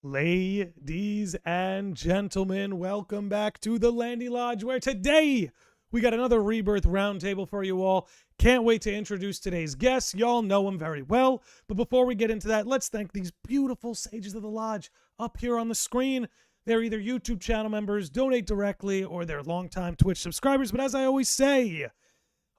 Ladies and gentlemen, welcome back to the Landy Lodge, where today we got another Rebirth roundtable for you all. Can't wait to introduce today's guests. Y'all know them very well. But before we get into that, let's thank these beautiful sages of the lodge up here on the screen. They're either YouTube channel members, donate directly, or they're longtime Twitch subscribers. But as I always say,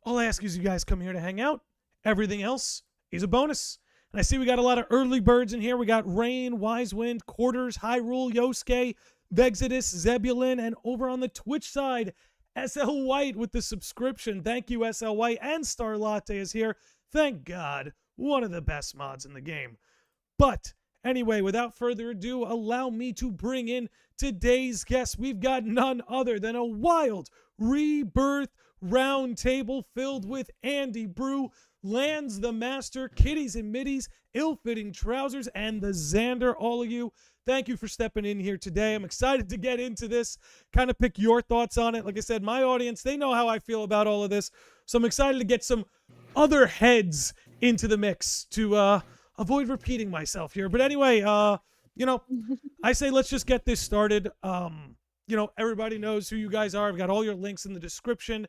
all I ask is you guys come here to hang out. Everything else is a bonus. And I see we got a lot of early birds in here. We got Rain, Wisewind, Quarters, Hyrule, Yosuke, Vexodus, Zebulon, and over on the Twitch side, SL White with the subscription. Thank you, SL White. And Star Latte is here. Thank God. One of the best mods in the game. But anyway, without further ado, allow me to bring in today's guest. We've got none other than a wild Rebirth roundtable filled with AndyBru, LanzTheMaster, KittiesinMitties, IllFittingTrousers, and the XVNDER. All of you, thank you for stepping in here today. I'm excited to get into this, kind of pick your thoughts on it. Like I said, my audience, they know how I feel about all of this. So I'm excited to get some other heads into the mix to avoid repeating myself here. But anyway, I say let's just get this started. Everybody knows who you guys are. I've got all your links in the description.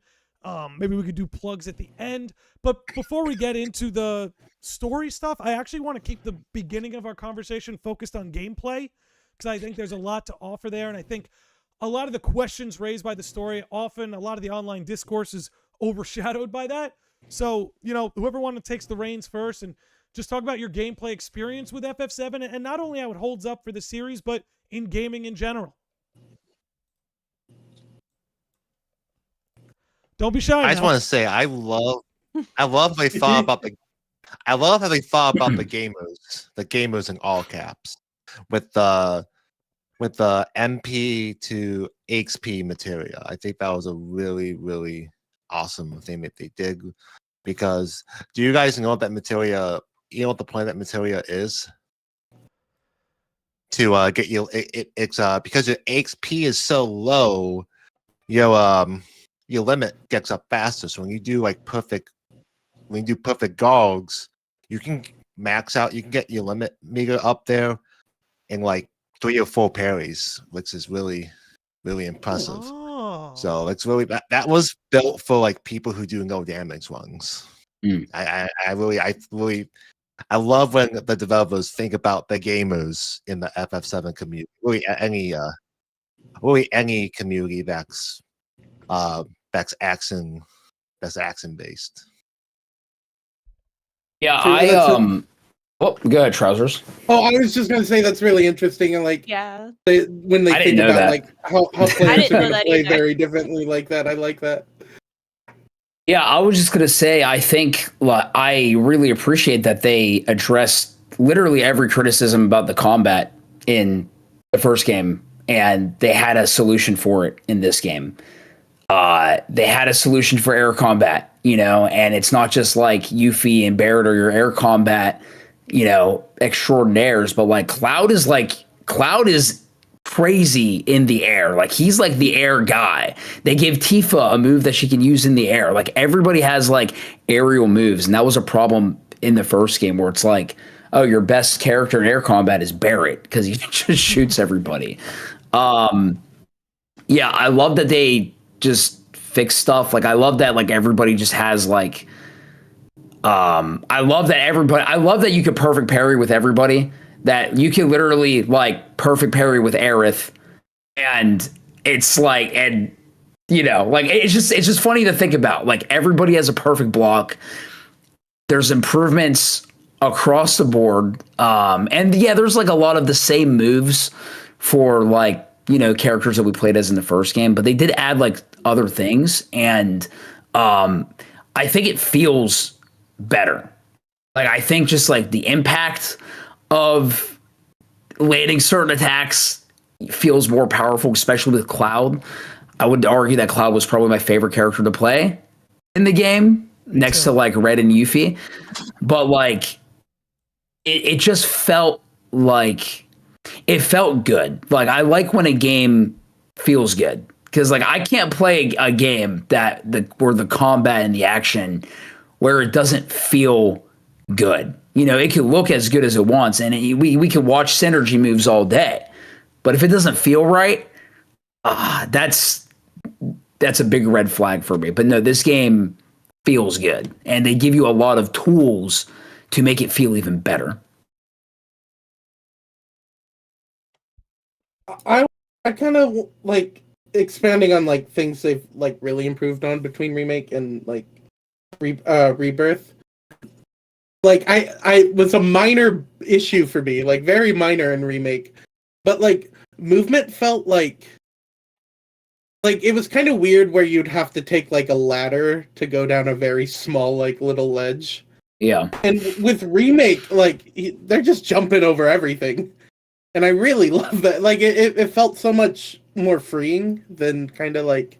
Maybe we could do plugs at the end. But before we get into the story stuff, I actually want to keep the beginning of our conversation focused on gameplay, because I think there's a lot to offer there. And I think a lot of the questions raised by the story, often a lot of the online discourse is overshadowed by that. So, whoever takes the reins first and just talk about your gameplay experience with FF7 and not only how it holds up for the series, but in gaming in general. Don't be shy. I just want to say I love how they thought about the gamers in all caps with the MP to XP materia. I think that was a really, really awesome thing that they did, because do you guys know what that materia? You know what the point of that materia is? To get you, it's because your XP is so low, your limit gets up faster. So when you do perfect gogs, you can max out. You can get your limit meter up there in 3 or 4 parries, which is really, really impressive. Oh. So it's really that was built for people who do no damage runs. I love when the developers think about the gamers in the FF7 community. Really any community that's action based. Yeah, go ahead, Trousers. Oh, I was just gonna say that's really interesting, and when they think about how players are gonna play very differently like that. I like that. Yeah, I was just gonna say I think I really appreciate that they addressed literally every criticism about the combat in the first game, and they had a solution for it in this game. They had a solution for air combat, and it's not just Yuffie and Barret or your air combat, extraordinaires, but Cloud is crazy in the air. He's the air guy. They gave Tifa a move that she can use in the air. Everybody has aerial moves, and that was a problem in the first game where it's your best character in air combat is Barret because he just shoots everybody. Yeah, I love that they just fix stuff. I love that everybody just has I love that you could perfect parry with everybody, that you can literally perfect parry with Aerith, and it's it's just funny to think about. Everybody has a perfect block. There's improvements across the board, and yeah, there's a lot of the same moves for characters that we played as in the first game, but they did add other things, and I think it feels better. I think just the impact of landing certain attacks feels more powerful, especially with Cloud. I would argue that Cloud was probably my favorite character to play in the game, next to Red and Yuffie, but it just felt it felt good. I like when a game feels good, because I can't play a game where the combat and the action where it doesn't feel good. You know, it could look as good as it wants, and we can watch synergy moves all day. But if it doesn't feel right, that's a big red flag for me. But no, this game feels good, and they give you a lot of tools to make it feel even better. I kind of like expanding on like things they've like really improved on between remake and like rebirth. Like I was a minor issue for me, like very minor in remake, but like movement felt like it was kind of weird where you'd have to take like a ladder to go down a very small like little ledge. Yeah. And with remake, like they're just jumping over everything. And I really love that. Like it felt so much more freeing than kind of like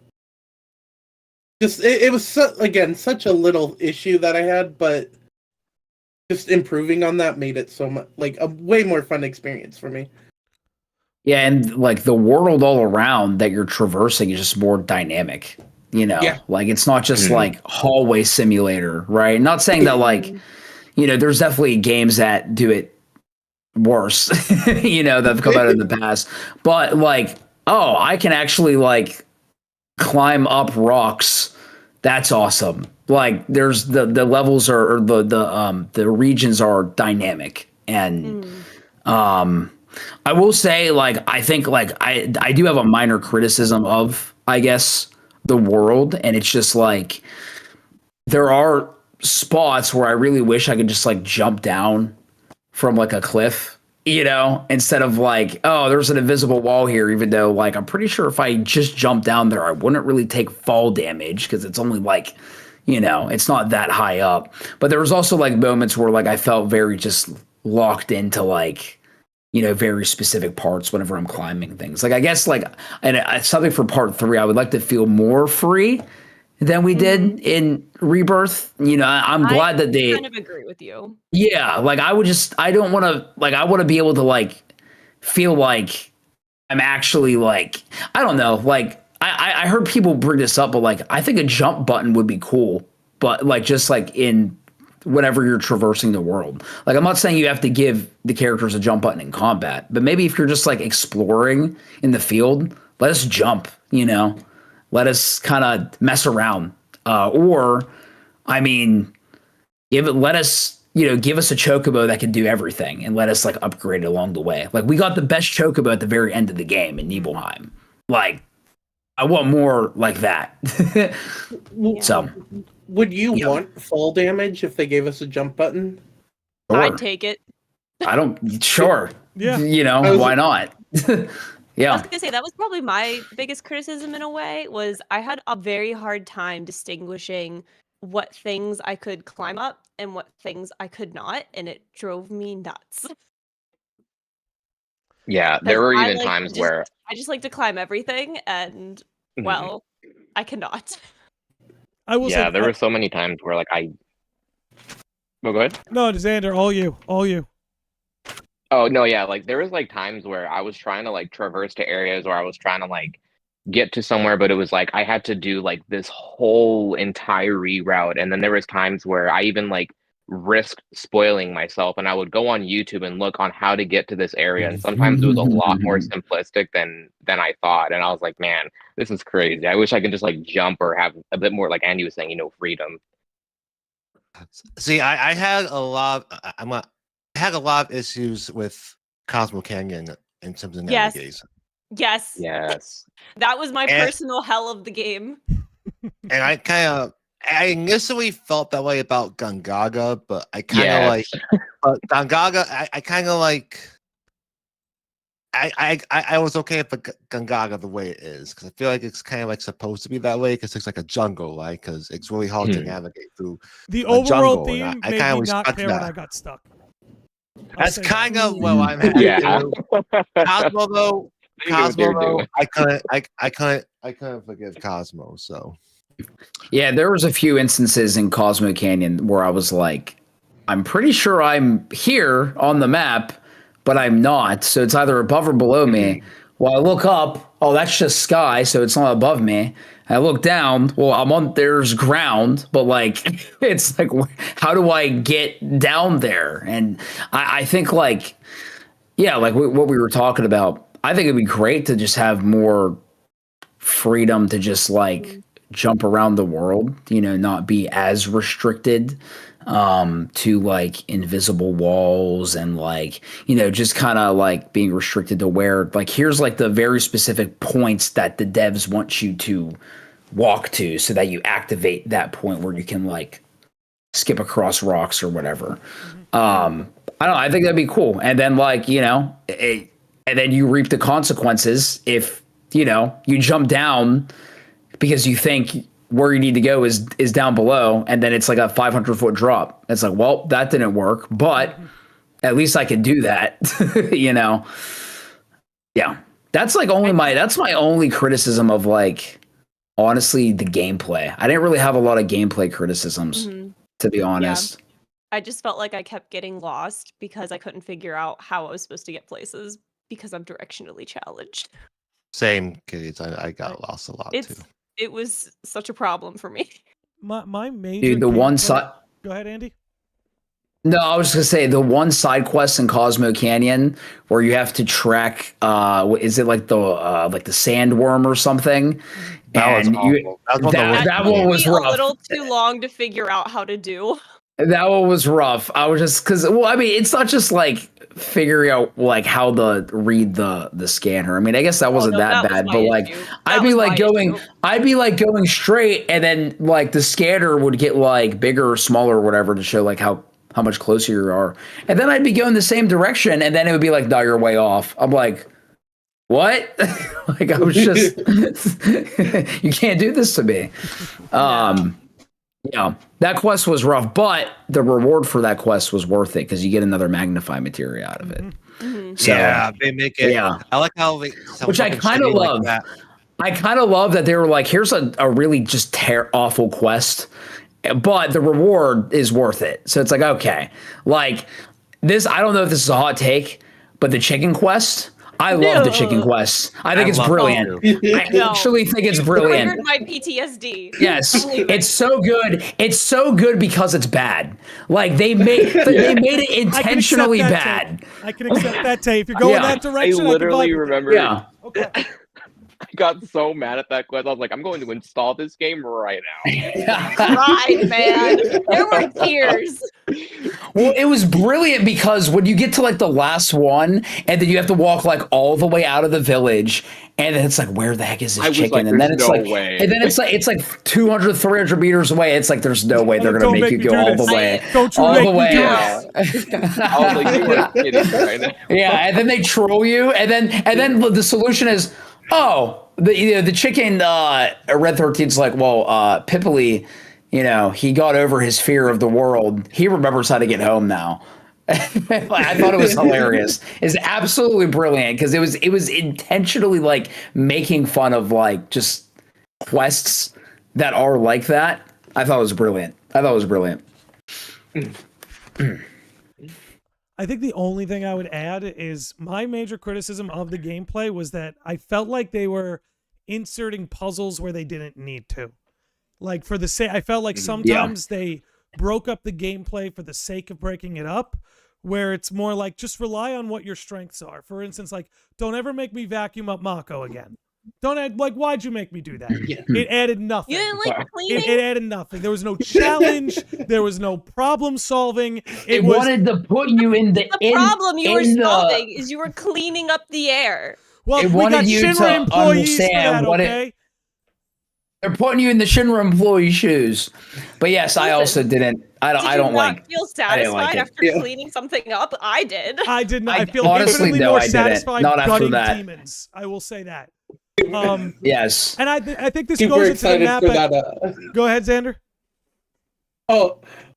just it was again such a little issue that I had, but just improving on that made it so much like a way more fun experience for me. Yeah, and like the world all around that you're traversing is just more dynamic, you know? Yeah. Like it's not just like hallway simulator, right? Not saying that like, you know, there's definitely games that do it worse, you know, that have come out in the past. But like, oh, I can actually like climb up rocks. That's awesome. Like there's the levels are or the regions are dynamic. And I will say like I think like I do have a minor criticism of I guess the world, and it's just like there are spots where I really wish I could just like jump down from like a cliff, you know, instead of like, oh, there's an invisible wall here, even though like I'm pretty sure if I just jump down there, I wouldn't really take fall damage because it's only like, you know, it's not that high up. But there was also like moments where like I felt very just locked into like, you know, very specific parts whenever I'm climbing things. Like I guess like, and something for part 3, I would like to feel more free than we did in Rebirth. You know, I'm glad that they kind of agree with you. Yeah, like I don't want to like I want to be able to like feel like I'm actually like I don't know, like I heard people bring this up, but like I think a jump button would be cool, but like just like in whenever you're traversing the world. Like I'm not saying you have to give the characters a jump button in combat, but maybe if you're just like exploring in the field, let us jump, you know? Let us kind of mess around. Or, I mean, let us, you know, give us a chocobo that can do everything and let us like upgrade it along the way. Like we got the best chocobo at the very end of the game in Nibelheim. Like, I want more like that. So, would you want fall damage if they gave us a jump button? Sure. I'd take it. I don't, sure. Yeah. You know, why not? Yeah. I was gonna say that was probably my biggest criticism in a way, was I had a very hard time distinguishing what things I could climb up and what things I could not, and it drove me nuts. Yeah, there were even times where I just like to climb everything, and well, I cannot. I will say there were so many times where like I. Well, go ahead. No, Xander, all you. Oh no, yeah, like there was like times where I was trying to like traverse to areas where I was trying to like get to somewhere, but it was like I had to do like this whole entire reroute, and then there was times where I even like risked spoiling myself, and I would go on YouTube and look on how to get to this area, and sometimes it was a lot more simplistic than I thought, and I was like, man, this is crazy. I wish I could just like jump or have a bit more, like Andy was saying, you know, freedom. See, I had a lot. I had a lot of issues with Cosmo Canyon in terms of navigation. Yes. That was my personal hell of the game. And I initially felt that way about Gungaga, but I kind of like Gungaga. I kind of like. I was okay with Gungaga the way it is, because I feel like it's kind of like supposed to be that way, because it's like a jungle, right? Because it's really hard to navigate through the a overall jungle, theme I made kind me of not care when I that. got stuck. That's kind of what I'm having. Cosmo though, I couldn't forgive Cosmo. So yeah, there was a few instances in Cosmo Canyon where I was like, I'm pretty sure I'm here on the map, but I'm not. So it's either above or below me. Well, I look up, oh, that's just sky, so it's not above me. I look down. Well, there's ground, but like, it's like, how do I get down there? And I think like, yeah, like what we were talking about. I think it'd be great to just have more freedom to just like jump around the world, not be as restricted to like invisible walls and like, just kind of like being restricted to where like here's like the very specific points that the devs want you to walk to so that you activate that point where you can like skip across rocks or whatever. I don't know, I think that'd be cool. And then like, and then you reap the consequences if, you jump down because you think where you need to go is down below, and then it's like a 500-foot drop. It's like, well, that didn't work, but at least I could do that, Yeah. That's like that's my only criticism of like, honestly, the gameplay. I didn't really have a lot of gameplay criticisms, to be honest. Yeah. I just felt like I kept getting lost because I couldn't figure out how I was supposed to get places because I'm directionally challenged. Same, Kitties. I got lost a lot too. It was such a problem for me. My major Dude, the one side. Go ahead, Andy. No, I was just gonna say the one side quest in Cosmo Canyon where you have to track. Is it like the sandworm or something? That was awful. That one was rough. A little too long to figure out how to do. That one was rough. I was just I mean, it's not just like figuring out like how to read the scanner. I mean, I guess that wasn't that bad, but like I'd be like going straight, and then like the scanner would get like bigger or smaller or whatever to show like how much closer you are. And then I'd be going the same direction, and then it would be like, no, you're way off. I'm like, what? Like I was just you can't do this to me. Yeah, that quest was rough, but the reward for that quest was worth it because you get another magnify material out of it. So, yeah, they make it. Yeah, I like how they. Which I kind of love. Like I kind of love that they were like, here's a really just awful quest, but the reward is worth it. So it's like, okay, like this. I don't know if this is a hot take, but the chicken quest. I love the chicken quest. I think it's brilliant. I actually think it's brilliant. Triggered my PTSD. Yes, it's so good. It's so good because it's bad. Like they made it intentionally bad. I can accept that tape. If you're going that direction, I literally remember. Yeah. Okay. I got so mad at that quest. I was like, I'm going to install this game right now. Cried, man. There were tears. Well, it was brilliant because when you get to like the last one, and then you have to walk like all the way out of the village, and then it's like, where the heck is this chicken? Like, and then it's no like, way. and then it's like 200, 300 meters away. It's like, there's no way they're gonna make you go all the way, all the way. I was like, you are kidding right now. Yeah, and then they troll you, and then the solution is, oh, the chicken. Red 13's like, well, Pipoli, he got over his fear of the world. He remembers how to get home now. I thought it was hilarious. It's absolutely brilliant because it was intentionally like making fun of like just quests that are like that. I thought it was brilliant. I think the only thing I would add is my major criticism of the gameplay was that I felt like they were inserting puzzles where they didn't need to. Like for the sake, I felt like sometimes they broke up the gameplay for the sake of breaking it up, where it's more like just rely on what your strengths are. For instance, like don't ever make me vacuum up Mako again. Don't add, like, why'd you make me do that? It added nothing. You didn't like cleaning? It added nothing. There was no challenge. There was no problem solving. It wanted to put you in the problem you were solving is you were cleaning up the air. Well, it we got wanted you Shinra to employees for understand that, what okay? They're putting you in the Shinra employee shoes. But yes, I also didn't. I don't like. Feel satisfied after cleaning something up? I did. I did not. I feel honestly infinitely no, more I didn't. satisfied Not after gutting that. demons. I will say that. Yes. And I think this Super goes into the excited map. for that. Go ahead, Xander.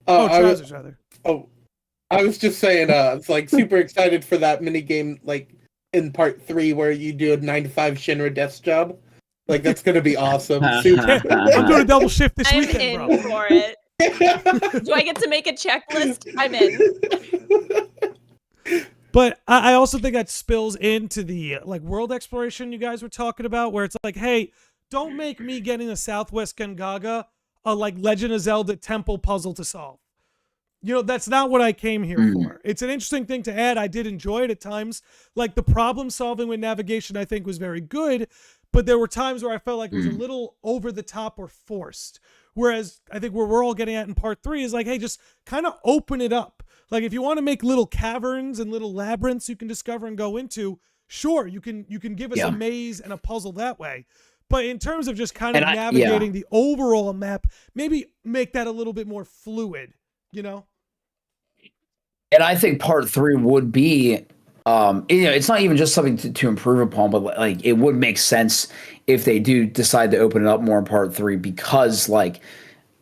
Trousers rather. I was just saying, it's like super excited for that mini game, like in part 3 where you do a 9-to-5 Shinra desk job. Like that's gonna be awesome. I'm doing a double shift this I'm weekend, in bro. for it. Do I get to make a checklist? I'm in. But I also think that spills into the like world exploration you guys were talking about, where it's like, hey, don't make me getting a Southwest Gangaga a like Legend of Zelda temple puzzle to solve. You know, that's not what I came here for. It's an interesting thing to add. I did enjoy it at times. Like the problem solving with navigation, I think was very good, but there were times where I felt like it was a little over the top or forced. Whereas I think where we're all getting at in part 3 is like, hey, just kind of open it up. Like if you want to make little caverns and little labyrinths you can discover and go into, sure, you can give us a maze and a puzzle that way. But in terms of just kind of navigating the overall map, maybe make that a little bit more fluid, you know? And I think part 3 would be, you know, it's not even just something to improve upon, but like it would make sense if they do decide to open it up more in part 3, because like,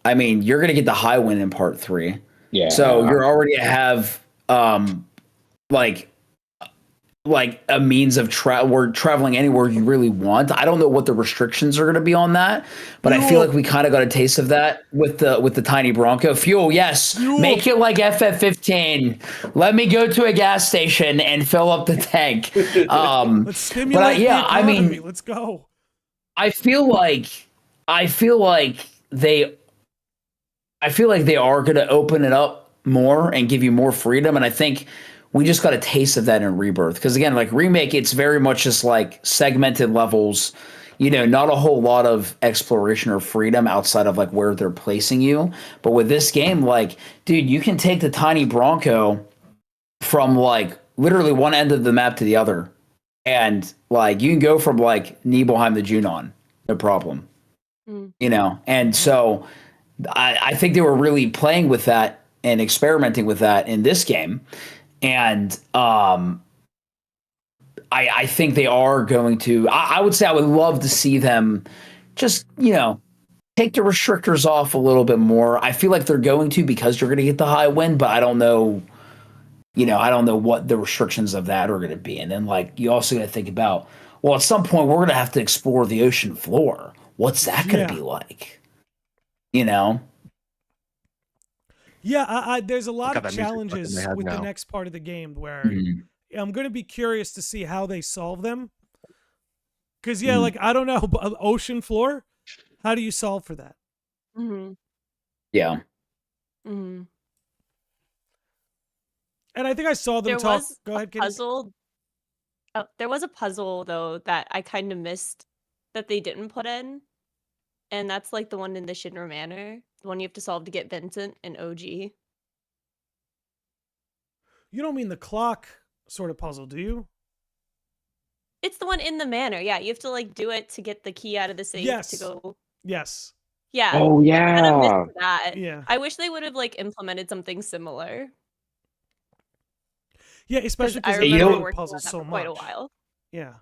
I mean, you're going to get the high wind in part 3. Yeah. So you're already have, like a means of traveling anywhere you really want. I don't know what the restrictions are going to be on that, but I feel like we kind of got a taste of that with the tiny Bronco. Fuel, yes. Make it like FF15. Let me go to a gas station and fill up the tank. Let's stimulate the economy. Let's go. I feel like they are going to open it up more and give you more freedom, and I think we just got a taste of that in Rebirth. Because again, like Remake, it's very much just like segmented levels, you know, not a whole lot of exploration or freedom outside of like where they're placing you. But with this game, like, dude, you can take the tiny Bronco from like literally one end of the map to the other. And like you can go from like Nibelheim to Junon, no problem. You know, and so I think they were really playing with that and experimenting with that in this game. And I think they are going to, I would say I would love to see them just, you know, take the restrictors off a little bit more. I feel like they're going to, because you're going to get the high wind, but I don't know, you know, I don't know what the restrictions of that are going to be. And then like, you also got to think about, well, at some point we're going to have to explore the ocean floor. What's that going to be like? You know? Yeah, there's a lot of challenges with the next part of the game where I'm going to be curious to see how they solve them. Because, yeah, like, I don't know, but ocean floor, how do you solve for that? Yeah. And I think I saw them talk. Go ahead, Kitty. There was a puzzle, though, that I kind of missed that they didn't put in. And that's like the one in the Shinra Manor. The one you have to solve to get Vincent and OG. You don't mean the clock sort of puzzle, do you? It's the one in the manor. Yeah, you have to like do it to get the key out of the safe to go. Yes. Yeah. Oh yeah. I kind of missed that. Yeah. I wish they would have like implemented something similar. Yeah, especially I because remember the working puzzle on that so for much. quite a while. Yeah.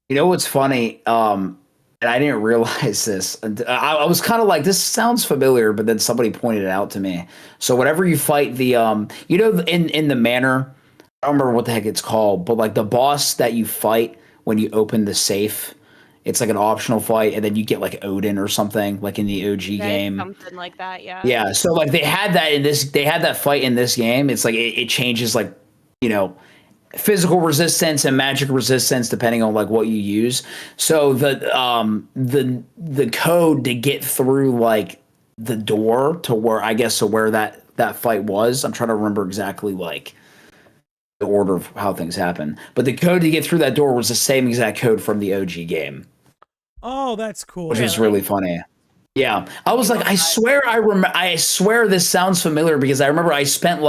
You know what's funny? And I didn't realize this. I was kind of like, this sounds familiar, but then somebody pointed it out to me. So whenever you fight the, you know, in the manor, I don't remember what the heck it's called, but like the boss that you fight when you open the safe, it's like an optional fight, and then you get like Odin or something, like in the OG game. Something like that, yeah. Yeah, so like they had that fight in this game. It's like it changes like, you know, physical resistance and magic resistance depending on like what you use. So the code to get through like the door to where that fight was, I'm trying to remember exactly like the order of how things happen, but the code to get through that door was the same exact code from the OG game. Oh, that's cool. Which is really funny. Yeah, I was like, I swear this sounds familiar, because I remember I spent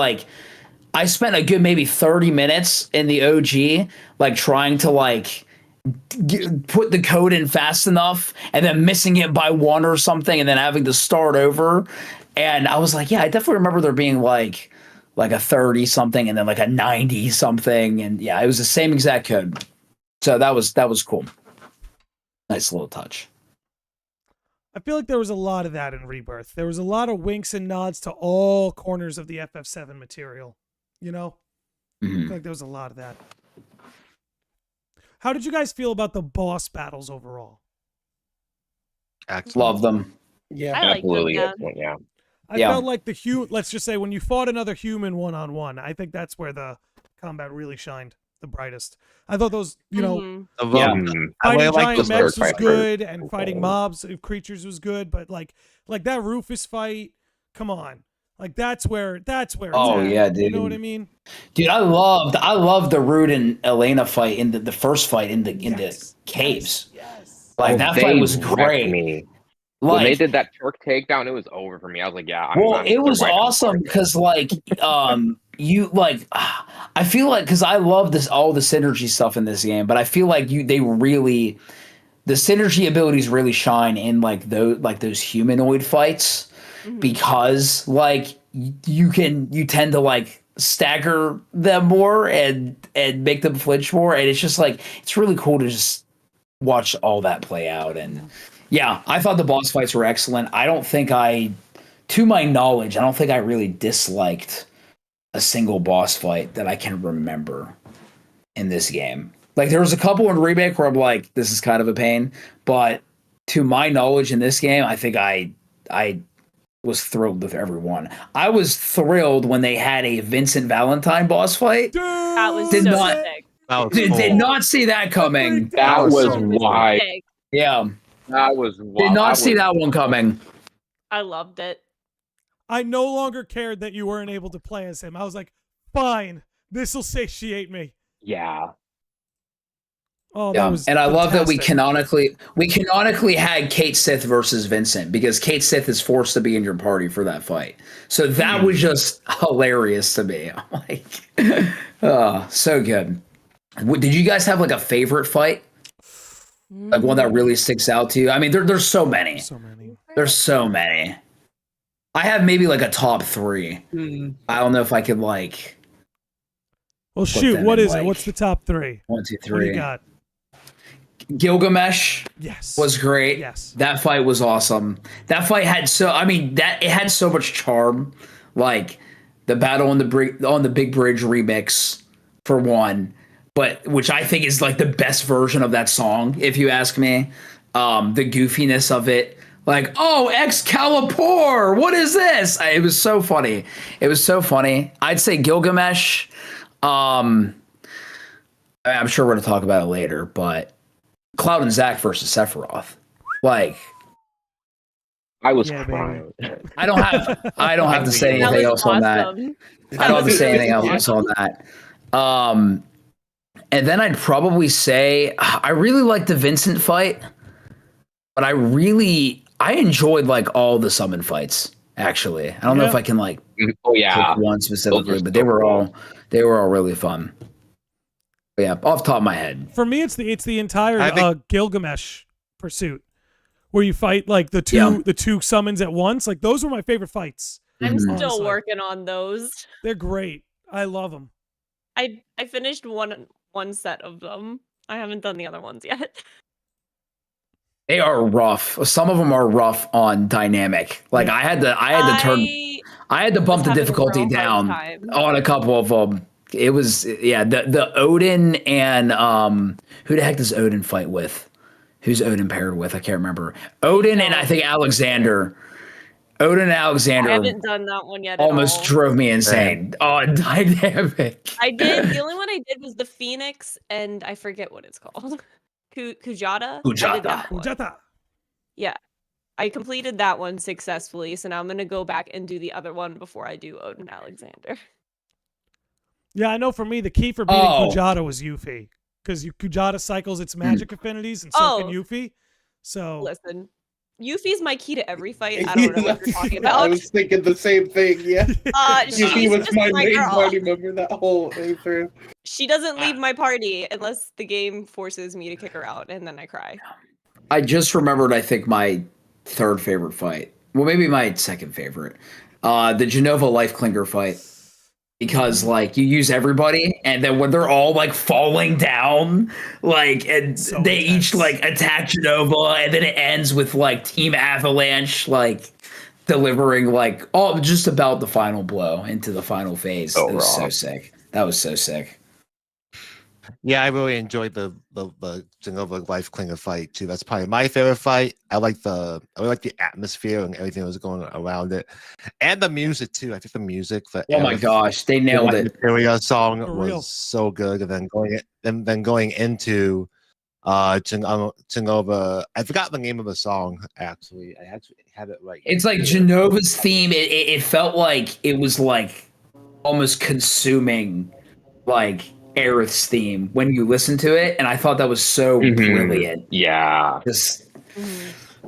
a good maybe 30 minutes in the OG, like trying to like put the code in fast enough and then missing it by one or something and then having to start over. And I was like, yeah, I definitely remember there being like a 30 something and then like a 90 something. And yeah, it was the same exact code. So that was cool. Nice little touch. I feel like there was a lot of that in Rebirth. There was a lot of winks and nods to all corners of the FF7 material. You know, I feel like there was a lot of that. How did you guys feel about the boss battles overall? Excellent. Love them. Yeah, I like Absolutely. them, Yeah. I felt like let's just say when you fought another human one-on-one, I think that's where the combat really shined. the brightest. I thought those, you know, Mhm. Yeah. I really fighting like giant those mechs was fight good, first. and fighting mobs creatures was good, but like that Rufus fight, come on, like that's where it's Oh, at. yeah, You know what dude. I mean? Dude, I loved the Root and Elena fight in the first fight in the Yes, caves. Yes. Like that fight was wrecked great. me. When they Like, did that Turk takedown, it was over for me. I was like, yeah, well, I'm it was wiping the awesome board. because like you like I feel like because I love this all the synergy stuff in this game, but I feel like they really the synergy abilities really shine in those humanoid fights Mhm. because like you tend to like stagger them more and make them flinch more, and it's just like it's really cool to just watch all that play out. And yeah, I thought the boss fights were excellent. To my knowledge, I don't think I really disliked a single boss fight that I can remember in this game. Like there was a couple in Remake where I'm like, this is kind of a pain, but to my knowledge in this game, I think I was thrilled with every one. I was thrilled when they had a Vincent Valentine boss fight. That was Did so not- sick. That was Did cool. not see that coming. That was so why. Sick. Yeah, That was wild. did not see that one coming. I loved it. I no longer cared that you weren't able to play as him. I was like, fine, this'll satiate me. Yeah. Oh, that Yeah, was and I love that we fantastic. canonically had Kate Sith versus Vincent because Kate Sith is forced to be in your party for that fight. So that was just hilarious to me. I'm like, oh, so good. Did you guys have like a favorite fight? Like one that really sticks out to you? I mean, there's so many. So many. There's so many. I have maybe like a top 3. I don't know if I could like Well, Put shoot, them what in, is it? like, What's the top 3? 1, 2, What do you 3. got? Gilgamesh Yes. was great. Yes. That fight was awesome. That fight had it had so much charm. Like the battle on the Big Bridge remix for one, but which I think is like the best version of that song, if you ask me. The goofiness of it. Like, oh, Excalibur, what is this? It was so funny. It was so funny. I'd say Gilgamesh. I'm sure we're gonna talk about it later, but Cloud and Zack versus Sephiroth. Like, I was Yeah, crying. I don't have to say That anything was else on that. awesome. I don't have to say anything really else on that. And then I'd probably say I really liked the Vincent fight, but I enjoyed like all the summon fights. Actually, I don't know if Yeah. I can like Oh yeah. pick one specifically, Those are but so they were cool. all really fun. But yeah, off the top of my head. For me, it's the entire I think- Gilgamesh pursuit, where you fight like the two summons at once. Like those were my favorite fights. I'm Mhm. still Honestly. working on those. They're great. I love them. I finished one set of them. I haven't done the other ones yet. They are rough. Some of them are rough on dynamic. Like I had to bump the was having a difficulty real hard down time. on a couple of them. It was the Odin and who the heck does Odin fight with? Who's Odin paired with? I can't remember. Odin and I think Alexander. Odin and I Alexander haven't done that one yet. almost at all. drove me insane. Oh, dynamic. I did. The only one I did was the Phoenix, and I forget what it's called. Kujata. I did that one. Ujata. Yeah, I completed that one successfully. So now I'm gonna go back and do the other one before I do Odin Alexander. Yeah, I know. For me, the key for beating Oh. Kujata was Yuffie, because Kujata cycles its magic affinities, and so can Yuffie. So Listen, Yuffie's my key to every fight. I don't know what you're talking about. I was thinking the same thing. Yeah. She's He was just my my main girl. party member that whole thing through. She doesn't leave my party unless the game forces me to kick her out, and then I cry. I just remembered, I think, my third favorite fight. Well, maybe my second favorite. The Genova Life Clinger fight. Because like you use everybody, and then when they're all like falling down, like and So they intense. each like attack Genova, and then it ends with like Team Avalanche like delivering like all just about the final blow into the final phase. So It was so raw. sick. That was so sick. Yeah, I really enjoyed the Genova Life Clinger fight too. That's probably my favorite fight. I really like the atmosphere and everything that was going around it, and the music too. I think the music for Oh my gosh, they nailed it. Materia song For real. was so good. And then going into Genova. I forgot the name of the song. Actually, I actually have it right. It's like here. Genova's theme. It felt like it was like almost consuming like Aerith's theme when you listen to it, and I thought that was so brilliant. Yeah. Just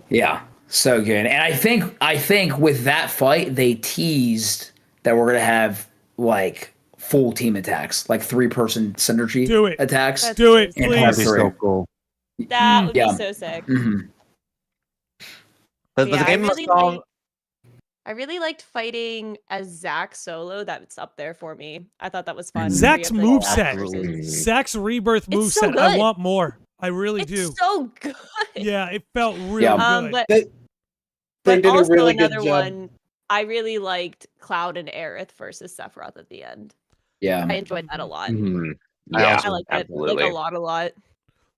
yeah, so good. And I think with that fight, they teased that we're gonna have like full team attacks, like 3-person synergy Do it. attacks. That's Do it, in please. part That'd be three. so cool. That would Yeah. be so sick. Mhm. But Yeah, the game of the song. I really liked fighting as Zack solo. That's up there for me. I thought that was fun. Zack's Three of the moveset. Absolutely. Zack's rebirth It's so moveset. I good. want more. I really It's do. so good. Yeah, it felt really Yeah. good. But They but did a also really good another job. one. I really liked Cloud and Aerith versus Sephiroth at the end. Yeah. I enjoyed that a lot. Mhm. I Yeah. also I liked it absolutely. like a lot.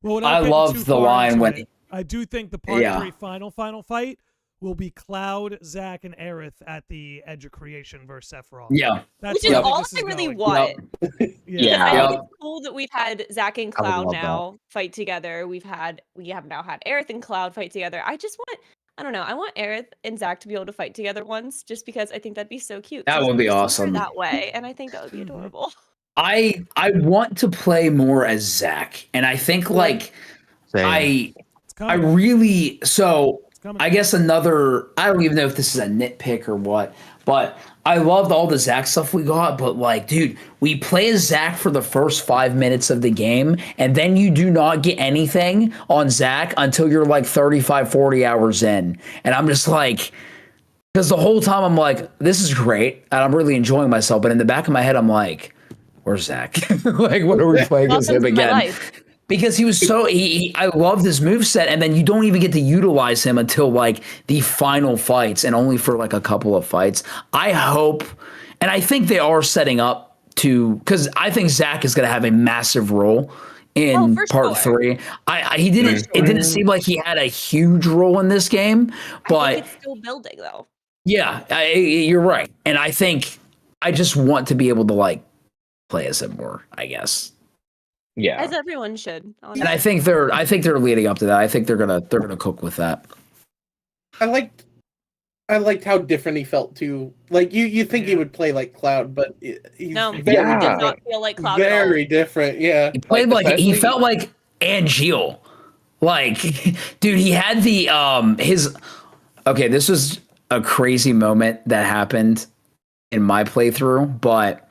Well, without I getting love too the far line into when it, I do think the part Yeah. 3 final fight will be Cloud, Zack, and Aerith at the Edge of Creation versus Sephiroth. Yeah. That's Which is where I think all this I really going. want. Yep. Yeah. Yeah. I Yep. think it's cool that we've had Zack and I would Cloud love that. now fight together. We have now had Aerith and Cloud fight together. I don't know. I want Aerith and Zack to be able to fight together once, just because I think that'd be so cute. That 'cause would be they're similar awesome. that way, and I think that would be Mhm. adorable. I want to play more as Zack, and I think like Same. It's I coming. really so It's coming. I guess another I don't even know if this is a nitpick or what, but I loved all the Zack stuff we got, but like, dude, we play as Zack for the first 5 minutes of the game, and then you do not get anything on Zack until you're like 35, 40 hours in. And I'm just like, because the whole time I'm like, this is great, and I'm really enjoying myself, but in the back of my head, I'm like, where's Zack? Like, what are we playing as Welcome him to my again? life. Because he was so I loved his moveset, and then you don't even get to utilize him until like the final fights, and only for like a couple of fights. I hope, and I think they are setting up to, because I think Zack is going to have a massive role in for part sure. 3. He didn't. It didn't seem like he had a huge role in this game, I but think it's still building though. yeah, you're right. And I think I just want to be able to like play as him more, I guess. Yeah. As everyone should. And I think they're leading up to that. I think they're gonna cook with that. I liked how different he felt too. Like you think he would play like Cloud, but he's No, very he Yeah. did not feel like Cloud at all. very different. Yeah, He played like he especially- felt like Angeal. Like, dude, he had the his. Okay, this was a crazy moment that happened in my playthrough, but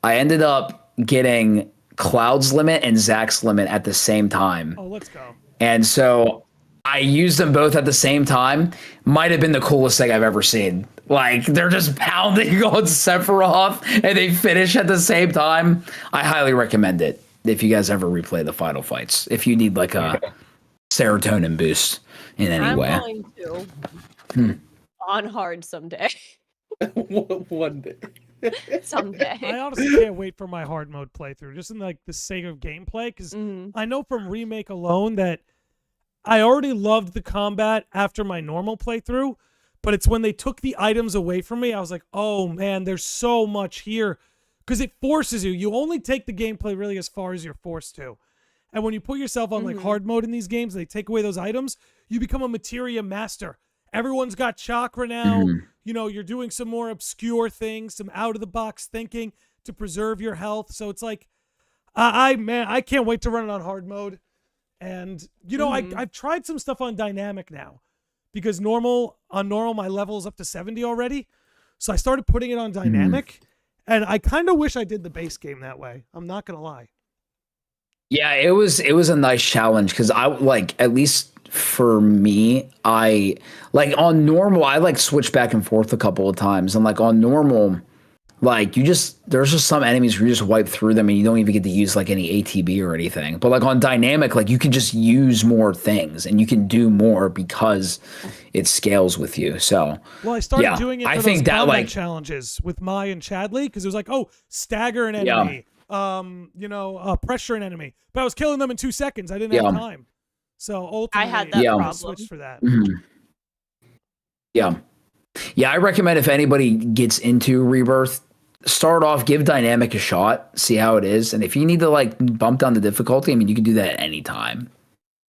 I ended up getting Cloud's limit and Zack's limit at the same time. Oh, let's go. And so I used them both at the same time. Might have been the coolest thing I've ever seen. Like, they're just pounding on Sephiroth and they finish at the same time. I highly recommend it if you guys ever replay the final fights. If you need like a serotonin boost in any I'm way. going to Hmm. on hard someday. one day. Someday. I honestly can't wait for my hard mode playthrough, just in like the sake of gameplay, because Mhm. I know from Remake alone that I already loved the combat after my normal playthrough, but it's when they took the items away from me, I was like, oh man, there's so much here, because it forces you. You only take the gameplay really as far as you're forced to. And when you put yourself on like Mhm. hard mode in these games, they take away those items, you become a materia master. Everyone's got chakra now. Mhm. You know, you're doing some more obscure things, some out of the box thinking to preserve your health. So it's like, I can't wait to run it on hard mode. And you know, I've tried some stuff on dynamic now, because on normal my level is up to 70 already. So I started putting it on dynamic, and I kind of wish I did the base game that way. I'm not gonna lie. Yeah, it was a nice challenge because I like, at least for me, I like on normal I like switch back and forth a couple of times, and like on normal, like there's just some enemies where you just wipe through them and you don't even get to use like any ATB or anything. But like on dynamic, like you can just use more things and you can do more because it scales with you. So Well, I started yeah, doing it for I those think that combat like challenges with Mai and Chadley, because it was like, oh, stagger an enemy, Yeah. pressure an enemy, but I was killing them in 2 seconds. I didn't have time. So ultimately, I had that problem. switched for that. Yeah. Yeah, I recommend if anybody gets into Rebirth, start off, give Dynamic a shot, see how it is. And if you need to like bump down the difficulty, I mean, you can do that at any time.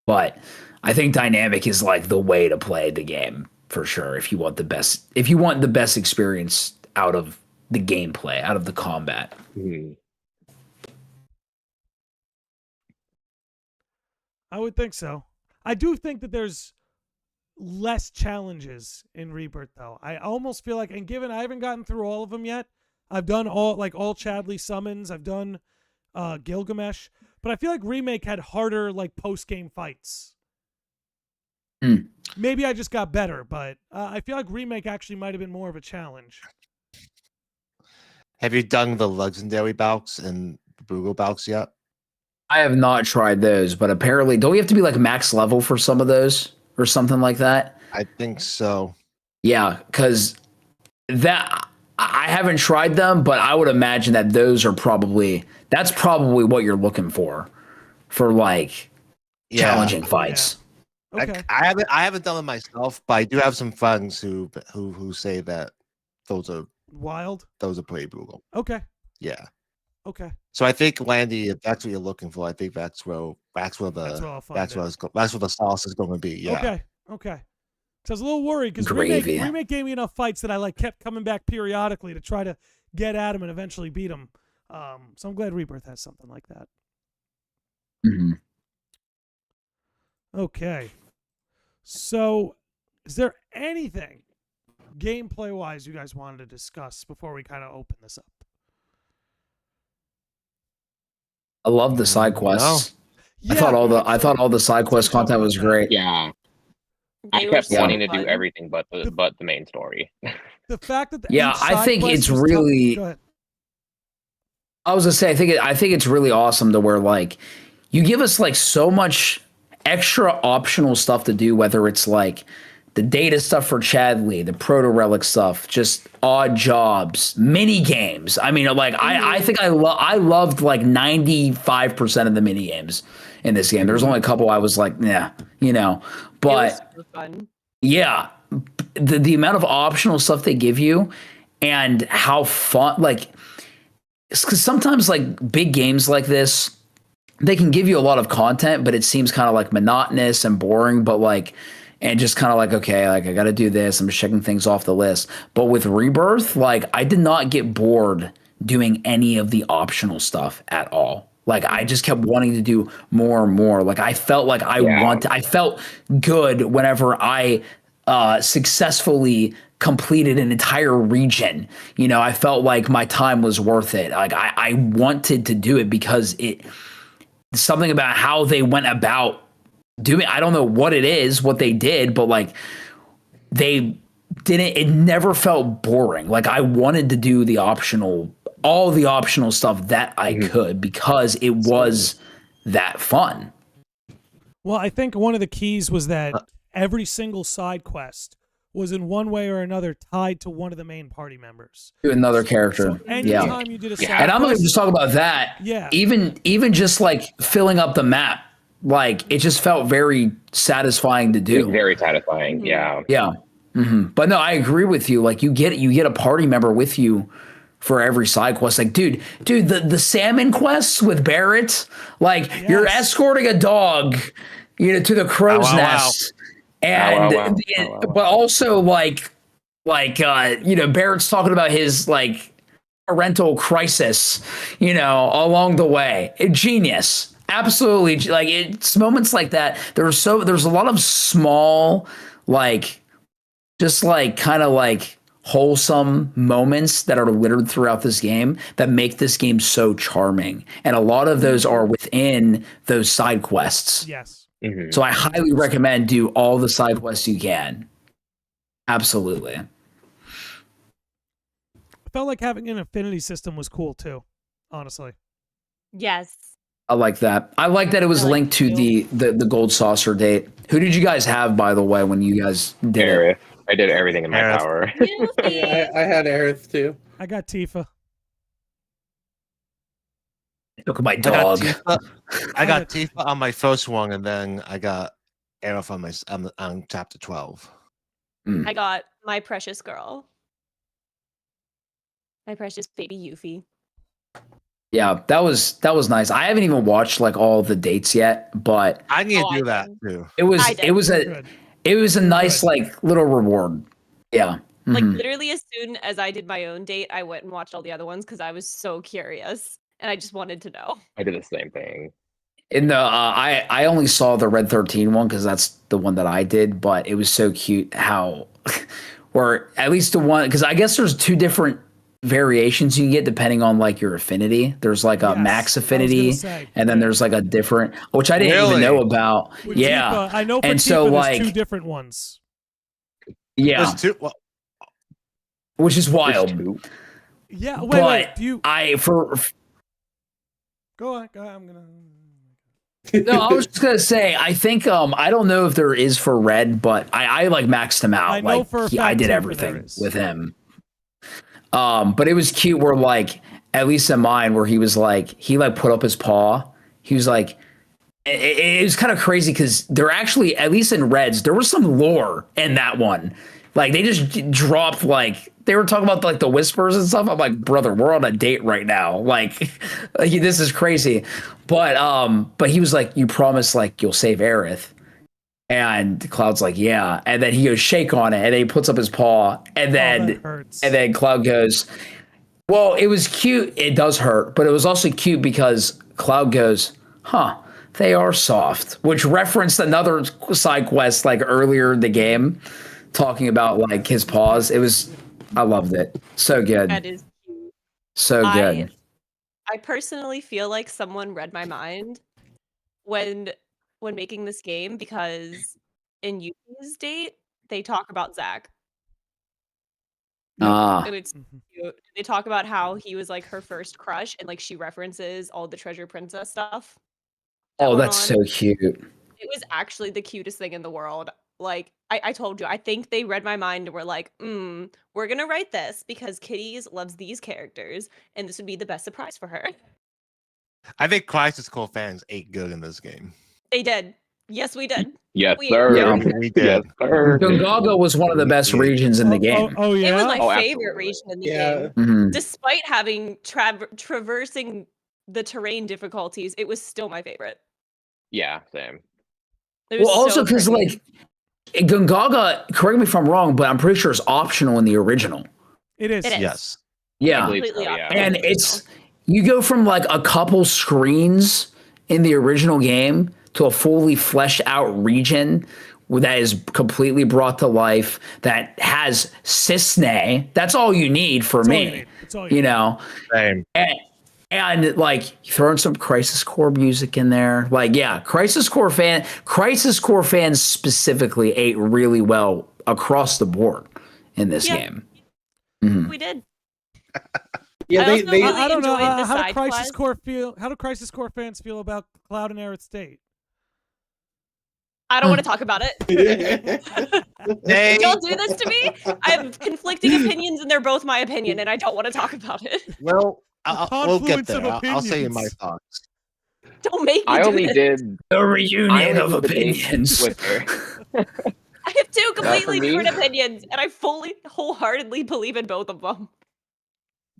But I think Dynamic is like the way to play the game for sure. If you want the best experience out of the gameplay, out of the combat. I would think so. I do think that there's less challenges in Rebirth, though. I almost feel like, and given I haven't gotten through all of them yet, I've done all Chadley summons, I've done Gilgamesh, but I feel like Remake had harder like post-game fights. Maybe I just got better, but I feel like Remake actually might have been more of a challenge. Have you done the legendary bouts and Brugal bouts yet? I have not tried those, but apparently, don't we have to be like max level for some of those or something like that? I think so. Yeah, because that I haven't tried them, but I would imagine that that's probably what you're looking for like challenging fights. Yeah. Okay. I haven't done it myself, but I do have some friends who say that those are wild. Those are pretty brutal. Okay. Yeah. Okay. So I think Landy, if that's what you're looking for, I think that's where the sauce is going to be. Yeah. Okay. So I was a little worried because Remake gave me enough fights that I like kept coming back periodically to try to get at him and eventually beat him. So I'm glad Rebirth has something like that. Okay. So is there anything gameplay wise you guys wanted to discuss before we kind of open this up? I love the side quests. Yeah, I thought all the side quest content was great. Yeah. I kept wanting to do everything but the main story. The fact that I think it's really. Go ahead. I was gonna say, I think it's really awesome to where like you give us like so much extra optional stuff to do, whether it's like the data stuff for Chadley, the proto relic stuff, just odd jobs, mini games. I mean, like I think I loved like 95% of the mini games in this game. There's only a couple I was like, but it was so fun. Yeah, the amount of optional stuff they give you and how fun, like, because sometimes like big games like this, they can give you a lot of content, but it seems kind of like monotonous and boring, but like, and just kind of like, okay, like I got to do this. I'm just checking things off the list. But with Rebirth, like I did not get bored doing any of the optional stuff at all. Like I just kept wanting to do more and more. Like I felt like I felt good whenever I successfully completed an entire region. You know, I felt like my time was worth it. Like I wanted to do it because something about how they went about doing, I don't know what it is, what they did, but like it never felt boring. Like I wanted to do all the optional stuff that I could because it was that fun. Well, I think one of the keys was that every single side quest was in one way or another tied to one of the main party members. To another character. So anytime you did a side quest, and I'm going to just talk about that. Yeah. Even just like filling up the map, like it just felt very satisfying to do. It was very satisfying. Yeah. Yeah. But no, I agree with you. Like you get a party member with you for every side quest. Like, dude, the salmon quests with Barrett, like you're escorting a dog, to the crow's nest. And but also like Barrett's talking about his like parental crisis, along the way. Genius. Absolutely. Like it's moments like that. There's a lot of small, like just like kind of like wholesome moments that are littered throughout this game that make this game so charming. And a lot of those are within those side quests. Yes. So I highly recommend do all the side quests you can. Absolutely. I felt like having an affinity system was cool too, honestly. Yes. I like that. I like that it was linked to the gold saucer date. Who did you guys have, by the way, when you guys did it? I did everything in my power. I had Aerith too. I got Tifa. Look at my I got dog. Tifa on my first one, and then I got Aerith on on chapter 12. I got my precious girl. My precious baby Yuffie. Yeah, that was nice. I haven't even watched like all the dates yet, but I need to I do that did. too. it was I did. it was a nice Good. like little reward. Yeah. Like Mhm. literally as soon as I did my own date, I went and watched all the other ones because I was so curious and I just wanted to know. I did the same thing. In the I only saw the Red 13 one because that's the one that I did, but it was so cute how or at least the one because I guess there's two different variations you can get depending on like your affinity. There's like a Yes, max I was gonna affinity say, and then yeah. there's like a different which I didn't even Really? know about. With Yeah. Tifa, I know for And Tifa so, there's like- two different ones. Yeah. There's two. Well, Which is There's wild. two. Yeah, wait, But do you I for go on, I'm gonna no, I was just gonna say I think I don't know if there is for Red, but I like maxed him out. I know like for a I fact did Tifa everything there is. with him. But it was cute where like at least in mine where he was like he like put up his paw. He was like it was kind of crazy because there actually at least in Reds there was some lore in that one. Like they just dropped like they were talking about like the whispers and stuff. I'm like, brother, we're on a date right now. Like this is crazy. But he was like, you promise like you'll save Aerith. And Cloud's like, yeah. And then he goes shake on it, and then he puts up his paw, and that then hurts. Cloud goes, well, it was cute. It does hurt, but it was also cute because Cloud goes, huh, they are soft, which referenced another side quest like earlier in the game, talking about like his paws. I loved it. So good. That is cute. So good. I personally feel like someone read my mind when making this game because in Yuki's date, they talk about Zach. Ah, And it's Mhm. cute. They talk about how he was like her first crush and like she references all the Treasure Princess stuff. that oh, went that's on. so cute. It was actually the cutest thing in the world. Like I told you, I think they read my mind and were like, we're gonna write this because Kitties loves these characters, and this would be the best surprise for her. I think Crisis Core fans ate good in this game. They did. Yes, we did. Yes, We- sir. Yeah. We did. Yes, sir. Gongaga was one of the best regions in the game. Oh, yeah. It was my Oh, favorite absolutely. region in the Yeah. game. Mhm. Despite having traversing the terrain difficulties, it was still my favorite. Yeah, same. It was Well, also so because pretty. like Gongaga, correct me if I'm wrong, but I'm pretty sure it's optional in the original. It is. It is. Yes. Yeah, believe completely so, yeah. optional. and it's you go from like a couple screens in the original game to a fully fleshed out region that is completely brought to life that has Cisne. That's all you need for It's all you me. need. It's all you You need. know, Same. and like throwing some Crisis Core music in there. Like, yeah, Crisis Core fans specifically ate really well across the board in this Yeah. game. Mhm. We did. Yeah, I they also they really I don't know. enjoyed the How do side Crisis quest. Core feel? How do Crisis Core fans feel about Cloud and Aerith's date? I don't want to talk about it. They, Don't do this to me. I have conflicting opinions, and they're both my opinion, and I don't want to talk about it. well, we'll get confluence of there. I'll say my opinions. thoughts. Don't make me I do only this. did The I reunion only of did the date opinions. with her. I have two for completely me- different opinions, and I fully, wholeheartedly believe in both of them.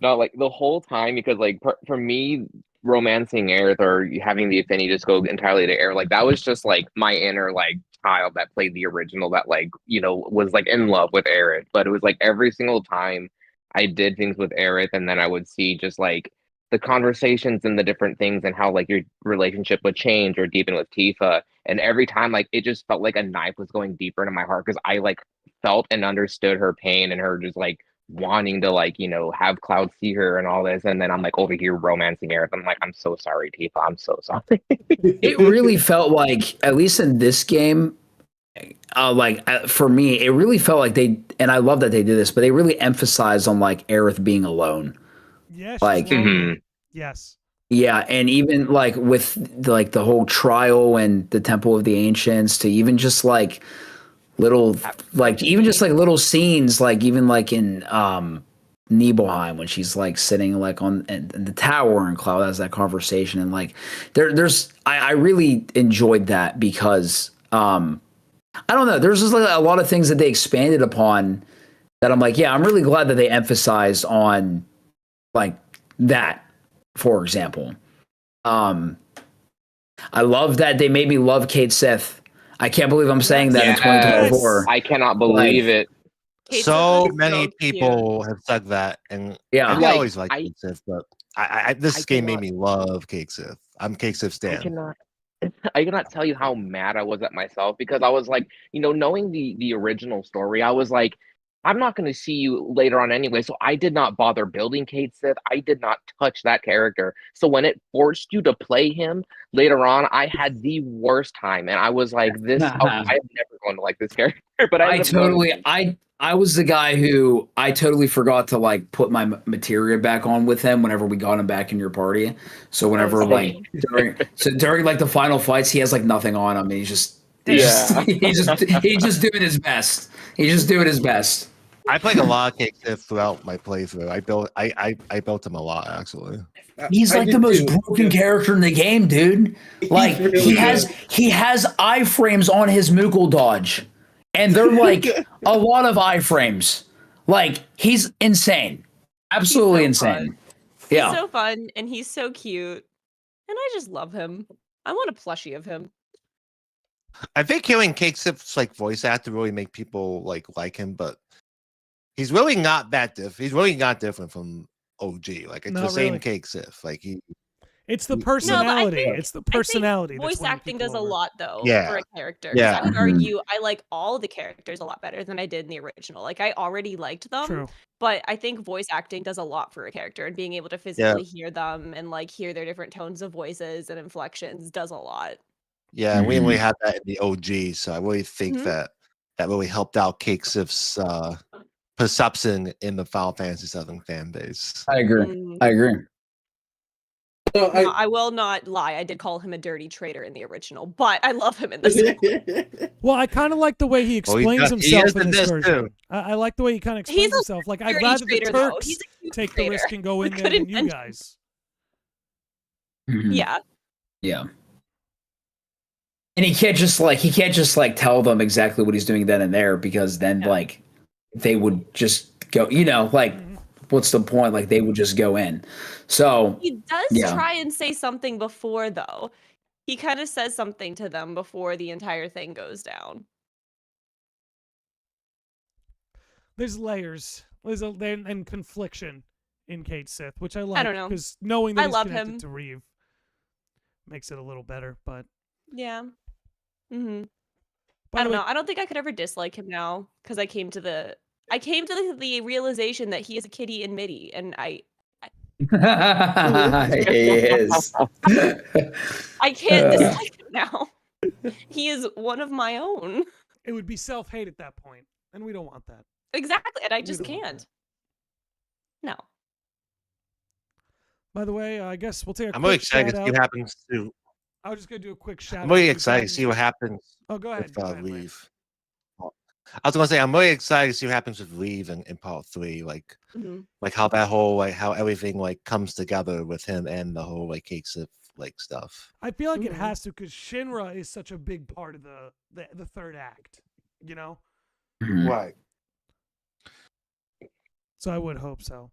No, like the whole time because like for me, romancing Aerith or having the affinity just go entirely to Aerith, like that was just like my inner like child that played the original that like was like in love with Aerith. But it was like every single time I did things with Aerith, and then I would see just like the conversations and the different things and how like your relationship would change or deepen with Tifa. And every time like it just felt like a knife was going deeper into my heart because I like felt and understood her pain and her just like wanting to like have Cloud see her and all this, and then I'm like over here romancing Aerith. I'm like, I'm so sorry, Tifa. I'm so sorry. It really felt like, at least in this game, for me, it really felt like and I love that they did this, but they really emphasized on like Aerith being alone. Yes. she's Like- lonely. Mhm. Yes. Yeah, and even like with like the whole trial and the Temple of the Ancients, to even just like little like even just like little scenes, like even like in Nibelheim when she's like sitting like on in the tower and Cloud has that conversation, and like I really enjoyed that because I don't know, there's just like a lot of things that they expanded upon that I'm like, yeah, I'm really glad that they emphasized on like that, for example. I love that they made me love Kate Sith. I can't believe I'm saying that in 2024. I cannot believe it. Kate So Sith was many so people have said that, and Yeah. I Like, always liked Kate Sith, but this I game made cannot- me love Kate Sith. I'm Kate Sith stan. I cannot tell you how mad I was at myself because I was like, knowing the original story, I was like, I'm not going to see you later on anyway. So I did not bother building Kate Sith. I did not touch that character. So when it forced you to play him later on, I had the worst time. And I was like, I'm never going to like this character. But I was the guy who I totally forgot to like put my materia back on with him whenever we got him back in your party. So whenever like during like the final fights, he has like nothing on him. And he's just doing his best. He's just doing his best. I played a lot of Kate Sith throughout my playthrough. I built him a lot actually. He's like the most broken character in the game, dude. Like he has iframes on his Moogle dodge. And they're like a lot of iframes. Like he's insane. Absolutely insane. Yeah. He's so fun and he's so cute. And I just love him. I want a plushie of him. I think hearing Kate Sith's like voice actor really make people like him, but he's really not that he's really not different from OG. Like it's Not the same really. Kate Sith. Like It's the No, but personality. I think, It's the personality. I think that's voice winning acting people does a over. lot though Yeah. for a character. 'Cause Yeah. I would argue I like all the characters a lot better than I did in the original. Like I already liked them, True. but I think voice acting does a lot for a character, and being able to physically hear them and like hear their different tones of voices and inflections does a lot. yeah, we didn't really have that in the OG, so I really think Mhm. that really helped out Kate Sith's perception in the Final Fantasy VII fan base. I agree. Mm. I agree. So No, I will not lie. I did call him a dirty traitor in the original, but I love him in this one. Well, I kind of like the way he Well, he explains does- he himself is in in this this version. too. I like the way he kind of He's explains a himself. Like, I'd dirty rather the traitor, though. Turks He's a cute take the traitor. risk and go in We there than couldn't you mention- guys. Mhm. Yeah. Yeah. And he can't just like tell them exactly what he's doing then and there, because then like they would just go, like what's the point? Like they would just go in. So He does Yeah. try and say something before, though. He kind of says something to them before the entire thing goes down. There's layers. And confliction in Kate Sith, which I like. don't know. Because knowing that I he's love connected him. to Reeve makes it a little better. But Yeah. Mm-hmm. by I the don't way, know. I don't think I could ever dislike him now because I came to the the realization that he is a kitty in MIDI, and I he is. I can't dislike him now. He is one of my own. it would be self-hate at that point, and we don't want that. Exactly, and I We just don't want can't. that. No. By the way, I guess we'll take a I'm quick really excited to shout see what out. happens to. I was just gonna do a quick shout I'm out. really to excited to Zen. see what happens Oh, go ahead. with Go ahead, Lance. Reeve. I was gonna say I'm really excited to see what happens with Reeve in part 3, like Mhm. how that whole how everything comes together with him and the whole Kate Sith stuff. I feel like it Mhm. has to, because Shinra is such a big part of the third act. You know, Right. so I would hope so.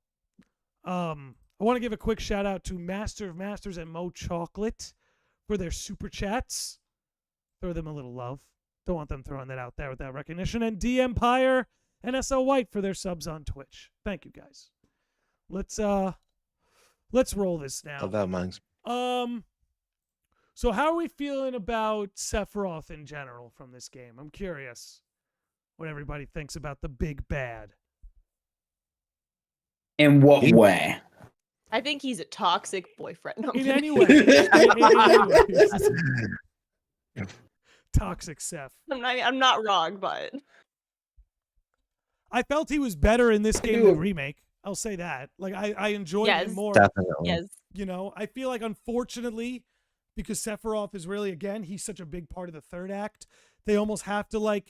I want to give a quick shout out to Master of Masters and Mo Chocolate for their super chats. Throw them a little love. Don't want them throwing that out there without recognition. And D Empire and SL White for their subs on Twitch. Thank you guys. Let's roll this now. Oh, that reminds. So how are we feeling about Sephiroth in general from this game? I'm curious what everybody thinks about the big bad. In what way? I think he's a toxic boyfriend. No, I'm In kidding. any way. In any way. Toxic Seth. I'm not wrong, but I felt he was better in this game than Remake. I'll say that. Like I enjoyed him Yes. more. Definitely. yes. You know, I feel like unfortunately, because Sephiroth is really, again, he's such a big part of the third act, they almost have to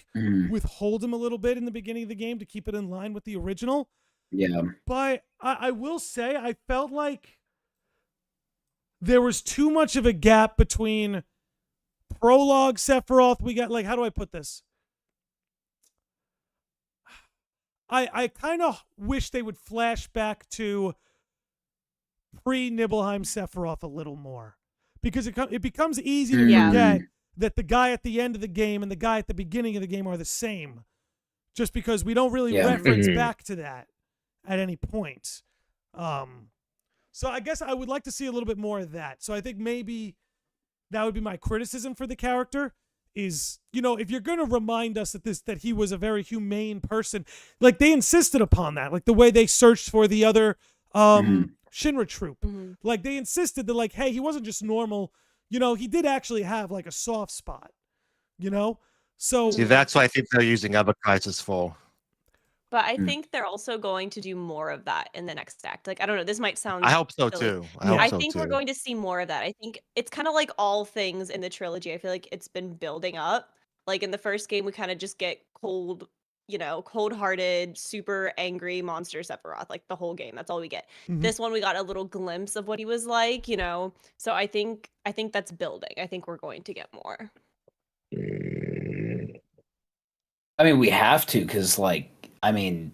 withhold him a little bit in the beginning of the game to keep it in line with the original. Yeah. But I will say I felt like there was too much of a gap between prologue Sephiroth. We got, like, how do I put this? I kind of wish they would flash back to pre-Nibelheim Sephiroth a little more, because it becomes easy to forget that the guy at the end of the game and the guy at the beginning of the game are the same, just because we don't really reference back to that at any point. So I guess I would like to see a little bit more of that. So I think maybe that would be my criticism for the character is, you know, if you're going to remind us that he was a very humane person, like they insisted upon that, like the way they searched for the other Shinra troop. Like they insisted that, like, hey, he wasn't just normal, you know, he did actually have like a soft spot, you know? So See, that's what I think they're using Ever Crisis for. But I think they're also going to do more of that in the next act. Like, I don't know, this might sound I hope so silly. too. I think we're going to see more of that. I think it's kind of like all things in the trilogy. I feel like it's been building up. Like in the first game, we kind of just get cold-hearted, super angry monster Sephiroth, like the whole game. That's all we get. This one, we got a little glimpse of what he was like, you know? So I think that's building. I think we're going to get more. I mean, we have to, because, like, I mean,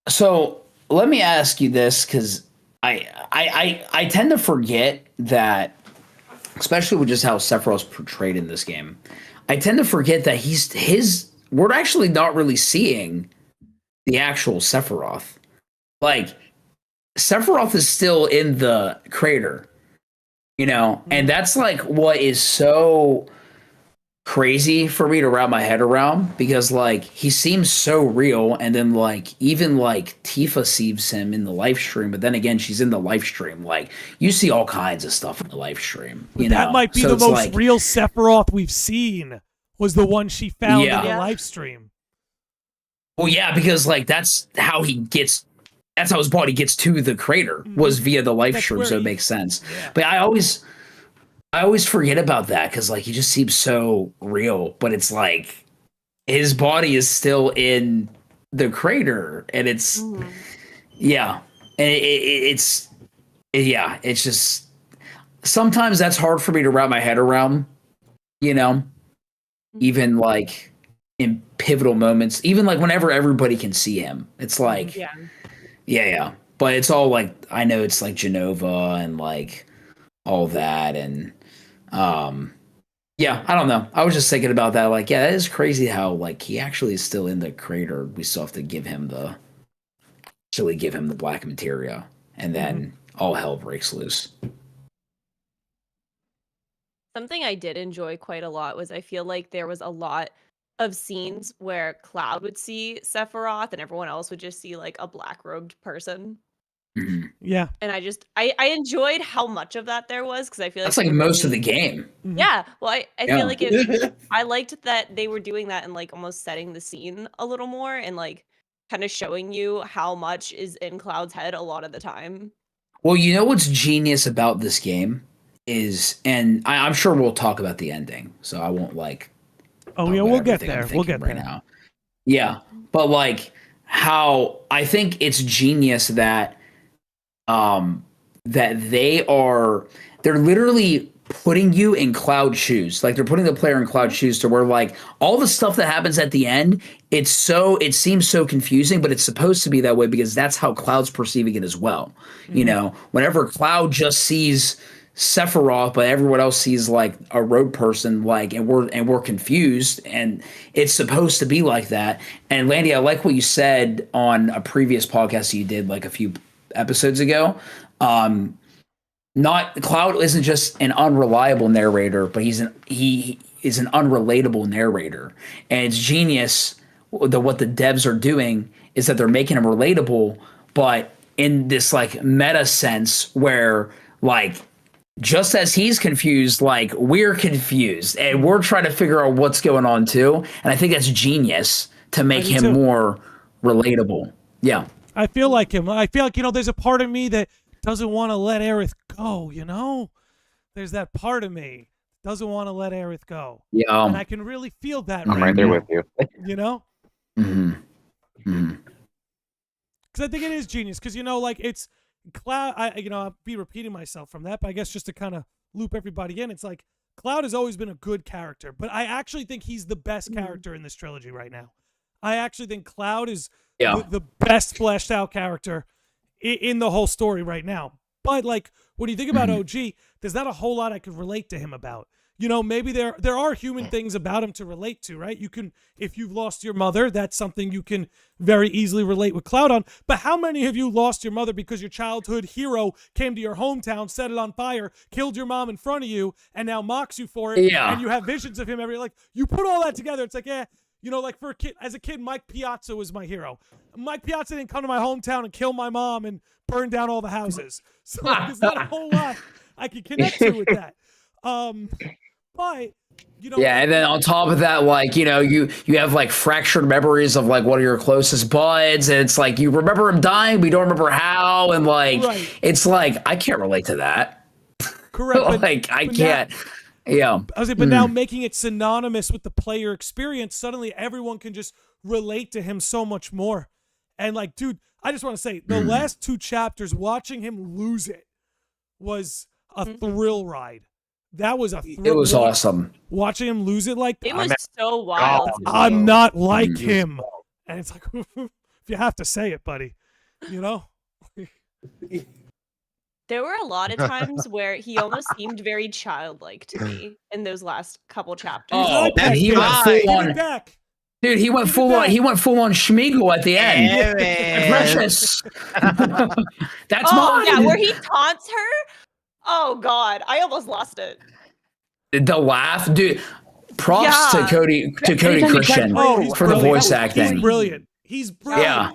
so let me ask you this, because I tend to forget that, especially with just how Sephiroth's portrayed in this game, I tend to forget that we're actually not really seeing the actual Sephiroth. Like, Sephiroth is still in the crater, you know, and that's like what is so crazy for me to wrap my head around, because like he seems so real, and then like even like Tifa sees him in the live stream, but then again she's in the live stream, like you see all kinds of stuff in the live stream, you know. That might be the most real Sephiroth we've seen, was the one she found in the live stream. Well, yeah, because like that's how his body gets to the crater, was via the live stream, so it makes sense. But I always forget about that, because like he just seems so real, but it's like his body is still in the crater, and it's it's just sometimes that's hard for me to wrap my head around, you know, even like in pivotal moments, even like whenever everybody can see him, it's like but it's all like, I know it's like Genova and like all that, and I don't know. I was just thinking about that. Like, yeah, that is crazy how like he actually is still in the crater. We still have to give him the black materia, and then all hell breaks loose. Something I did enjoy quite a lot was I feel like there was a lot of scenes where Cloud would see Sephiroth and everyone else would just see like a black-robed person. Yeah. And I enjoyed how much of that there was, because I feel like that's like most of the game. Yeah. Well, I feel like I liked that they were doing that and like almost setting the scene a little more, and like kind of showing you how much is in Cloud's head a lot of the time. Well, you know what's genius about this game is, and I'm sure we'll talk about the ending, so I won't like. Oh yeah, we'll get there. We'll get there now. Yeah, but like how I think it's genius that they're literally putting you in Cloud shoes. Like they're putting the player in Cloud shoes, to where like all the stuff that happens at the end, it seems so confusing, but it's supposed to be that way because that's how Cloud's perceiving it as well. You know, whenever Cloud just sees Sephiroth, but everyone else sees like a road person, like, and we're confused, and it's supposed to be like that. And Landy, I like what you said on a previous podcast you did like a few episodes ago. Not Cloud isn't just an unreliable narrator, but he is an unrelatable narrator, and it's genius. What the devs are doing is that they're making him relatable, but in this like meta sense where like, just as he's confused, like we're confused, and we're trying to figure out what's going on too. And I think that's genius to make him more relatable. Yeah. I feel like him. I feel like, you know, there's a part of me that doesn't want to let Aerith go, you know? There's that part of me that doesn't want to let Aerith go. Yeah. And I can really feel that. I'm right there with you. You know? because I think it is genius. Because like it's Cloud. I'll be repeating myself from that, but I guess just to kind of loop everybody in, it's like Cloud has always been a good character, but I actually think he's the best character in this trilogy right now. I actually think Cloud is the best fleshed out character in the whole story right now. But like when you think about OG, there's not a whole lot I could relate to him about. Maybe there are human things about him to relate to, right? You can, if you've lost your mother, that's something you can very easily relate with Cloud on. But how many of you lost your mother because your childhood hero came to your hometown, set it on fire, killed your mom in front of you, and now mocks you for it? Yeah. And you have visions of him you put all that together. It's like, like for a kid, as a kid, Mike Piazza was my hero. Mike Piazza didn't come to my hometown and kill my mom and burn down all the houses. So there's not a whole lot I can connect to with that. But and then on top of that, you have like fractured memories of like one of your closest buds, and it's like you remember him dying, but you don't remember how, and it's like I can't relate to that. Correct. I can't. Yeah. I was like, but now making it synonymous with the player experience, suddenly everyone can just relate to him so much more. And like, dude, I just want to say the last 2 chapters, watching him lose it was a thrill ride. That was a thrill. It was awesome. Watching him lose it like that. It was so wild. I'm not like him. And it's like, if you have to say it, buddy, There were a lot of times where he almost seemed very childlike to me in those last couple chapters. Oh, and he went full on. Dude, he went full on. He went full on Schmeagle at the end. Precious. That's mine. Yeah, where he taunts her. Oh God, I almost lost it. The laugh, dude. Props to Cody Christian for the voice acting. He's brilliant. Yeah.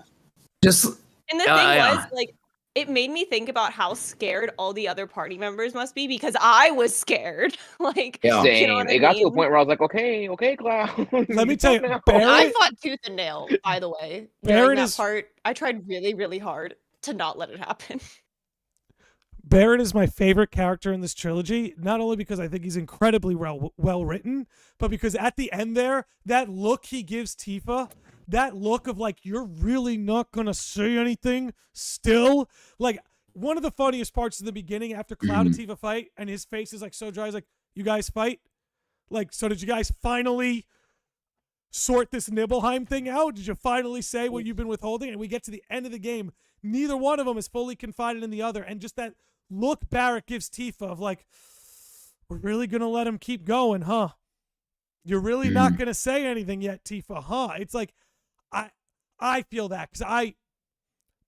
Just and the thing was like. It made me think about how scared all the other party members must be because I was scared. Same. It got to a point where I was like, okay, Cloud. Let me tell you, I fought tooth and nail, by the way. During that part, I tried really, really hard to not let it happen. Barrett is my favorite character in this trilogy, not only because I think he's incredibly well written, but because at the end there, that look he gives Tifa, that look of like, you're really not going to say anything still? Like, one of the funniest parts in the beginning after Cloud and Tifa fight, and his face is like so dry, he's like, you guys fight? Like, so did you guys finally sort this Nibelheim thing out? Did you finally say what you've been withholding? And we get to the end of the game, neither one of them is fully confided in the other, and just that look Barrett gives Tifa of like, we're really going to let him keep going, huh? You're really not going to say anything yet, Tifa, huh? It's like, I feel that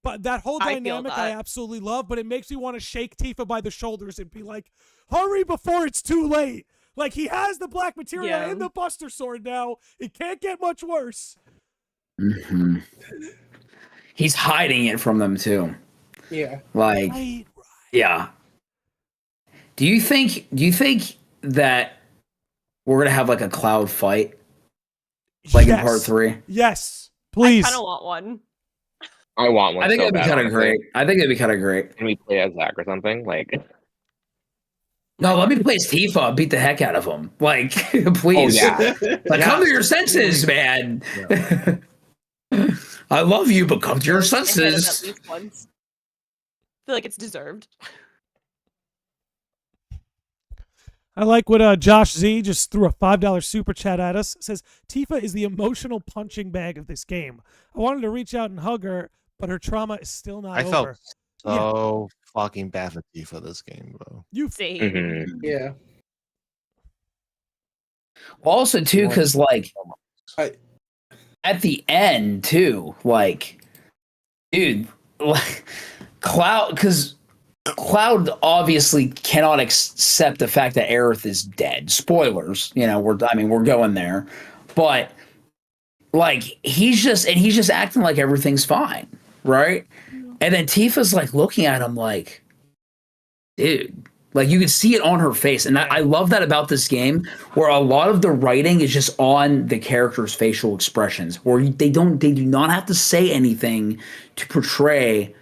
but that whole dynamic I absolutely love, but it makes me want to shake Tifa by the shoulders and be like, hurry before it's too late. Like, he has the black materia in the Buster Sword now. It can't get much worse. He's hiding it from them too. Yeah. Like, right. Yeah. Do you think that we're gonna have like a Cloud fight, like in part 3? Yes, please. I kind of want one. I want one. I think so it'd be kind of great. Can we play as Zach or something? Like, no, let me play as Tifa. Beat the heck out of him. Like, please. Like, come to your senses, man. Yeah. I love you, but come to your senses. At least once. I feel like it's deserved. I like what Josh Z just threw a $5 super chat at us. Says, Tifa is the emotional punching bag of this game. I wanted to reach out and hug her, but her trauma is still not over. I felt so fucking bad for Tifa this game, bro. You see. Yeah. Also, too, because, like, at the end, too, like, dude, like, Cloud obviously cannot accept the fact that Aerith is dead. Spoilers, we're going there, but like he's just acting like everything's fine, right? And then Tifa's like looking at him like, dude, like you can see it on her face, and I love that about this game, where a lot of the writing is just on the characters' facial expressions, where they do not have to say anything to portray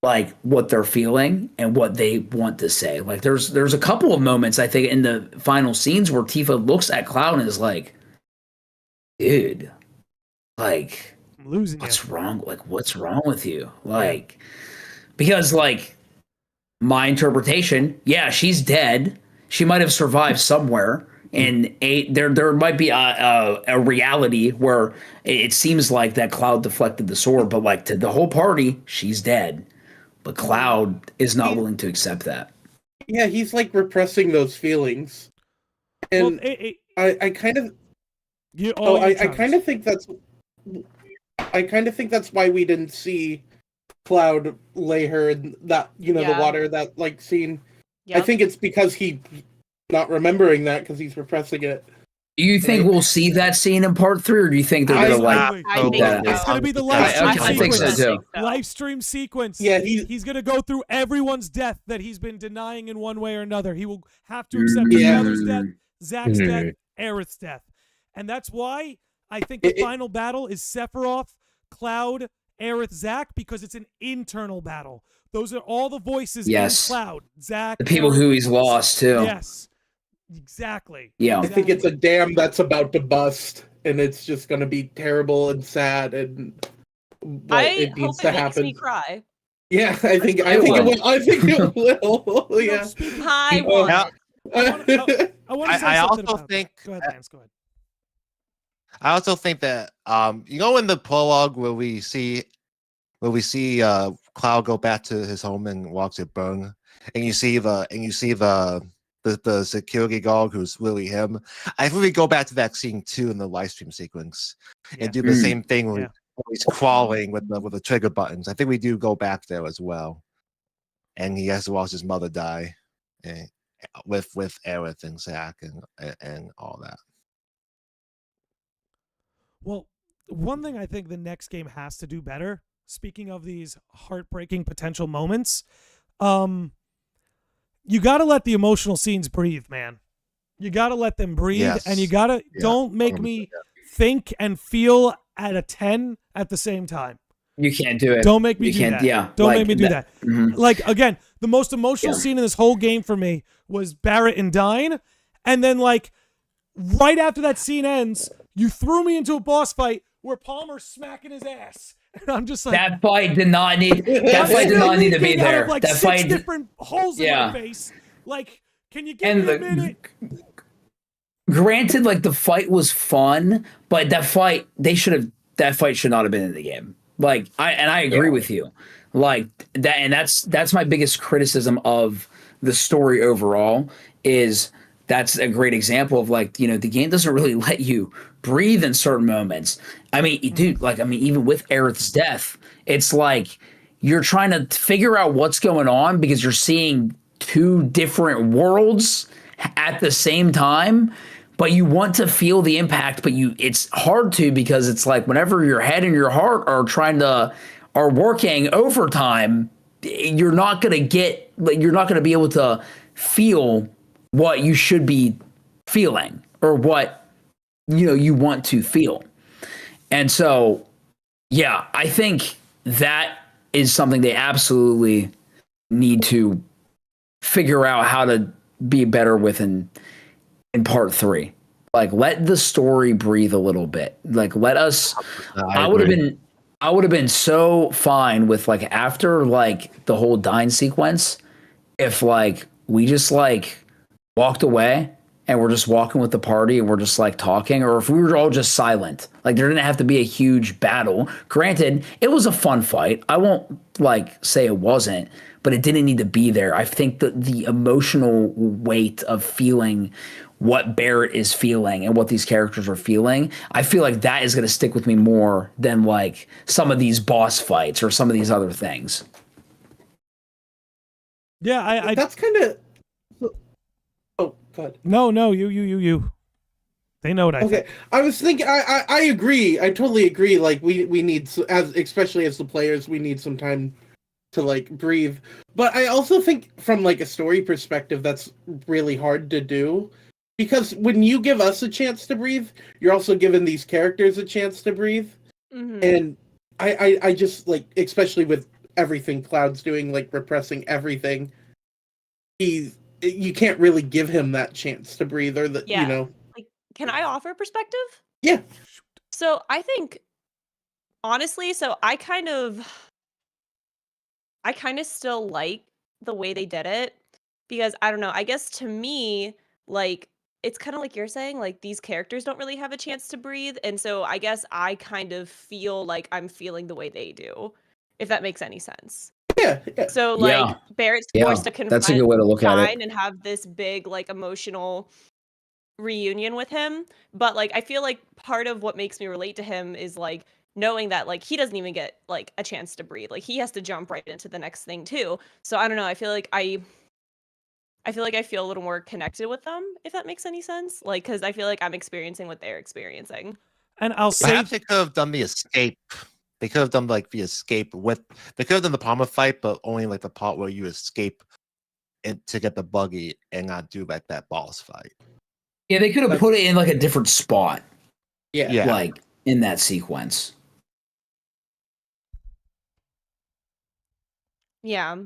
like what they're feeling and what they want to say. Like there's a couple of moments I think in the final scenes where Tifa looks at Cloud and is like, dude, like I'm losing What's you. wrong? Like, what's wrong with you? Like, because like my interpretation, yeah, she's dead. She might have survived somewhere. And there might be a reality where it seems like that Cloud deflected the sword, but like to the whole party, she's dead. But Cloud is not willing to accept that. Yeah, he's like repressing those feelings. And I kind of I kind of think that's why we didn't see Cloud lay her in that, the water, that like scene. I think it's because he not remembering that because he's repressing it. Do you think we'll see that scene in part 3, or do you think they're gonna like? I think It's gonna be the live stream I think so sequence. too. Live stream sequence. Yeah, he's gonna go through everyone's death that he's been denying in one way or another. He will have to accept his brother's death, Zack's death, Aerith's death, and that's why I think the final battle is Sephiroth, Cloud, Aerith, Zack, because it's an internal battle. Those are all the voices in Cloud, Zack, the people who he's lost too. Yes. Exactly. Yeah. I think it's a dam that's about to bust, and it's just going to be terrible and sad, and it needs to happen. Makes me cry. Yeah, I think it will. I think it will. Yeah. I want it. I also think. Go ahead, Lance. Go ahead. I also think that in the prologue where we see Cloud go back to his home and walks at Burn, and you see the security guard who's really him. I think we go back to that scene too in the live stream sequence and do the same thing when he's crawling with the trigger buttons. I think we do go back there as well, and he has to watch his mother die, with Aerith and Zack and all that. Well, one thing I think the next game has to do better, speaking of these heartbreaking potential moments, you got to let the emotional scenes breathe, man. You got to let them breathe, and you got to don't make me think and feel at a 10 at the same time. You can't do it. Don't make me do that. Yeah, don't make me do that. Mm-hmm. Like, again, the most emotional scene in this whole game for me was Barrett and Dine, and then like right after that scene ends, you threw me into a boss fight where Palmer's smacking his ass. And I'm just like, that fight did not need to be there. Like that six different holes in my face. Like, can you give me a minute? Granted, like the fight was fun, but that fight should not have been in the game. Like, I agree with you. Like that, and that's my biggest criticism of the story overall. Is that's a great example of like, the game doesn't really let you breathe in certain moments. I mean, dude, even with Aerith's death, it's like you're trying to figure out what's going on because you're seeing two different worlds at the same time, but you want to feel the impact, but it's hard to, because it's like whenever your head and your heart are working overtime, you're not going to be able to feel what you should be feeling or what you want to feel. And so, yeah, I think that is something they absolutely need to figure out how to be better with in part 3. Like, let the story breathe a little bit. Like, let us. I would have been so fine with like after like the whole Dine sequence, if like we just like walked away and we're just walking with the party and we're just like talking, or if we were all just silent. Like, there didn't have to be a huge battle. Granted, it was a fun fight. I won't like say it wasn't, but it didn't need to be there. I think that the emotional weight of feeling what Barrett is feeling and what these characters are feeling, I feel like that is going to stick with me more than like some of these boss fights or some of these other things. Yeah, that's kind of. Oh, God. No, you. They know what I think. I was thinking. I agree. I totally agree. Like we need, especially as the players, we need some time to like breathe. But I also think from like a story perspective, that's really hard to do, because when you give us a chance to breathe, you're also giving these characters a chance to breathe. Mm-hmm. And I just like, especially with everything Cloud's doing, like repressing everything, you can't really give him that chance to breathe, or Like, can I offer perspective? Yeah. So I think Honestly, so I kind of still like the way they did it because I don't know, I guess to me, like it's kind of like you're saying, like these characters don't really have a chance to breathe, and so I guess I kind of feel like I'm feeling the way they do, if that makes any sense. Yeah, yeah. So like Yeah. Barrett's Yeah. forced to That's a good confront way to look at Shine it. and have this big like emotional reunion with him, but like I feel like part of what makes me relate to him is like knowing that like he doesn't even get like a chance to breathe. Like he has to jump right into the next thing too. So I don't know, I feel like I feel a little more connected with them, if that makes any sense. Like cuz I feel like I'm experiencing what they're experiencing. And I'll say Perhaps they could have done the escape. They could have done like the escape with. They could have done the Palmer fight, but only like the part where you escape and to get the buggy and not do like that boss fight. Yeah, they could have put it in like a different spot, Yeah. Yeah. like in that sequence. Yeah.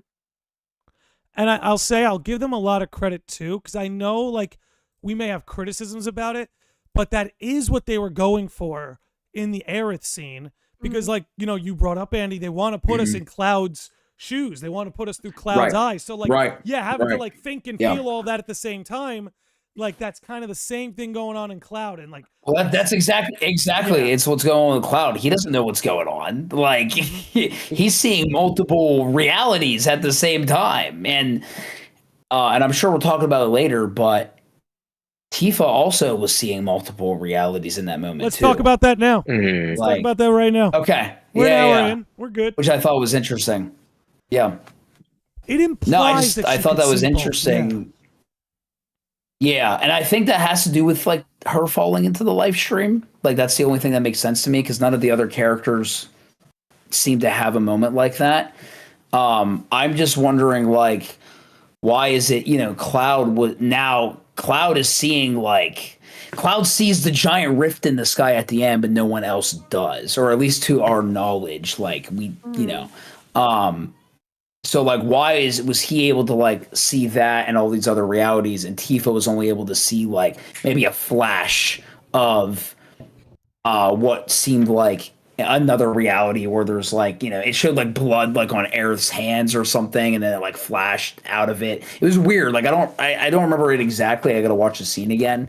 And I'll say I'll give them a lot of credit too, because I know like we may have criticisms about it, but that is what they were going for in the Aerith scene. Because like, you know, you brought up Andy, they want to put us in Cloud's shoes. They want to put us through Cloud's eyes. So like, yeah, having to like think and feel all that at the same time, like that's kind of the same thing going on in Cloud. And like, Well, that's exactly. Yeah. It's what's going on with Cloud. He doesn't know what's going on. Like he's seeing multiple realities at the same time, and I'm sure we'll talk about it later. But Tifa also was seeing multiple realities in that moment. let's too. talk about that now. Mhm. Let's Like- talk about that right now. Okay, We're an yeah, hour yeah. in. We're good. Which I thought was interesting. Yeah. It implies No, I that she thought could that was see both. interesting. Yeah, and I think that has to do with like her falling into the live stream. Like that's the only thing that makes sense to me because none of the other characters seem to have a moment like that. I'm just wondering like why is it, you know, Cloud is seeing like Cloud sees the giant rift in the sky at the end, but no one else does, or at least to our knowledge. Like we, you know, so like why was he able to like see that and all these other realities, and Tifa was only able to see like maybe a flash of what seemed like another reality where there's like, you know, it showed like blood like on Aerith's hands or something, and then it like flashed out of it. It was weird. Like I don't remember it exactly. I gotta watch the scene again.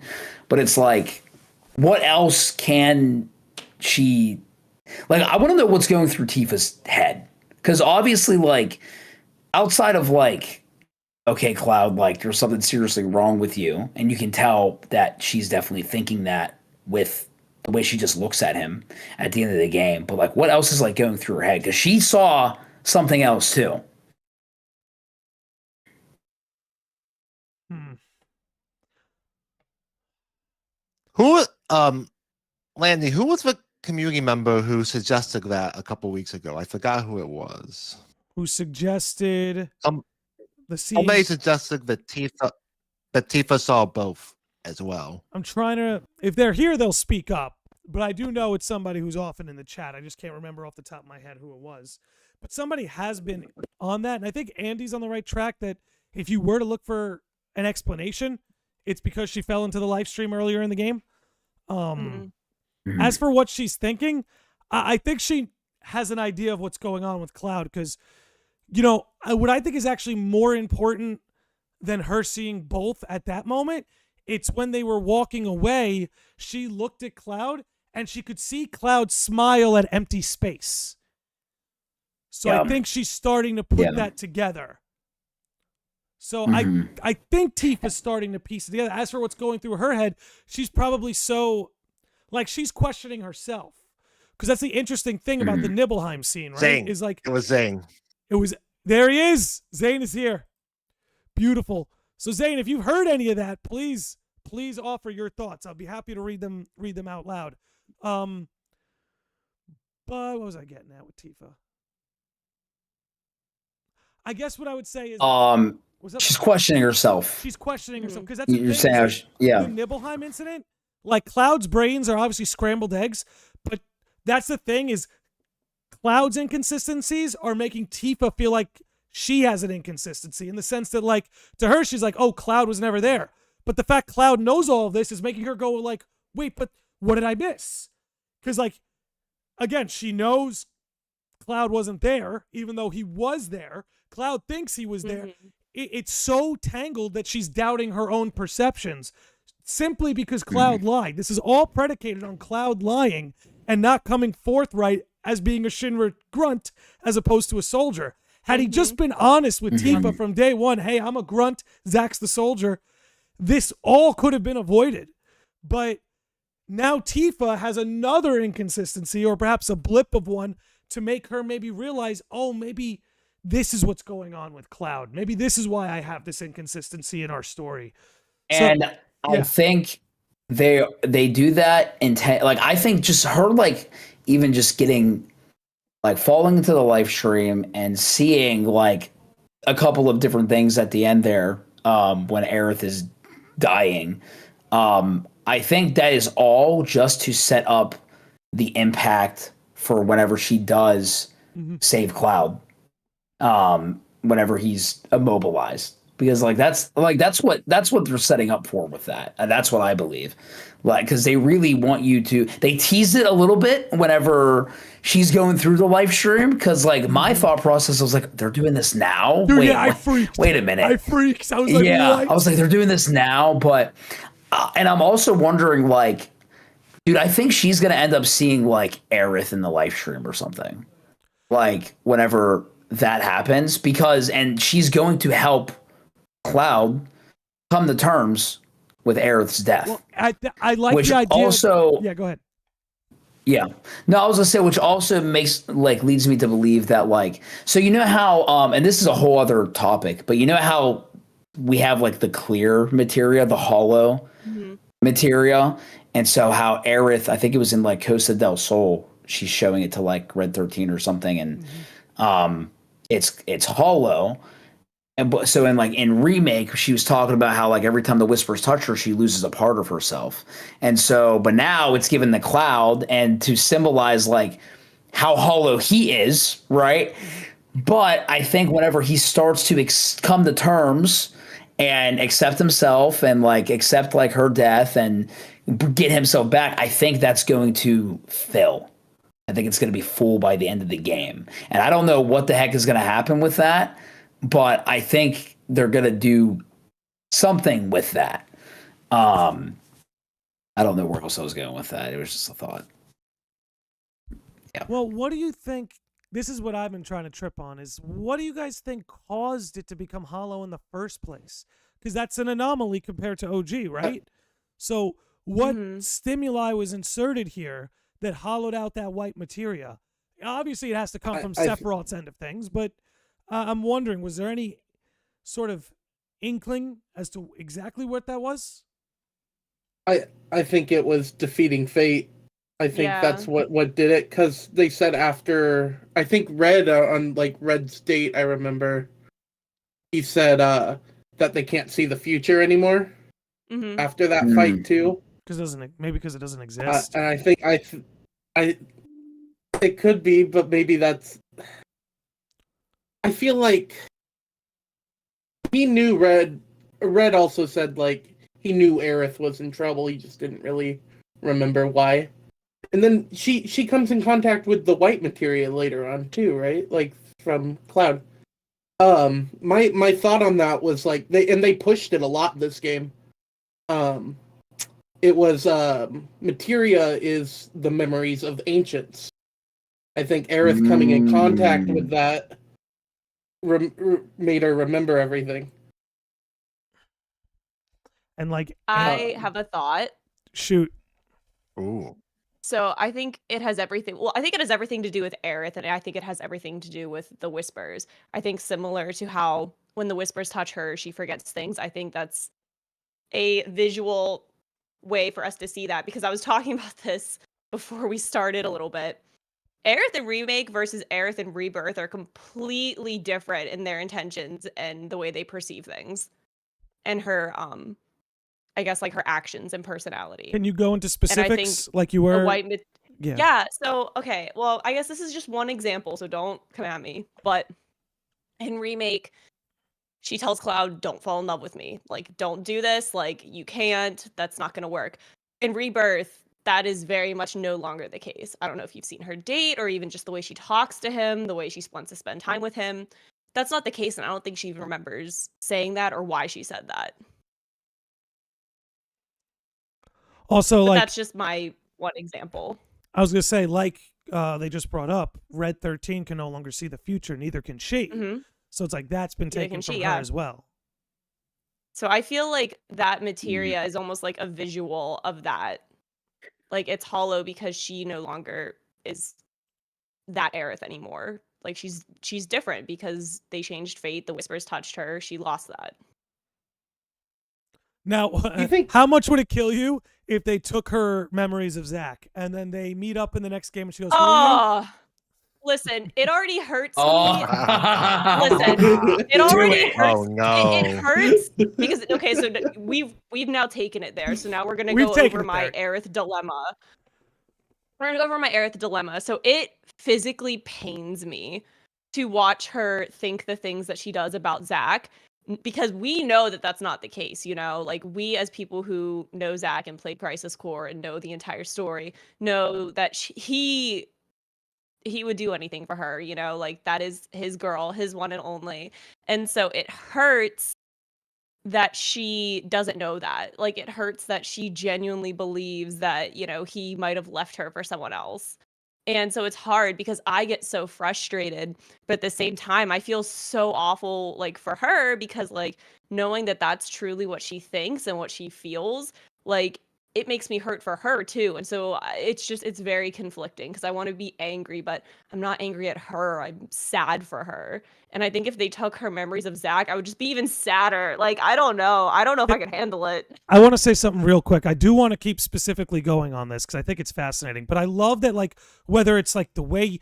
But it's like, what else can she like? I want to know what's going through Tifa's head, because obviously, like, outside of like, okay, Cloud, like, there's something seriously wrong with you, and you can tell that she's definitely thinking that with the way she just looks at him at the end of the game. But like, what else is like going through her head? Because she saw something else too. Who, Landy, who was the community member who suggested that a couple weeks ago? I forgot who it was. Who suggested the scene? Somebody suggested that Tifa saw both as well. I'm trying to, if they're here, they'll speak up. But I do know it's somebody who's often in the chat. I just can't remember off the top of my head who it was. But somebody has been on that. And I think Andy's on the right track that if you were to look for an explanation, it's because she fell into the live stream earlier in the game. As for what she's thinking, I think she has an idea of what's going on with Cloud, because, you know, what I think is actually more important than her seeing both at that moment, it's when they were walking away, she looked at Cloud and she could see Cloud smile at empty space. So I think she's starting to put that together. So I think Tifa's starting to piece it together. As for what's going through her head, she's probably so, like, she's questioning herself. Because that's the interesting thing about the Nibelheim scene, right? Zane. Is like, It was Zane. There he is. Zane is here. Beautiful. So Zane, if you've heard any of that, please offer your thoughts. I'll be happy to read them out loud. But what was I getting at with Tifa? I guess what I would say is she's questioning herself. She's questioning herself, because that's the You're thing, saying, is, the Nibelheim incident, like, Cloud's brains are obviously scrambled eggs, but that's the thing, is Cloud's inconsistencies are making Tifa feel like she has an inconsistency, in the sense that, like, to her, she's like, oh, Cloud was never there. But the fact Cloud knows all of this is making her go like, wait, but what did I miss? Because, like, again, she knows Cloud wasn't there, even though he was there. Cloud thinks he was there. It's so tangled that she's doubting her own perceptions simply because Cloud lied. This is all predicated on Cloud lying and not coming forthright as being a Shinra grunt as opposed to a soldier. Had he just been honest with Tifa from day one, hey, I'm a grunt, Zack's the soldier, this all could have been avoided. But now Tifa has another inconsistency, or perhaps a blip of one, to make her maybe realize, oh, maybe this is what's going on with Cloud. Maybe this is why I have this inconsistency in our story. And I think they do that like I think just her like even just getting like falling into the live stream and seeing like a couple of different things at the end there when Aerith is dying. I think that is all just to set up the impact for whenever she does save Cloud. Whenever he's immobilized. Because that's what they're setting up for with that. And that's what I believe. Like, because they really want you to, they tease it a little bit whenever she's going through the live stream. Because like my thought process was like, they're doing this now? Dude, I freaked. Wait a minute. I freaked. I was like, what? I was like, they're doing this now, but and I'm also wondering like, dude, I think she's gonna end up seeing like Aerith in the live stream or something. Like whenever that happens, and she's going to help Cloud come to terms with Aerith's death. Well, I like which the idea. Also, yeah, go ahead. Yeah. No, I was gonna say, which also leads me to believe that so you know how, and this is a whole other topic, but you know how we have like the clear materia, the hollow materia, and so how Aerith, I think it was in like Costa del Sol, she's showing it to like Red 13 or something, and it's hollow. And so in Remake, she was talking about how like every time the Whispers touch her, she loses a part of herself. And so, but now it's given the Cloud, and to symbolize like how hollow he is, right? But I think whenever he starts to come to terms and accept himself and like accept like her death and get himself back, I think that's going to fill. I think it's going to be full by the end of the game. And I don't know what the heck is going to happen with that, but I think they're going to do something with that. I don't know where else I was going with that. It was just a thought. Yeah. Well, what do you think? This is what I've been trying to trip on, is what do you guys think caused it to become hollow in the first place? Because that's an anomaly compared to OG, right? So what stimuli was inserted here that hollowed out that white materia? Obviously, it has to come from Sephiroth's end of things, but I'm wondering, was there any sort of inkling as to exactly what that was? I think it was defeating fate. I think that's what did it, because they said after, I think Red, on like Red's date, I remember, he said that they can't see the future anymore after that fight too. Maybe because it doesn't exist. And I think it could be, but maybe that's. I feel like he knew Red. Red also said like he knew Aerith was in trouble. He just didn't really remember why. And then she comes in contact with the white materia later on too, right? Like from Cloud. My thought on that was like they pushed it a lot this game. It was materia is the memories of ancients. I think Aerith coming in contact with that made her remember everything. And like I have a thought. Shoot. Ooh. So I think it has everything. Well, I think it has everything to do with Aerith, and I think it has everything to do with the Whispers. I think similar to how when the Whispers touch her, she forgets things. I think that's a visual way for us to see that, because I was talking about this before we started a little bit. Aerith in Remake versus Aerith in Rebirth are completely different in their intentions and the way they perceive things, and her I guess like her actions and personality. Can you go into specifics like you were? Yeah. So, okay. Well, I guess this is just one example, so don't come at me. But in Remake, she tells Cloud, don't fall in love with me. Like, don't do this. Like, you can't. That's not going to work. In Rebirth, that is very much no longer the case. I don't know if you've seen her date or even just the way she talks to him, the way she wants to spend time with him. That's not the case, and I don't think she even remembers saying that or why she said that. Also, But like, that's just my one example. I was gonna say, like they just brought up, Red 13 can no longer see the future, neither can she. Mm-hmm. So it's like that's been Neither taken can from she, her yeah. as well. So I feel like that materia is almost like a visual of that. Like it's hollow because she no longer is that Aerith anymore. Like she's different because they changed fate. The whispers touched her. She lost that. Now, You think- how much would it kill you if they took her memories of Zach and then they meet up in the next game and she goes, "Who are you?" Oh, listen, it already hurts Oh, me. Listen, it already hurts. Oh no. It hurts because okay, so we've now taken it there. So now we're gonna We've go taken over it my Aerith dilemma. We're gonna go over my Aerith dilemma. So it physically pains me to watch her think the things that she does about Zach, because we know that that's not the case. You know, like we as people who know Zach and played Crisis Core and know the entire story know that he would do anything for her, you know, like that is his girl, his one and only. And so it hurts that she doesn't know that. Like it hurts that she genuinely believes that, you know, he might have left her for someone else. And so it's hard because I get so frustrated, but at the same time I feel so awful like for her because like knowing that that's truly what she thinks and what she feels, like it makes me hurt for her too. And so it's very conflicting because I want to be angry, but I'm not angry at her. I'm sad for her. And I think if they took her memories of Zach, I would just be even sadder. Like, I don't know. I don't know if I could handle it. I want to say something real quick. I do want to keep specifically going on this because I think it's fascinating. But I love that, like, whether it's like the way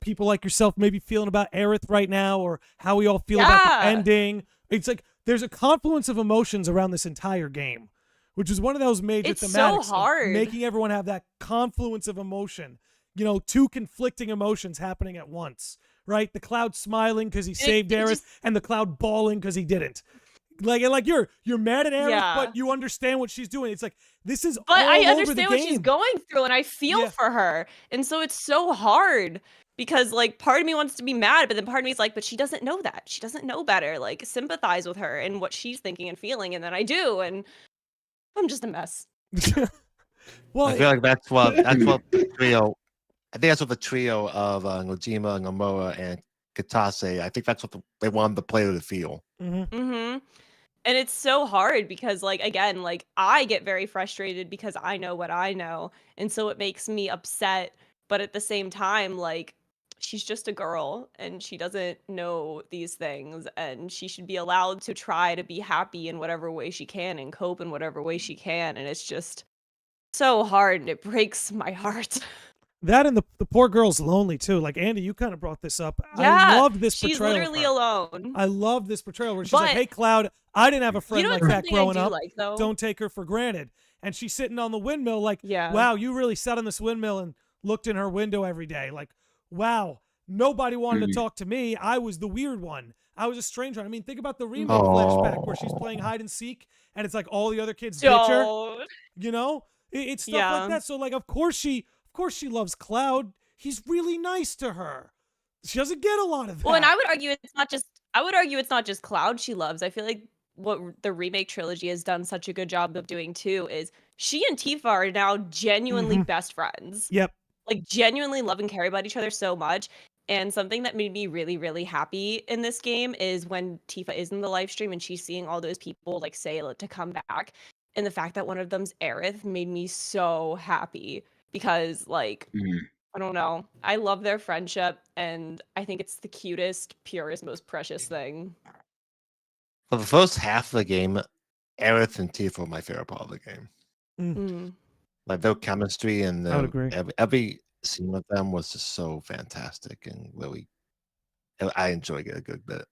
people like yourself may be feeling about Aerith right now or how we all feel about the Yeah. ending, it's like there's a confluence of emotions around this entire game, which is one of those major It's so thematics of hard. making everyone have that confluence of emotion. You know, two conflicting emotions happening at once, right? The Cloud smiling because he saved it Aerith, just- and the Cloud bawling because he didn't. Like you're mad at Aerith, Yeah. but you understand what she's doing. It's like this is But all I over the understand what she's game. going through and I feel Yeah. for her. And so it's so hard because like part of me wants to be mad, but then part of me is like, but she doesn't know that. She doesn't know better. Like sympathize with her and what she's thinking and feeling. And then I do. And I'm just a mess. Well, I feel like that's what the trio. I think that's what the trio of Nojima, Nomura, and Kitase. I think that's what they wanted the player to feel. mhm. Mm-hmm. And it's so hard because, like, again, like, I get very frustrated because I know what I know. And so it makes me upset. But at the same time, like, she's just a girl and she doesn't know these things. And she should be allowed to try to be happy in whatever way she can and cope in whatever way she can. And it's just so hard and it breaks my heart. That and the poor girl's lonely too. Like Andy, you kind of brought this up. Yeah, I loved this she's portrayal. of literally her. alone. I love this portrayal where she's like, But- "Hey, Cloud, I didn't have a friend You know like what's that something growing I do up. like, though? Don't take her for granted." And she's sitting on the windmill, like, Yeah. "Wow, you really sat on this windmill and looked in her window every day. Like, wow, nobody wanted to talk to me. I was the weird one. I was a stranger." I mean, think about the remake flashback where she's playing hide and seek, and it's like all the other kids ditch her. Don't. You know, it's stuff Yeah. like that. So, like, of course she loves Cloud. He's really nice to her. She doesn't get a lot of that. Well, and I would argue it's not just Cloud she loves. I feel like what the remake trilogy has done such a good job of doing too is she and Tifa are now genuinely best friends. Yep. Like genuinely love and care about each other so much. And something that made me really, really happy in this game is when Tifa is in the live stream and she's seeing all those people like say to come back. And the fact that one of them's Aerith made me so happy because like I don't know. I love their friendship, and I think it's the cutest, purest, most precious thing. For the first half of the game, Aerith and Tifa were my favorite part of the game. Mm. Like their chemistry and I would agree. every scene with them was just so fantastic and really, I enjoyed it a good bit.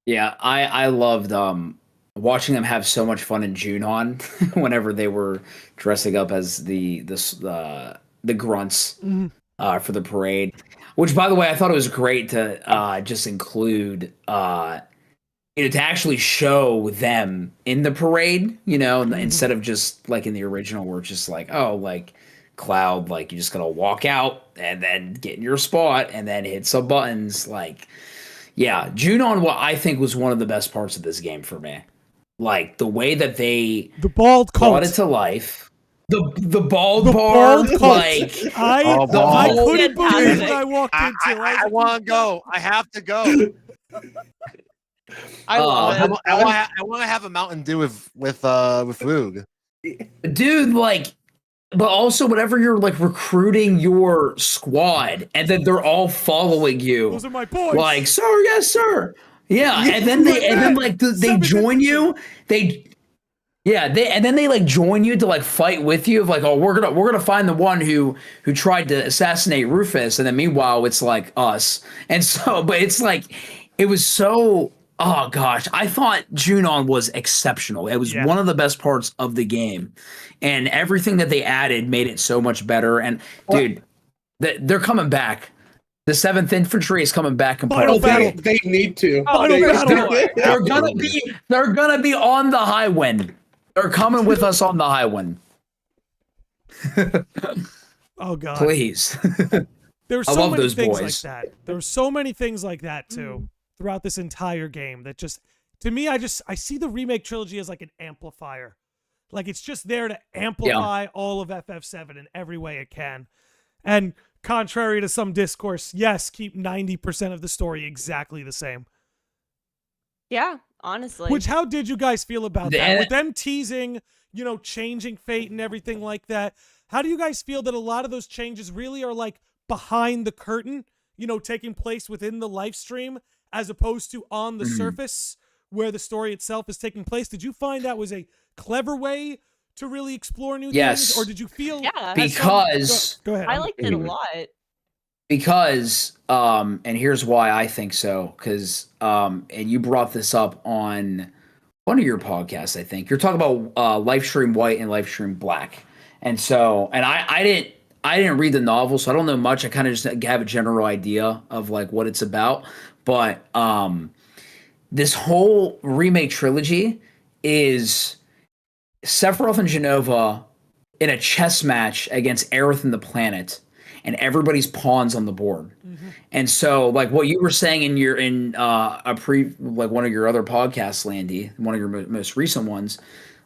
Yeah, I loved watching them have so much fun in Junon whenever they were dressing up as the grunts for the parade. Which, by the way, I thought it was great to just include to actually show them in the parade, instead of just like in the original where it's just like, oh, like Cloud, like you just gotta walk out and then get in your spot and then hit some buttons. Like, yeah, Junon, what I think was one of the best parts of this game for me. Like the way that they the bald brought coat. it to life. The bald bar, bald coat. like I couldn't believe what I walked into. I want to go. I have to go. I want to have a Mountain Dew with Roog. Dude, like, but also whenever you're like recruiting your squad and then they're all following you. Those are my boys. Like, sir, yes, sir. Yeah, and then they join you. They like join you to like fight with you of like, oh, we're gonna find the one who tried to assassinate Rufus, and then meanwhile it's like us. And so, but it's like it was so. Oh gosh, I thought Junon was exceptional. It was one of the best parts of the game, and everything that they added made it so much better. And dude, they're coming back. The 7th Infantry is coming back and they need to. They're gonna be on the high wind. They're coming with us on the high wind. Oh god, please. There were so many things like that. There were so many things like that too throughout this entire game. That just, to me, I see the remake trilogy as like an amplifier. Like it's just there to amplify all of FF7 in every way it can. And contrary to some discourse, yes, keep 90% of the story exactly the same. Yeah, honestly. Which, how did you guys feel about that? With them teasing, changing fate and everything like that, how do you guys feel that a lot of those changes really are like behind the curtain, taking place within the live stream as opposed to on the surface where the story itself is taking place? Did you find that was a clever way to really explore new things, or did you feel because go ahead. I liked it a lot. Because and here's why I think so, because and you brought this up on one of your podcasts, I think. You're talking about Livestream White and Livestream Black. And so, and I didn't read the novel, so I don't know much. I kind of just have a general idea of like what it's about. But this whole remake trilogy is Sephiroth and Genova in a chess match against Aerith and the planet, and everybody's pawns on the board. And so, like what you were saying in one of your other podcasts, Landy, one of your most recent ones,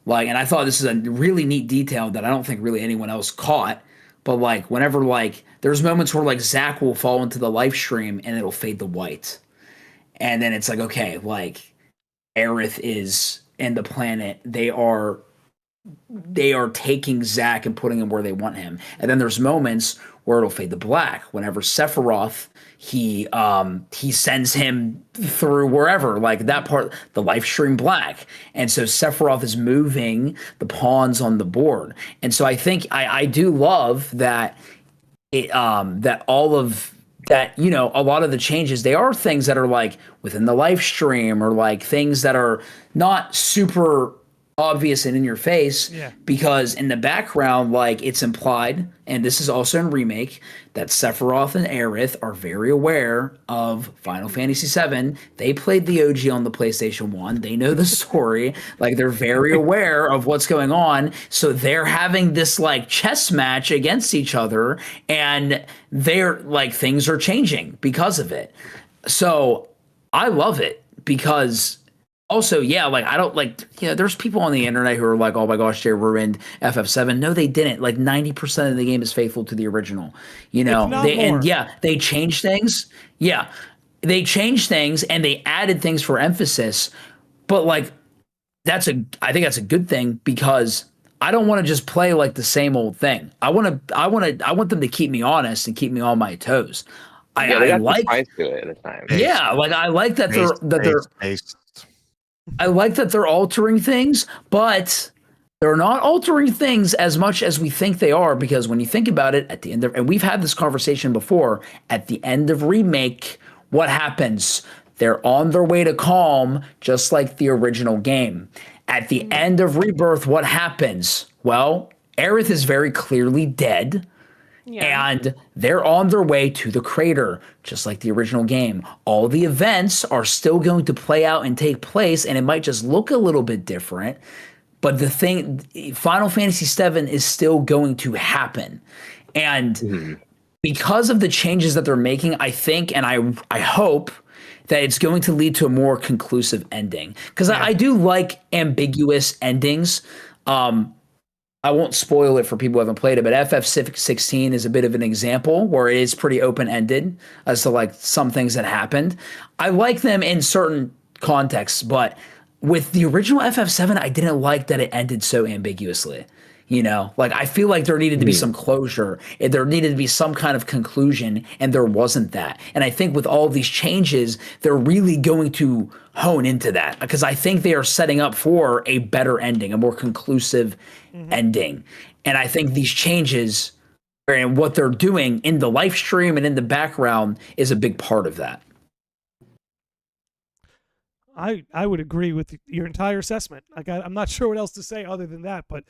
like, and I thought this is a really neat detail that I don't think really anyone else caught. But like whenever like there's moments where like Zack will fall into the live stream and it'll fade to white. And then it's like, okay, like Aerith is and the planet, they are taking Zack and putting him where they want him. And then there's moments where it'll fade to black whenever Sephiroth he sends him through wherever, like that part, the live stream black. And so Sephiroth is moving the pawns on the board. And so I think I do love that that all of that, a lot of the changes, they are things that are like within the live stream or like things that are not super obvious and in your face, because in the background, like it's implied, and this is also in remake, that Sephiroth and Aerith are very aware of Final Fantasy VII. They played the OG on the PlayStation 1. They know the story. Like they're very aware of what's going on. So they're having this like chess match against each other, and they're like things are changing because of it. So I love it because also, like I don't like, there's people on the internet who are like, oh my gosh, they ruined FF7. No, they didn't. Like 90% of the game is faithful to the original, they changed things. Yeah, they changed things and they added things for emphasis. But like, I think that's a good thing, because I don't want to just play like the same old thing. I want them to keep me honest and keep me on my toes. I like to it at the time. Like I like that I like that they're altering things, but they're not altering things as much as we think they are, because when you think about it, at the end of, and we've had this conversation before, at the end of remake, what happens? They're on their way to calm, just like the original game. At the end of Rebirth, what happens? Well, Aerith is very clearly dead, Yeah. And they're on their way to the crater, just like the original game. All the events are still going to play out and take place, and it might just look a little bit different. But the thing, Final Fantasy VII is still going to happen. And because of the changes that they're making, I think and I hope that it's going to lead to a more conclusive ending. Because I do like ambiguous endings. I won't spoil it for people who haven't played it, but FF16 is a bit of an example where it is pretty open-ended as to like some things that happened. I like them in certain contexts, but with the original FF7, I didn't like that it ended so ambiguously. You know, like I feel like there needed to be some closure. There needed to be some kind of conclusion, and there wasn't that. And I think with all of these changes, they're really going to hone into that because I think they are setting up for a better ending, a more conclusive ending. And I think these changes and what they're doing in the live stream and in the background is a big part of that. I would agree with your entire assessment. Like I'm not sure what else to say other than that, but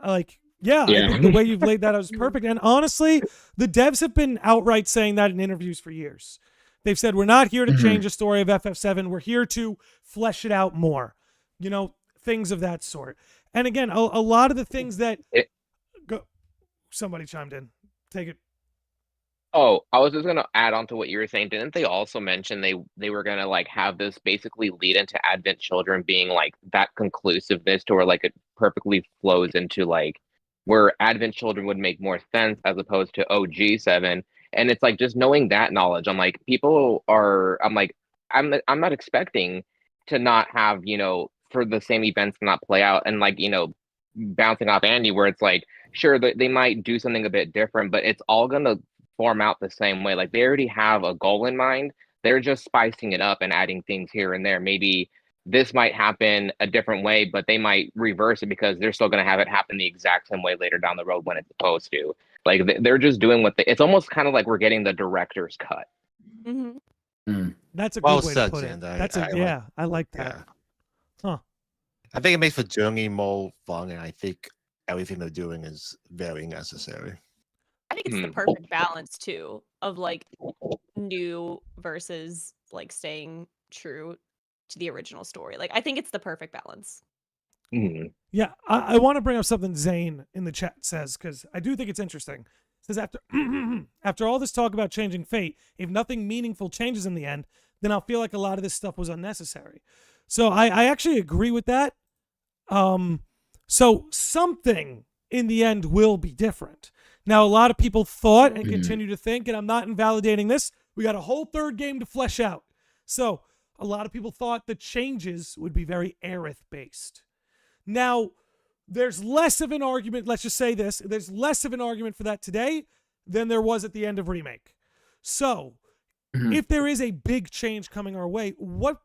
like I think the way you've laid that out is perfect. And honestly, the devs have been outright saying that in interviews for years. They've said we're not here to change the story of FF7. We're here to flesh it out more. You know, things of that sort. And again, a lot of the things that somebody chimed in. Take it. Oh, I was just gonna add on to what you were saying. Didn't they also mention they were gonna like have this basically lead into Advent Children being like that conclusiveness to where like it perfectly flows into like where Advent Children would make more sense as opposed to OG7. And it's like just knowing that knowledge, I'm like I'm not expecting to not have, for the same events to not play out and like, bouncing off Andy where it's like, sure, they might do something a bit different, but it's all gonna form out the same way. Like they already have a goal in mind. They're just spicing it up and adding things here and there. Maybe this might happen a different way, but they might reverse it because they're still going to have it happen the exact same way later down the road when it's supposed to. Like they're just doing it's almost kind of like we're getting the director's cut. That's a good way to put it. Xander. I like that. Yeah. Huh. I think it makes the journey more fun, and I think everything they're doing is very necessary. I think it's the perfect balance too of like new versus like staying true to the original story. Like I think it's the perfect balance. Yeah, I want to bring up something Zane in the chat says because I do think it's interesting. It says after all this talk about changing fate, if nothing meaningful changes in the end, then I'll feel like a lot of this stuff was unnecessary. So I actually agree with that. So something in the end will be different. Now, a lot of people thought and continue to think, and I'm not invalidating this, we got a whole third game to flesh out. So a lot of people thought the changes would be very Aerith-based. Now, there's less of an argument, let's just say this, there's less of an argument for that today than there was at the end of Remake. So, if there is a big change coming our way, what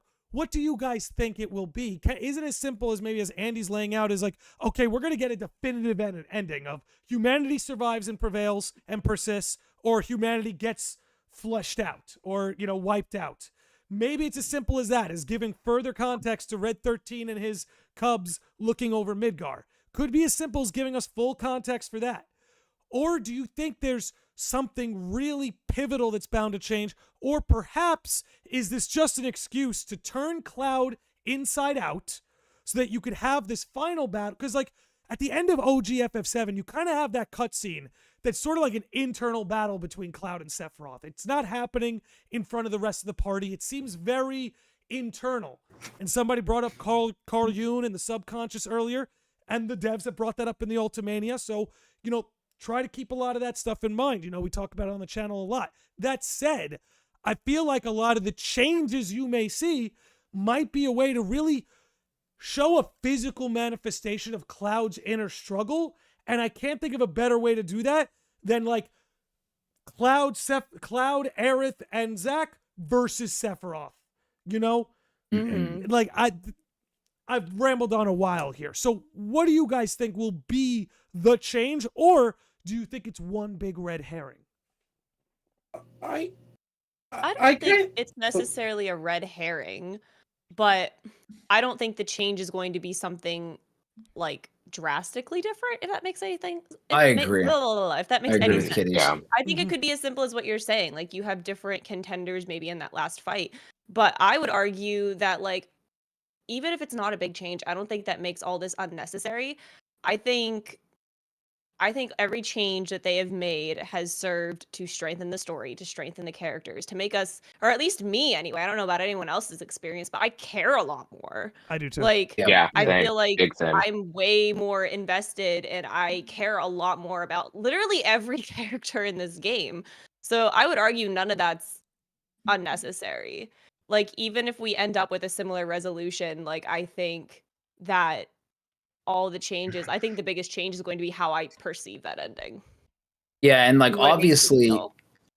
do you guys think it will be? Is it as simple as maybe as Andy's laying out is like, okay, we're going to get a definitive ending of humanity survives and prevails and persists, or humanity gets fleshed out or, wiped out. Maybe it's as simple as that, as giving further context to Red 13 and his cubs looking over Midgar. Could be as simple as giving us full context for that. Or do you think there's something really pivotal that's bound to change? Or perhaps is this just an excuse to turn Cloud inside out so that you could have this final battle? Because like at the end of OG FF7, you kind of have that cutscene that's sort of like an internal battle between Cloud and Sephiroth. It's not happening in front of the rest of the party. It seems very internal. And somebody brought up Carl Jung and the subconscious earlier, and the devs have brought that up in the Ultimania. So, try to keep a lot of that stuff in mind. We talk about it on the channel a lot. That said, I feel like a lot of the changes you may see might be a way to really show a physical manifestation of Cloud's inner struggle. And I can't think of a better way to do that than like Cloud, Aerith, and Zack versus Sephiroth. Like I've rambled on a while here. So what do you guys think will be the change, or do you think it's one big red herring? I don't think it's necessarily a red herring, but I don't think the change is going to be something like drastically different, if that makes anything. I agree. If that I makes agree any with sense. Kitties. Yeah. I think it could be as simple as what you're saying. Like, you have different contenders maybe in that last fight. But I would argue that, like, even if it's not a big change, I don't think that makes all this unnecessary. I think every change that they have made has served to strengthen the story, to strengthen the characters, to make us, or at least me anyway, I don't know about anyone else's experience, but I care a lot more. I do too. Like, Yeah. I same. feel like Big same. I'm way more invested and I care a lot more about literally every character in this game. So I would argue none of that's unnecessary. Like, even if we end up with a similar resolution, like, I think that all the changes, I think the biggest change is going to be how I perceive that ending. Yeah, and like What it makes me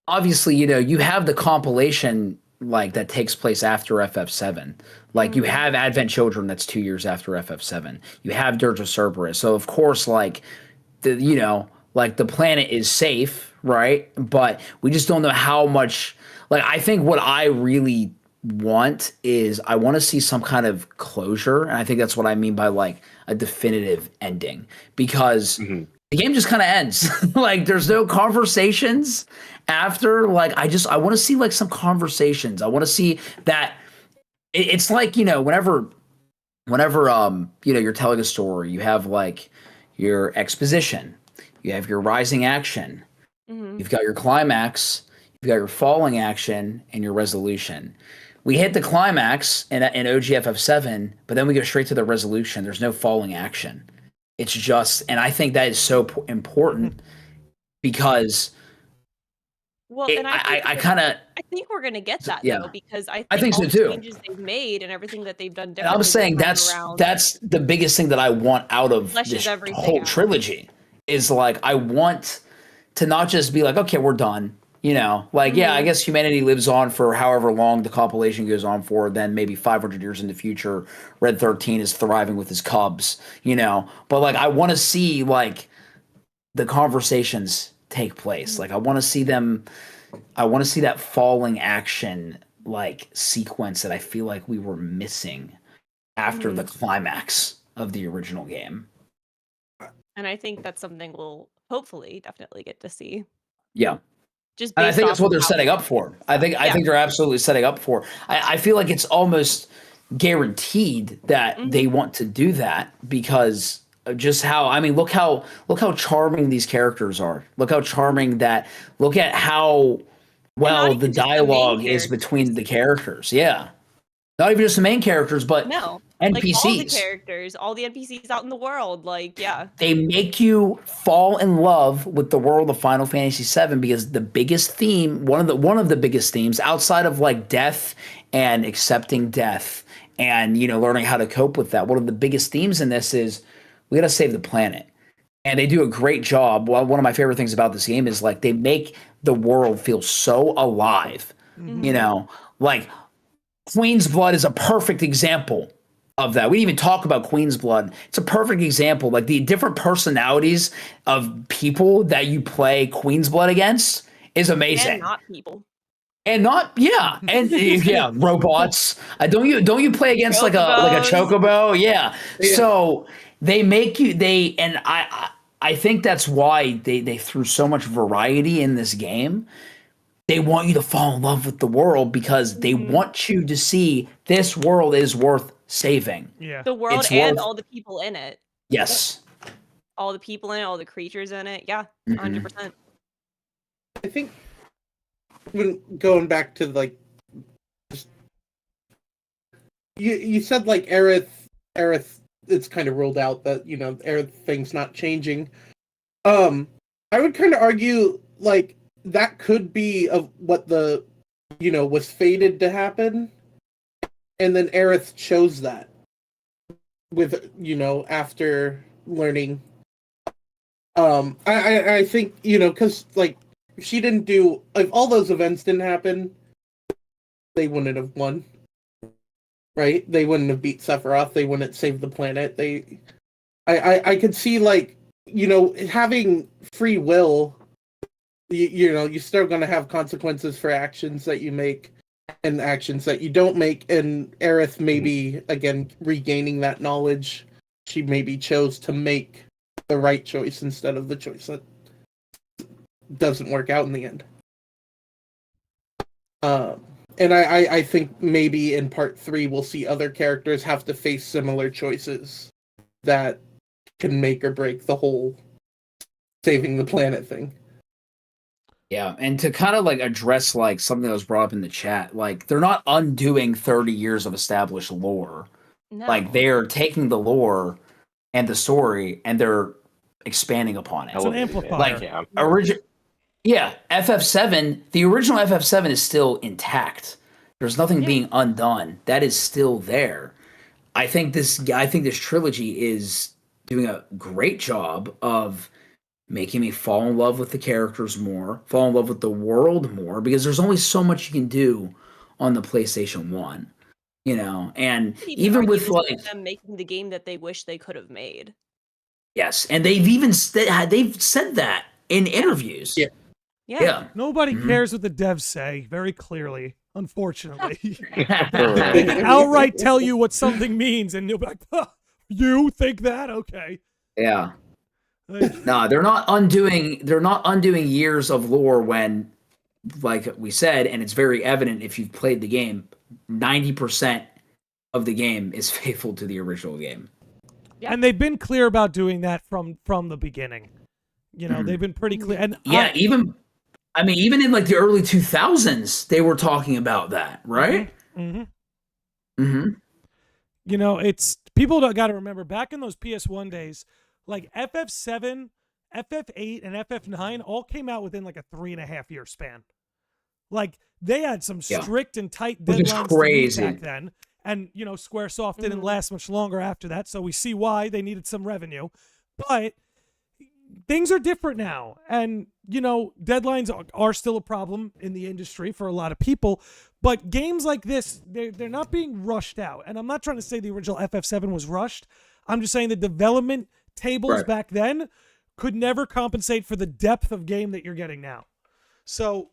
obviously, you know, you have the compilation like that takes place after FF7. Like you have Advent Children that's 2 years after FF7. You have Dirge of Cerberus. So of course, like like the planet is safe, right? But we just don't know how much. Like I think what I really want is I want to see some kind of closure, and I think that's what I mean by like a definitive ending, because the game just kind of ends. Like there's no conversations after. Like I want to see like some conversations. I want to see that it's like, you know, whenever you know, you're telling a story, you have like your exposition, you have your rising action, you've got your climax, you've got your falling action, and your resolution. We hit the climax in OGFF7, but then we go straight to the resolution. There's no falling action. It's just, and I think that is so important because I think we're gonna get that yeah. though, because I think all so the too. changes they've made and everything that they've done And differently. I'm saying this time around that's the biggest thing that I want out of fleshes this everything whole out. trilogy is like I want to not just be like, okay, we're done. You know, like, yeah, I guess humanity lives on for however long the compilation goes on for. Then maybe 500 years in the future, Red 13 is thriving with his cubs, you know. But, like, I want to see, like, the conversations take place. Like, I want to see that falling action, like, sequence that I feel like we were missing after the climax of the original game. And I think that's something we'll hopefully definitely get to see. Yeah. Just and I based think that's off what of they're how setting they up for. I think they're absolutely setting up for. I feel like it's almost guaranteed that they want to do that because of just how, I mean, look how charming these characters are. Look how charming look at how well the dialogue is between the characters. Yeah. Not even just the main characters, but no. NPCs. Like all the characters, all the NPCs out in the world, like, yeah. They make you fall in love with the world of Final Fantasy VII because the biggest theme, one of the biggest themes outside of like death and accepting death and, you know, learning how to cope with that. One of the biggest themes in this is we got to save the planet. And they do a great job. Well, one of my favorite things about this game is like they make the world feel so alive. You know, like Queen's Blood is a perfect example of that. We didn't even talk about Queen's Blood. It's a perfect example. Like the different personalities of people that you play Queen's Blood against is amazing. And not people. And not, yeah, and yeah, robots. Don't you play against like a chocobo? Yeah. So they make you and I think that's why they threw so much variety in this game. They want you to fall in love with the world because they want you to see this world is worth saving. Yeah. The world all the people in it. Yes. All the people in it, all the creatures in it. Yeah, 100%. I think when going back to like you said like Aerith, it's kind of ruled out that, you know, Aerith thing's not changing. I would kind of argue like that could be of what the, you know, was fated to happen, and then Aerith chose that with, you know, after learning. I think, you know, because like if she didn't do, if all those events didn't happen, they wouldn't have won, right? They wouldn't have beat Sephiroth. They wouldn't save the planet. I could see like, you know, having free will. You know, you're still going to have consequences for actions that you make and actions that you don't make. And Aerith maybe, again, regaining that knowledge she maybe chose to make the right choice instead of the choice that doesn't work out in the end. And I think maybe in part 3 we'll see other characters have to face similar choices that can make or break the whole saving the planet thing. Yeah, and to kind of like address like something that was brought up in the chat, like they're not undoing 30 years of established lore. No. Like they're taking the lore and the story and they're expanding upon it. It's an amplifier. Like Yeah. FF7, the original FF7 is still intact. There's nothing Yeah. being undone. That is still there. I think this trilogy is doing a great job of making me fall in love with the characters more, fall in love with the world more, because there's only so much you can do on the PlayStation 1. You know, and even argue with this like them making the game that they wish they could have made. yes, and they've even they've said that in interviews. Yeah. Yeah. Nobody Mhm. cares what the devs say, very clearly, unfortunately. They Right. can outright tell you what something means, and you'll be like, huh, you think that? Okay. Yeah. Like, No, they're not undoing years of lore when, like we said, and it's very evident if you've played the game, 90% of the game is faithful to the original game. Yeah. And they've been clear about doing that from the beginning. You know, Mhm. they've been pretty clear. And Yeah, even in like the early 2000s, they were talking about that, right? Mm-hmm. Mm-hmm. You know, it's people got to remember back in those PS1 days, like FF7, FF8, and FF9 all came out within like a 3.5 year span. Like they had some Yeah. strict and tight Which is deadlines to meet crazy. back then. And, you know, Squaresoft didn't Mhm. last much longer after that, so we see why they needed some revenue. But things are different now. And, you know, deadlines are still a problem in the industry for a lot of people. But games like this, they're not being rushed out. And I'm not trying to say the original FF7 was rushed. I'm just saying the development tables Right. back then could never compensate for the depth of game that you're getting now. So,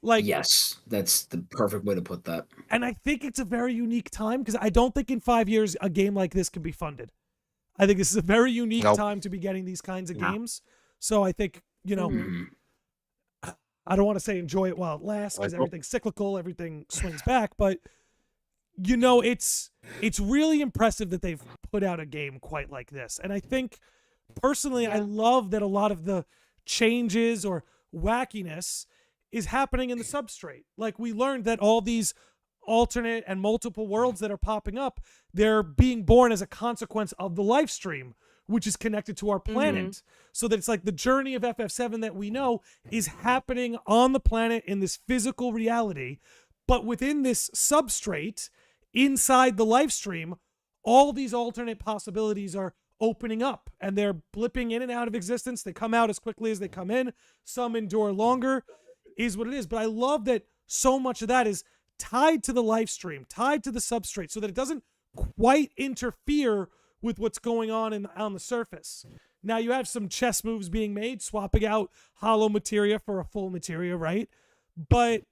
like, Yes, that's the perfect way to put that. and I think it's a very unique time because I don't think in 5 years a game like this can be funded. I think this is a very unique Nope. time to be getting these kinds of Yeah. games. So I think, you know, Mhm. Mhm. I don't want to say enjoy it while it lasts because I hope- everything's cyclical, everything swings back. But, you know, it's really impressive that they've put out a game quite like this. And I think, personally, I Yeah. love that a lot of the changes or wackiness is happening in the substrate. Like we learned that all these alternate and multiple worlds that are popping up, they're being born as a consequence of the live stream, which is connected to our planet. So that it's like the journey of FF7 that we know is happening on the planet in this physical reality, but within this substrate, inside the live stream, all these alternate possibilities are opening up and they're blipping in and out of existence. They come out as quickly as they come in. Some endure longer, is what it is. But I love that so much of that is tied to the live stream, tied to the substrate, so that it doesn't quite interfere with what's going on on the surface. Now you have some chess moves being made, swapping out hollow materia for a full materia, right? But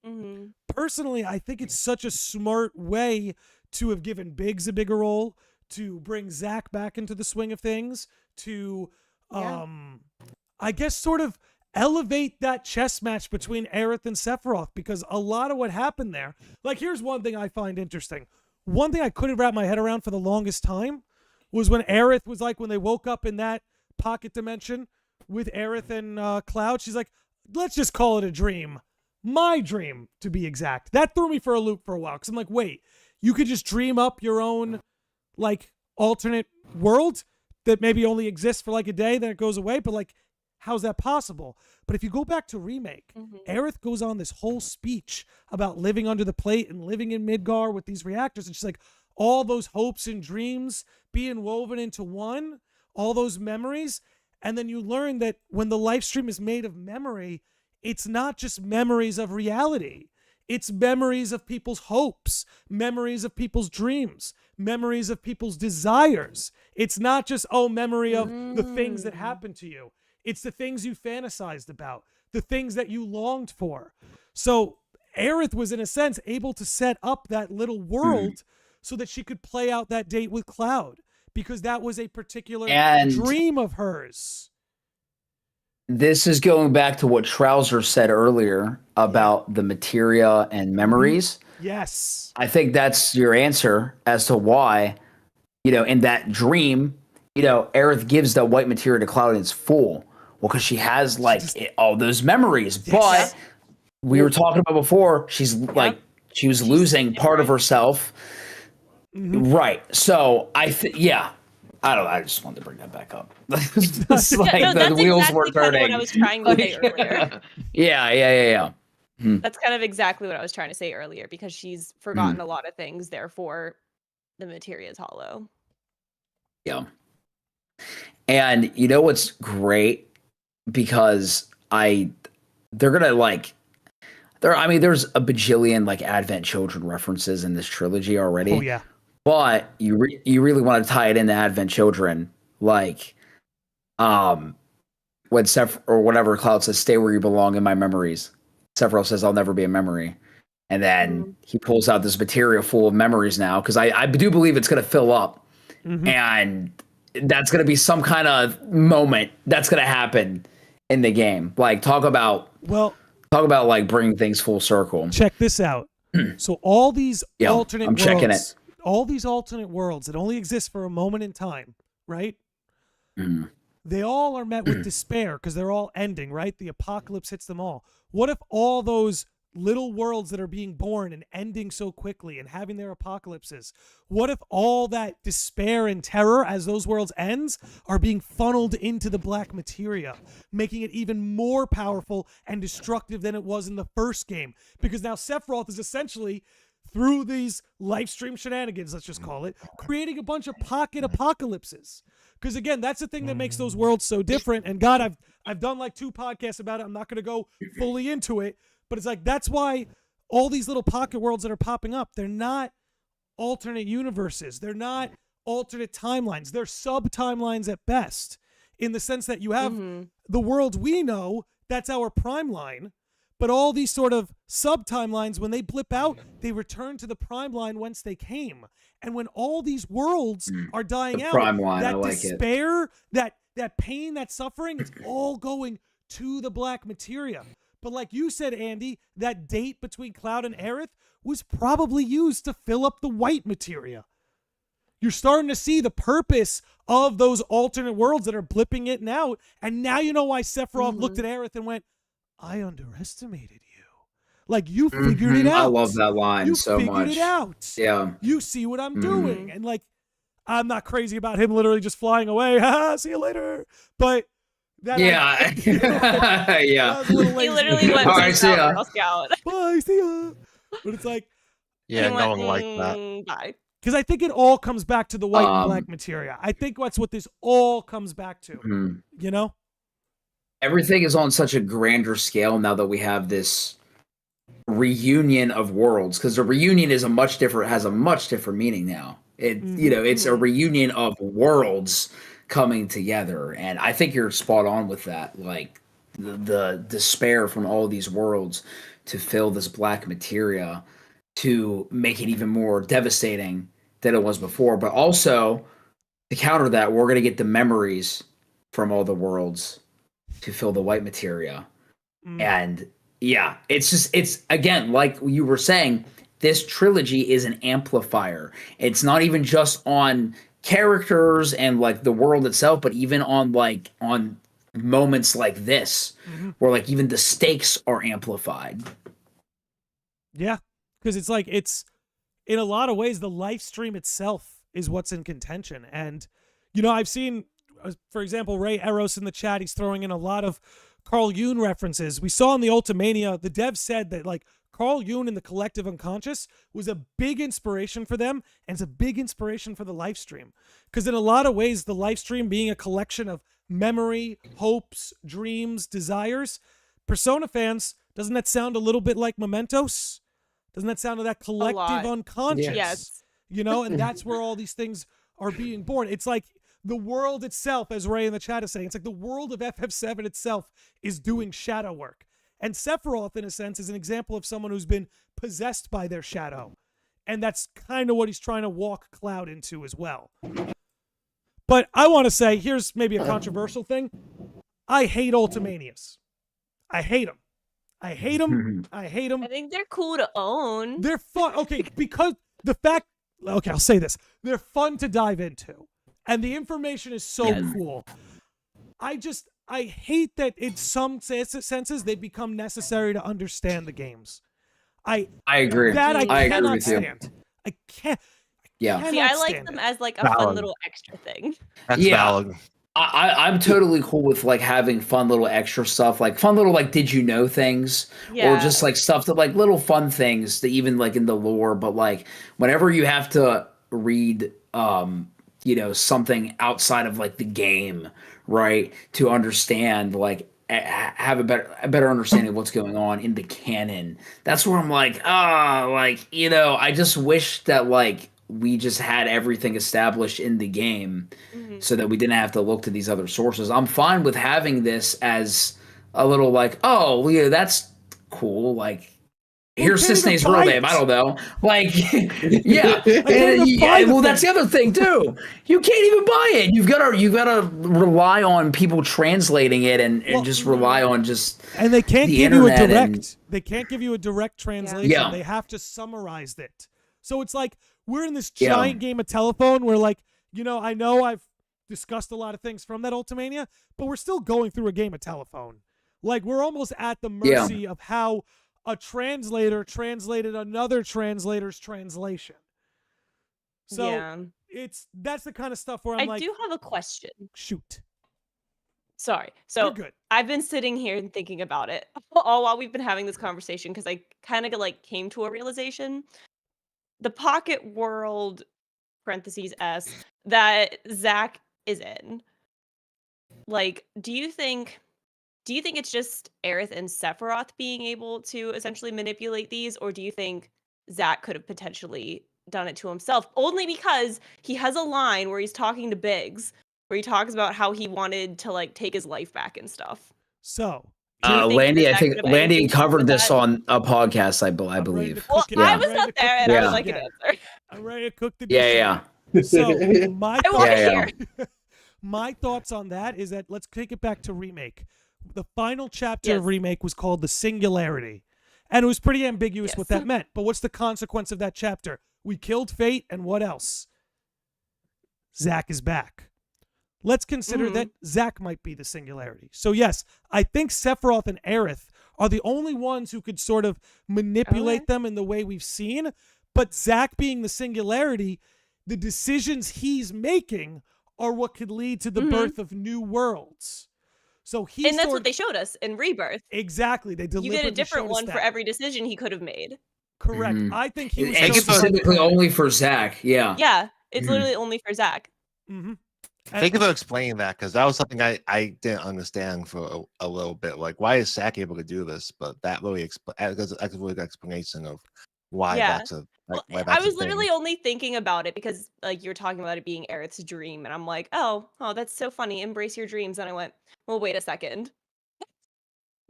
Mhm. personally, I think it's such a smart way to have given Biggs a bigger role, to bring Zach back into the swing of things, to, Yeah. I guess, sort of elevate that chess match between Aerith and Sephiroth, because a lot of what happened there, like, here's one thing I find interesting. One thing I couldn't wrap my head around for the longest time was when Aerith was like, when they woke up in that pocket dimension with Aerith and Cloud, she's like, let's just call it a dream. My dream, to be exact. That threw me for a loop for a while, because I'm like, wait, you could just dream up your own, like, alternate world that maybe only exists for like a day, then it goes away, but like, how's that possible? But if you go back to Remake, Aerith goes on this whole speech about living under the plate and living in Midgar with these reactors, and she's like, all those hopes and dreams being woven into one, all those memories, and then you learn that when the live stream is made of memory, it's not just memories of reality. It's memories of people's hopes, memories of people's dreams, memories of people's desires. It's not just, oh, memory of the things that happened to you. It's the things you fantasized about, the things that you longed for. So Aerith was, in a sense, able to set up that little world so that she could play out that date with Cloud. because that was a particular And- dream of hers. This is going back to what Trousers said earlier about the materia and memories. Yes. I think that's your answer as to why, in that dream, Aerith gives that white materia to Cloud and it's full. Well, because she has all those memories. Yes. But we were talking about before, she was losing part of herself. Right. So I don't know. I just wanted to bring that back up. It's like the wheels were turning. What I was trying to say earlier. Yeah. That's kind of exactly what I was trying to say earlier, because she's forgotten a lot of things, therefore the materia is hollow. Yeah. And you know what's great? Because they're gonna there's a bajillion Advent Children references in this trilogy already. Oh yeah. But you really want to tie it into Advent Children, when Seph or whatever Cloud says, "Stay where you belong in my memories." Sephiroth says, "I'll never be a memory," and then he pulls out this materia full of memories now, because I do believe it's going to fill up, and that's going to be some kind of moment that's going to happen in the game. Talk about bringing things full circle. Check this out. So all these alternate I'm worlds, checking it. all these alternate worlds that only exist for a moment in time, right? They all are met with despair because they're all ending, right? The apocalypse hits them all. What if all those little worlds that are being born and ending so quickly and having their apocalypses, what if all that despair and terror as those worlds ends are being funneled into the black materia, making it even more powerful and destructive than it was in the first game? Because now Sephiroth is essentially, through these live stream shenanigans, let's just call it, creating a bunch of pocket apocalypses. Because again, that's the thing that makes those worlds so different. And God, I've done 2 podcasts about it. I'm not going to go fully into it, but it's that's why all these little pocket worlds that are popping up, they're not alternate universes. They're not alternate timelines. They're sub-timelines at best, in the sense that you have the worlds we know, that's our prime line. But all these sort of sub-timelines, when they blip out, they return to the prime line whence they came. And when all these worlds are dying out, that despair, that pain, that suffering, it's all going to the black materia. But like you said, Andy, that date between Cloud and Aerith was probably used to fill up the white materia. You're starting to see the purpose of those alternate worlds that are blipping it out. And now you know why Sephiroth looked at Aerith and went, I underestimated you. You figured it out. I love that line so much. You figured it out. Yeah. You see what I'm doing. And I'm not crazy about him literally just flying away. See you later. But that, yeah. Yeah. He literally went to Girl Scout. Bye, see ya. But it's no one liked that. Bye. Because I think it all comes back to the white and black materia. I think that's what this all comes back to. You know? Everything is on such a grander scale now that we have this reunion of worlds, because the reunion has a much different meaning now. It's a reunion of worlds coming together, and I think you're spot on with that. The despair from all these worlds to fill this black materia to make it even more devastating than it was before, but also to counter that, we're going to get the memories from all the worlds to fill the white materia. And yeah, it's again, like you were saying, this trilogy is an amplifier. It's not even just on characters and the world itself, but even on moments like this, where even the stakes are amplified. Yeah, because it's in a lot of ways, the live stream itself is what's in contention. And, I've seen, for example, Ray Eros in the chat, he's throwing in a lot of Carl Jung references. We saw in the Ultimania, the dev said that Carl Jung and the collective unconscious was a big inspiration for them, and it's a big inspiration for the live stream. Because in a lot of ways, the live stream being a collection of memory, hopes, dreams, desires, Persona fans, doesn't that sound a little bit like Mementos? Doesn't that sound like that collective unconscious? Yes. And that's where all these things are being born. It's the world itself, as Ray in the chat is saying, it's the world of FF7 itself is doing shadow work. And Sephiroth, in a sense, is an example of someone who's been possessed by their shadow. And that's kind of what he's trying to walk Cloud into as well. But I want to say, here's maybe a controversial thing. I hate Ultimanias. I hate them. I hate them. I hate them. I think they're cool to own. They're fun. Okay, because the fact. Okay, I'll say this. They're fun to dive into, and the information is so cool. I hate that in some senses they become necessary to understand the games. I agree. That I cannot stand. I can't. Yeah. See, I like them as like a fun little extra thing. That's valid. I'm totally cool with like having fun little extra stuff, like fun little like did you know things, or just like stuff that like little fun things that even like in the lore. But like whenever you have to read, you know, something outside of like the game, right, to understand like have a better understanding of what's going on in the canon. That's where I'm like, like, you know, I just wish that like we just had everything established in the game so that we didn't have to look to these other sources. I'm fine with having this as a little like, oh, yeah, that's cool. Like, here's Cisne's real name. I don't know. Like, yeah. Well, that's the other thing too. You can't even buy it. You've got to rely on people translating it and just rely on just. And they can't give you a direct. They can't give you a direct translation. Yeah. They have to summarize it. So it's like we're in this giant game of telephone where, like, you know I've discussed a lot of things from that Ultimania, but we're still going through a game of telephone. Like, we're almost at the mercy of how a translator translated another translator's translation. So that's the kind of stuff where I'm like, I do have a question. Shoot. Sorry. So good. I've been sitting here and thinking about it all while we've been having this conversation because I kind of like came to a realization. The pocket world (S) that Zach is in. Like, do you think it's just Aerith and Sephiroth being able to essentially manipulate these, or do you think Zach could have potentially done it to himself? Only because he has a line where he's talking to Biggs, where he talks about how he wanted to like take his life back and stuff. So, Landy, I think Landy covered this on a podcast, I believe. Well, I was not there, and I would like an answer. I'm ready to cook the dish. Yeah. So, my thoughts on that is that let's take it back to Remake. The final chapter of Remake was called The Singularity, and it was pretty ambiguous what that meant. But what's the consequence of that chapter? We killed Fate, and what else? Zach is back. Let's consider that Zach might be the Singularity. So yes, I think Sephiroth and Aerith are the only ones who could sort of manipulate them in the way we've seen. But Zach being the Singularity, the decisions he's making are what could lead to the birth of new worlds. So and that's what they showed us in Rebirth. Exactly. They deliberately you get a different one that. for every decision he could have made. Correct. I think he was specifically only for Zach. Yeah. Yeah. It's literally only for Zach. Thank you for explaining that, because that was something I didn't understand for a little bit. Like, why is Zach able to do this? But that really that's a really good explanation of why that's a. I was literally only thinking about it because like you were talking about it being Aerith's dream, and I'm like, oh, that's so funny. Embrace your dreams. And I went, well, wait a second.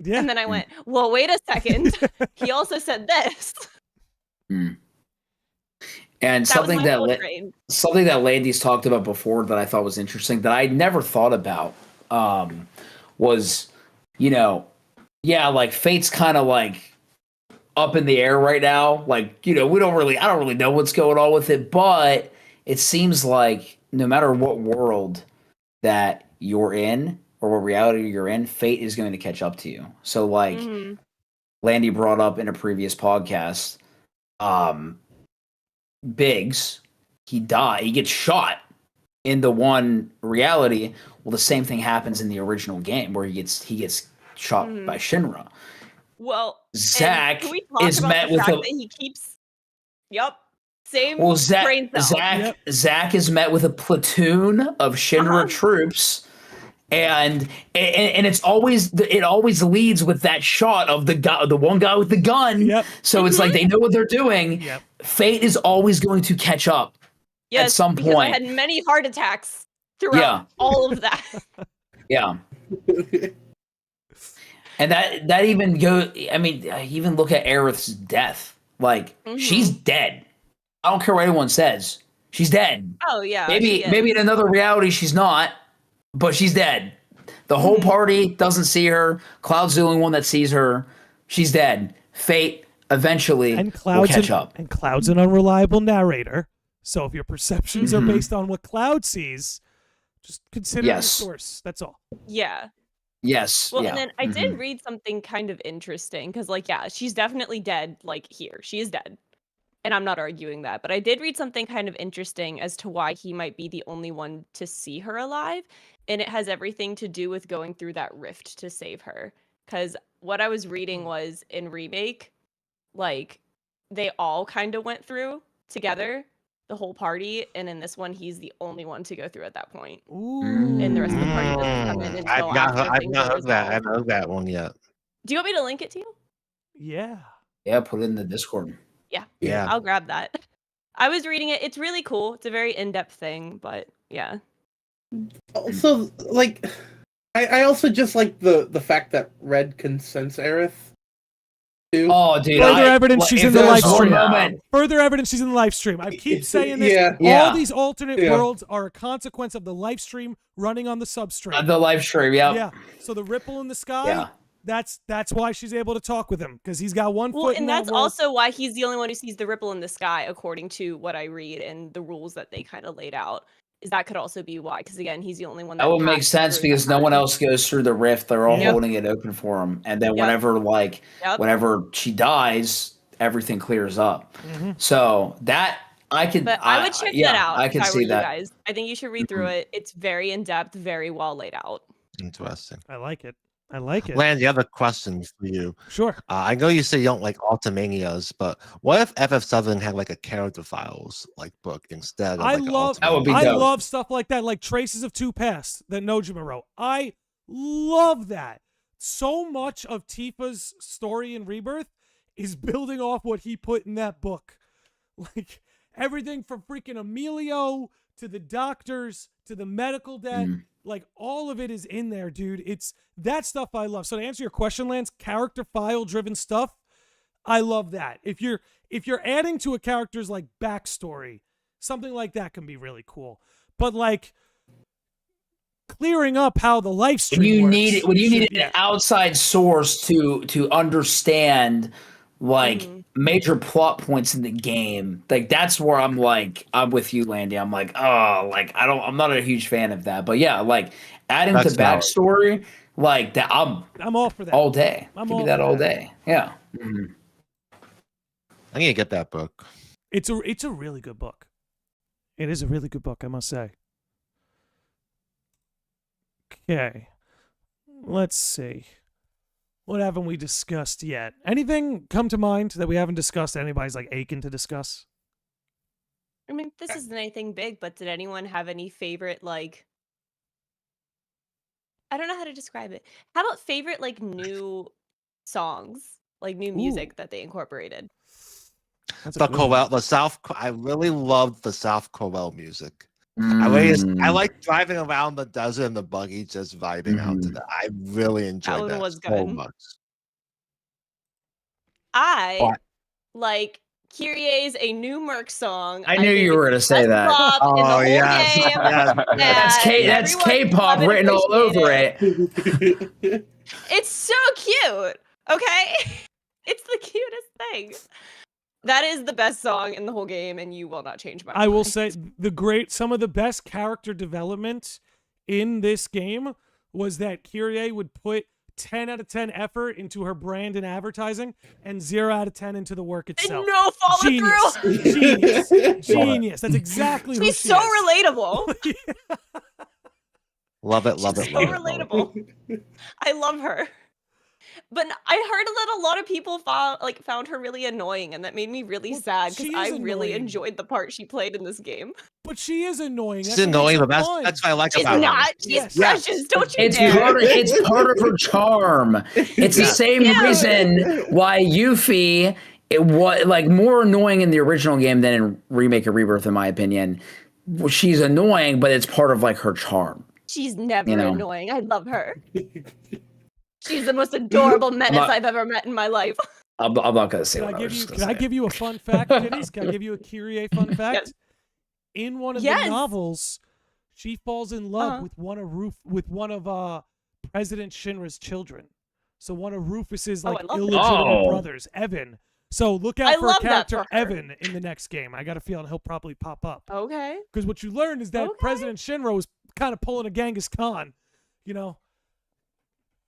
Yeah. And then I went, well, wait a second. He also said this. And something that Landy's talked about before that I thought was interesting that I never thought about was, like Fate's kind of like up in the air right now. Like, I don't really know what's going on with it, but it seems like no matter what world that you're in or what reality you're in, Fate is going to catch up to you. So like Landy brought up in a previous podcast, Biggs, he gets shot in the one reality. Well, the same thing happens in the original game where he gets shot by Shinra. Well, Zach is met with Zach is met with a platoon of Shinra troops, and it always leads with that shot of the one guy with the gun. So it's like they know what they're doing. Fate is always going to catch up at some point. I had many heart attacks throughout all of that. And that even even look at Aerith's death. Like, she's dead. I don't care what anyone says. She's dead. Oh yeah. Maybe in another reality she's not, but she's dead. The whole party doesn't see her. Cloud's the only one that sees her. She's dead. Fate eventually will catch up. And Cloud's an unreliable narrator. So if your perceptions are based on what Cloud sees, just consider the source. That's all. Yeah. Yes. Well, and then I did read something kind of interesting because, like, yeah, she's definitely dead. Like, here, she is dead. And I'm not arguing that. But I did read something kind of interesting as to why he might be the only one to see her alive. And it has everything to do with going through that rift to save her. Because what I was reading was in Remake, like, they all kind of went through together, the whole party. And in this one, he's the only one to go through at that point. Ooh. And the rest of the party doesn't come in until I've not heard that. I haven't heard that one yet. Do you want me to link it to you? Yeah. Yeah, put it in the Discord. Yeah. I'll grab that. I was reading it. It's really cool. It's a very in-depth thing, but yeah. Also, like, I also just like the fact that Red can sense Aerith. Too. Oh, dude! Further evidence she's in the live stream. Moment. Further evidence she's in the live stream. I keep saying this. All these alternate worlds are a consequence of the live stream running on the substream. The live stream, yeah. So the ripple in the sky. That's why she's able to talk with him, because he's got one foot in that and that's also why he's the only one who sees the ripple in the sky, according to what I read and the rules that they kind of laid out. Is that could also be why? Because again, he's the only one that would make sense because no one else goes through the rift. They're all holding it open for him, and then whenever whenever she dies, everything clears up. So that I could. But I would check that out. I can see that. Guys, I think you should read through it. It's very in depth, very well laid out. Interesting. I like it. I like it. Land, the other question for you. Sure. I know you say you don't like Ultimanias, but what if FF7 had like a character files like book instead of I love stuff like that, like Traces of Two Paths that Nojima wrote. I love that. So much of Tifa's story in Rebirth is building off what he put in that book. Like everything from freaking Emilio to the doctors to the medical debt. Like all of it is in there, dude. It's that stuff I love. So to answer your question, Lance, character file driven stuff, I love that. If you're adding to a character's like backstory, something like that can be really cool. But like clearing up how the life stream works, when you need an outside source to understand like major plot points in the game, like that's where I'm with you, Landy. I'm like, oh, like I'm not a huge fan of that. But yeah, like adding to backstory, like that, I'm all for that all day. I'm Give all me that for all that. day. Yeah. I need to get that book. It's a really good book. It is a really good book, I must say. Okay, let's see. What haven't we discussed yet? Anything come to mind that we haven't discussed? Anybody's like aching to discuss? I mean, this isn't anything big, but did anyone have any favorite, like, I don't know how to describe it. How about favorite, like, new songs, like new music that they incorporated? I really loved the South Corel music. I like driving around the desert in the buggy, just vibing out to that. I really enjoyed that so much. I like Kyrie's A New Merc song. I knew you were going to say that. Oh, yeah. That's K-pop written all over it. It's so cute. Okay? It's the cutest thing. That is the best song in the whole game, and you will not change my mind. I will say some of the best character development in this game was that Kyrie would put 10 out of 10 effort into her brand and advertising and 0 out of 10 into the work itself. And no follow through. Genius. That's exactly who she is. She's so relatable. Love it. So relatable. I love her. But I heard that a lot of people found her really annoying, and that made me really sad because I really enjoyed the part she played in this game. But she is annoying. She's annoying, but that's what I like about her. She's not. She's precious. Don't you dare. It's part of her charm. It's the same reason why Yuffie was like more annoying in the original game than in Remake or Rebirth, in my opinion. She's annoying, but it's part of like her charm. She's never annoying. I love her. She's the most adorable menace I've ever met in my life. I'm not going to say Can I give you a fun fact, Kitties? Can I give you a Kyrie fun fact? Yes. in one of the Yes. novels, she falls in love Uh-huh. with one of President Shinra's children. So one of Rufus's Oh, like I love that. illegitimate Oh. brothers, Evan. So look out I for a love that character for her. Evan in the next game. I got a feeling he'll probably pop up. Okay. Because what you learn is that Okay. President Shinra was kind of pulling a Genghis Khan, you know.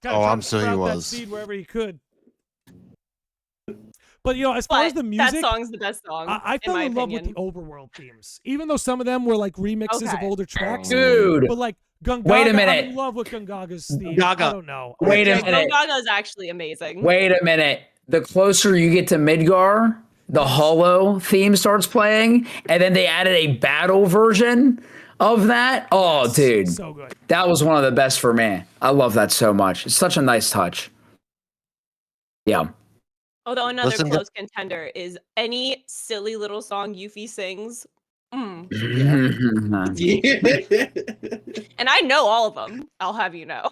Kinda Oh, trying I'm to sure he sprout that was. seed wherever he could. But you know, as far as the music, that song's the best song. I fell my in love with the opinion. overworld themes, even though some of them were like remixes of Okay. older tracks. Dude. But like Gungaga, Wait a I'm minute. in love with Gungaga's theme. Gaga. I don't know. Wait a Yeah, minute. Gaga is actually amazing. Wait a minute. The closer you get to Midgar, the Hollow theme starts playing, and then they added a battle version of that. Oh, dude. So good. That was one of the best for me. I love that so much. It's such a nice touch. Yeah. Although another Listen to- close contender is any silly little song Yuffie sings. Mm. And I know all of them. I'll have you know.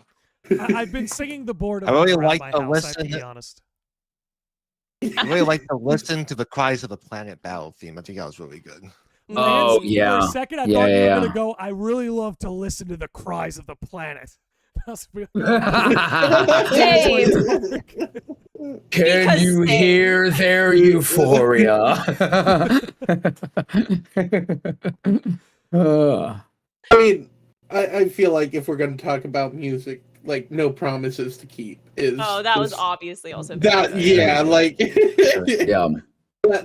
I've been singing the boredom I really around like my to house, I have to listen- be honest. I really like to listen to the Cries of the Planet battle theme. I think that was really good. Oh, Lance, yeah. For a second, I Yeah, thought you were yeah. going to go, I really love to listen to the cries of the planet. That's really Dave. Can Because you same. hear their euphoria? I mean, I feel like if we're going to talk about music, like No Promises to Keep is. Oh, that was is- obviously also That very good. yeah, like Yeah.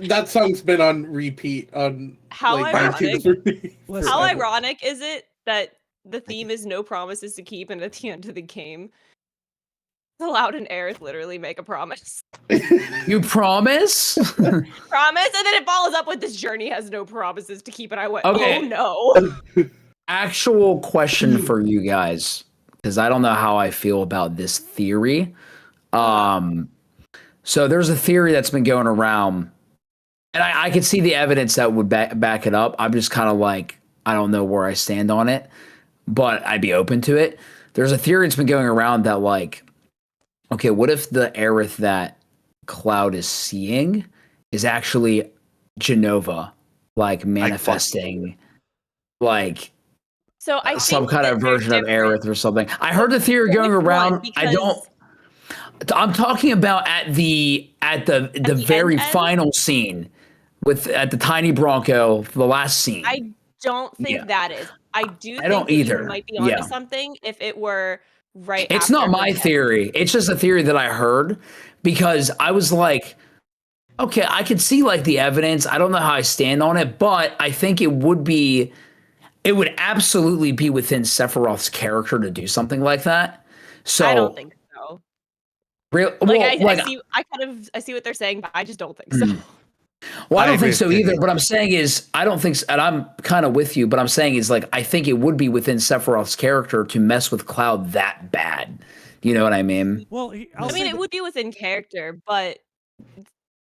that song's been on repeat on. How like, ironic. YouTube Listen, How forever. ironic is it that the theme is no promises to keep, and at the end of the game, Cloud and Aerith literally make a promise. You promise? Promise, and then it follows up with this journey has no promises to keep, and I went, Okay. oh no. Actual question for you guys, because I don't know how I feel about this theory. So there's a theory that's been going around, and I can see the evidence that would back it up. I'm just kind of like, I don't know where I stand on it, but I'd be open to it. There's a theory that's been going around that like, okay, what if the Aerith that Cloud is seeing is actually Genova, like manifesting, like So I some think kind that of they're version of different. Aerith or something. I heard the theory going Which one? around. Because I'm talking about at the the very end? final scene at the tiny Bronco, the last scene. I don't think Yeah. that is. I do think don't that you either. might be onto Yeah. something if it were right It's after not her my death. theory. It's just a theory that I heard because I was like, okay, I could see like the evidence. I don't know how I stand on it, but I think it would absolutely be within Sephiroth's character to do something like that. So I don't think so. Real, Like, well, I see what they're saying, but I just don't think so. Well, I I don't agree think so with either. Kitty. What I'm saying is, I don't think, and I'm kind of with you, but I'm saying is like, I think it would be within Sephiroth's character to mess with Cloud that bad. You know what I mean? Well, I mean, it would be within character, but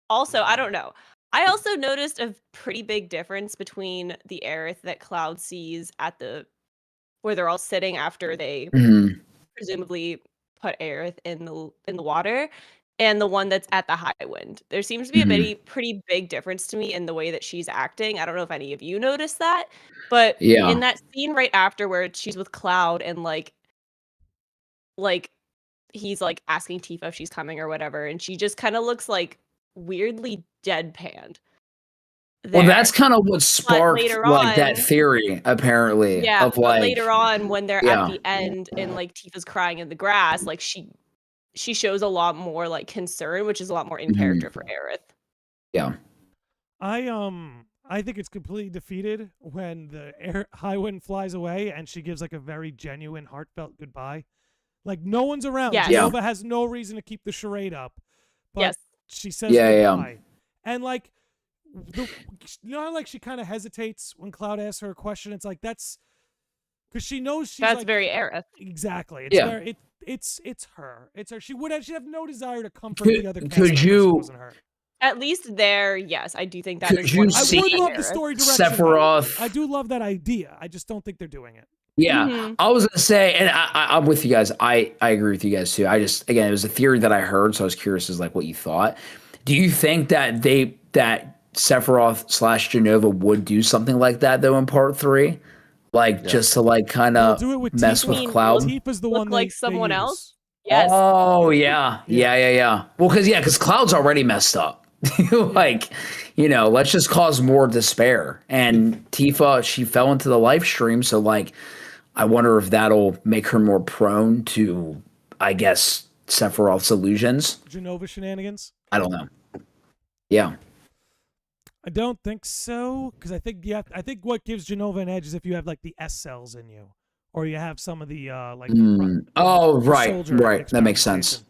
also, I don't know. I also noticed a pretty big difference between the Aerith that Cloud sees where they're all sitting after they Mhm. presumably put Aerith in the water, and the one that's at the High Wind. There seems to be a pretty big difference to me in the way that she's acting. I don't know if any of you noticed that, but Yeah. in that scene right after where she's with Cloud and like he's like asking Tifa if she's coming or whatever, and she just kind of looks like weirdly deadpanned. Well, there. that's kind of what sparked later like that on- theory, apparently. Yeah, Of but like, later on when they're yeah. at the end and like Tifa's crying in the grass, like she shows a lot more like concern, which is a lot more in Mhm. character for Aerith. yeah. I think it's completely defeated when the High Wind flies away and she gives like a very genuine, heartfelt goodbye. Like no one's around. Yes. Yeah. Nova has no reason to keep the charade up. But Yes. she says Yeah, yeah. goodbye. And like you know how like she kind of hesitates when Cloud asks her a question? It's like that's because she knows she's That's like, very Aerith. exactly. It's Yeah. very, it's her. It's her. She'd have no desire to comfort Could- the other cast could members if it you- wasn't her. At least there, yes, I do think that Could is you one of I see would love the Aerith. story direction. Sephiroth. I do love that idea. I just don't think they're doing it. Yeah, Mhm. I was gonna say, and I'm with you guys. I agree with you guys too. I just, again, it was a theory that I heard, so I was curious as like what you thought. Do you think that Sephiroth / Jenova would do something like that though in part 3, like just to like kind They'll of do it with mess Tifa. with mean, Cloud. Tifa's the Look one like they someone use. else? Yes. Oh yeah. Well, because Cloud's already messed up. Like, let's just cause more despair. And Tifa, she fell into the live stream, so like, I wonder if that'll make her more prone to, I guess, Sephiroth's illusions. Jenova shenanigans. I don't know. Yeah. I don't think so, because I think what gives Jenova an edge is if you have like the S cells in you, or you have some of the Oh, right. soldier That makes sense. experimentation.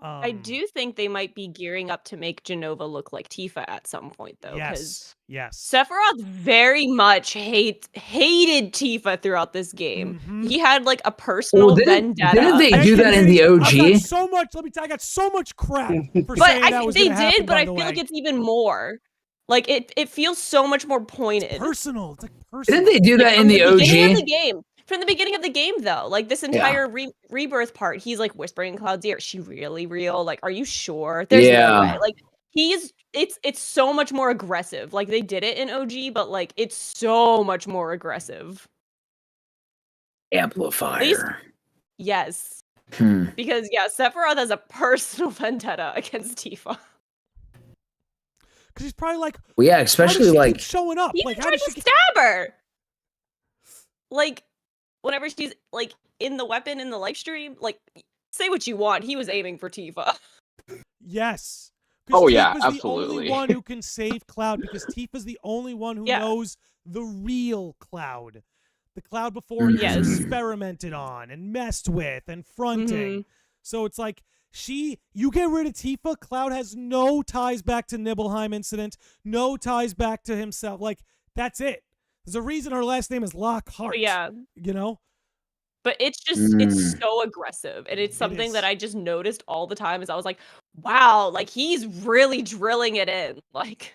I do think they might be gearing up to make Jenova look like Tifa at some point, though. Yes. Sephiroth very much hated Tifa throughout this game. He had like a personal vendetta. Didn't they do that in the OG? I got so much. Let me tell you, I got so much crap for But saying I that think was they gonna happen, did, but by I the feel way. like it's even more. Like it feels so much more pointed. Personal. It's like personal. Didn't they do that in the beginning of the OG? game. From the beginning of the game, though, like this entire rebirth part, he's like whispering in Cloud's ear, "Is she really real? Like, are you sure? There's no way." Like it's so much more aggressive. Like they did it in OG, but like it's so much more aggressive. Amplifier. Yes. Because Sephiroth has a personal vendetta against Tifa. Because he's probably like, well, yeah, especially how does she like keep showing up. He Like, even how tried does to she stab her. Like, whenever she's like in the weapon in the live stream, like say what you want, he was aiming for Tifa. Yes. Oh, yeah, Tifa's the absolutely. only one who can save Cloud, because Tifa's the only one who knows the real Cloud. The Cloud before he was experimented on and messed with and fronting. So it's like, you get rid of Tifa, Cloud has no ties back to Nibelheim incident, no ties back to himself. Like, that's it. There's a reason her last name is Lockhart. Yeah. But it's just it's so aggressive, and it's something that I just noticed all the time. Is I was like, wow, like he's really drilling it in, like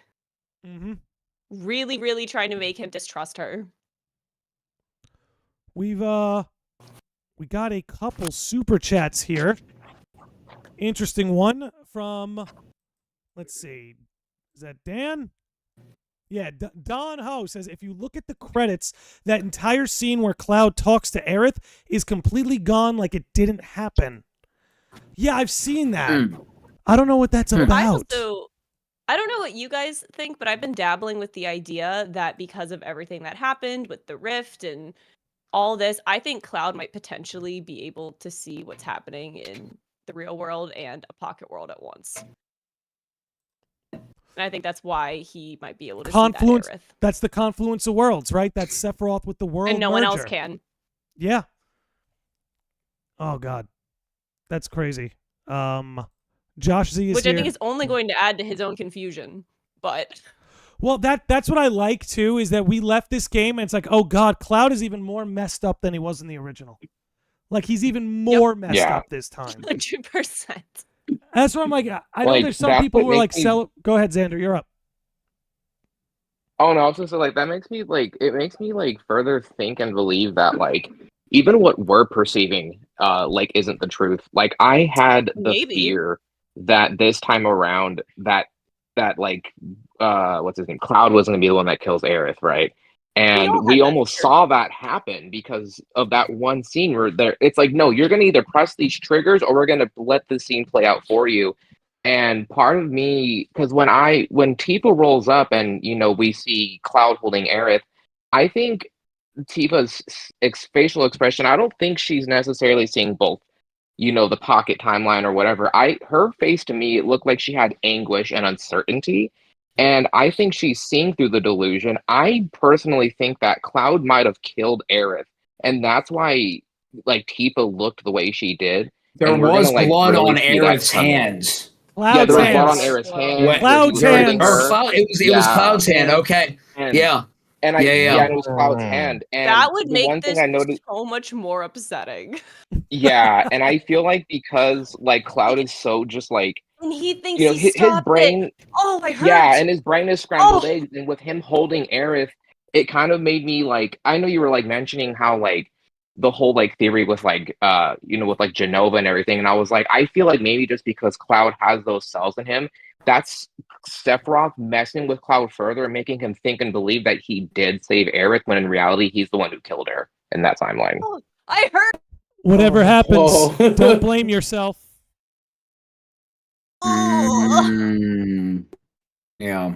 really, really trying to make him distrust her. We got a couple super chats here. Interesting one from, let's see, is that Dan? Yeah, Don Ho says, if you look at the credits, that entire scene where Cloud talks to Aerith is completely gone, like it didn't happen. Yeah, I've seen that. I don't know what that's about. I don't know what you guys think, but I've been dabbling with the idea that because of everything that happened with the Rift and all this, I think Cloud might potentially be able to see what's happening in the real world and a pocket world at once. And I think that's why he might be able to see that Aerith. That's the confluence of worlds, right? That's Sephiroth with the world and no merger. one else can. Yeah. Oh God, that's crazy. Josh Z is Which here. I think is only going to add to his own confusion. But well, that's what I like too, is that we left this game and it's like, oh God, Cloud is even more messed up than he was in the original. Like he's even more messed up this time. 100%. That's what I'm like. I know there's some people who are like, go ahead, Xander, you're up. Oh no, I was just like, that makes me like further think and believe that like even what we're perceiving like isn't the truth. Like I had the fear that this time around that like what's his name? Cloud was gonna be the one that kills Aerith, right? And we almost saw that happen because of that one scene where it's like, no, you're going to either press these triggers or we're going to let the scene play out for you. And part of me, because when Tifa rolls up and, we see Cloud holding Aerith, I think Tifa's facial expression, I don't think she's necessarily seeing both, the pocket timeline or whatever. Her face to me, it looked like she had anguish and uncertainty. And I think she's seeing through the delusion. I personally think that Cloud might have killed Aerith. And that's why, like, Tifa looked the way she did. There was blood on Aerith's hands. Yeah, there was blood on Aerith's hands. Cloud's hands. It was Cloud's hand. Okay. And it was Cloud's hand. And that would make one this thing I noticed, so much more upsetting. Yeah, and I feel like because, like, Cloud is so just, like, and he thinks his brain. It. Oh, my hurt. Yeah, and his brain is scrambled eggs, and with him holding Aerith, it kind of made me like. I know you were like mentioning how like the whole like theory with like with like Jenova and everything, and I was like, I feel like maybe just because Cloud has those cells in him, that's Sephiroth messing with Cloud further, making him think and believe that he did save Aerith, when in reality he's the one who killed her in that timeline. Oh, I heard. Whatever happens, Whoa. don't blame yourself. Mm, yeah.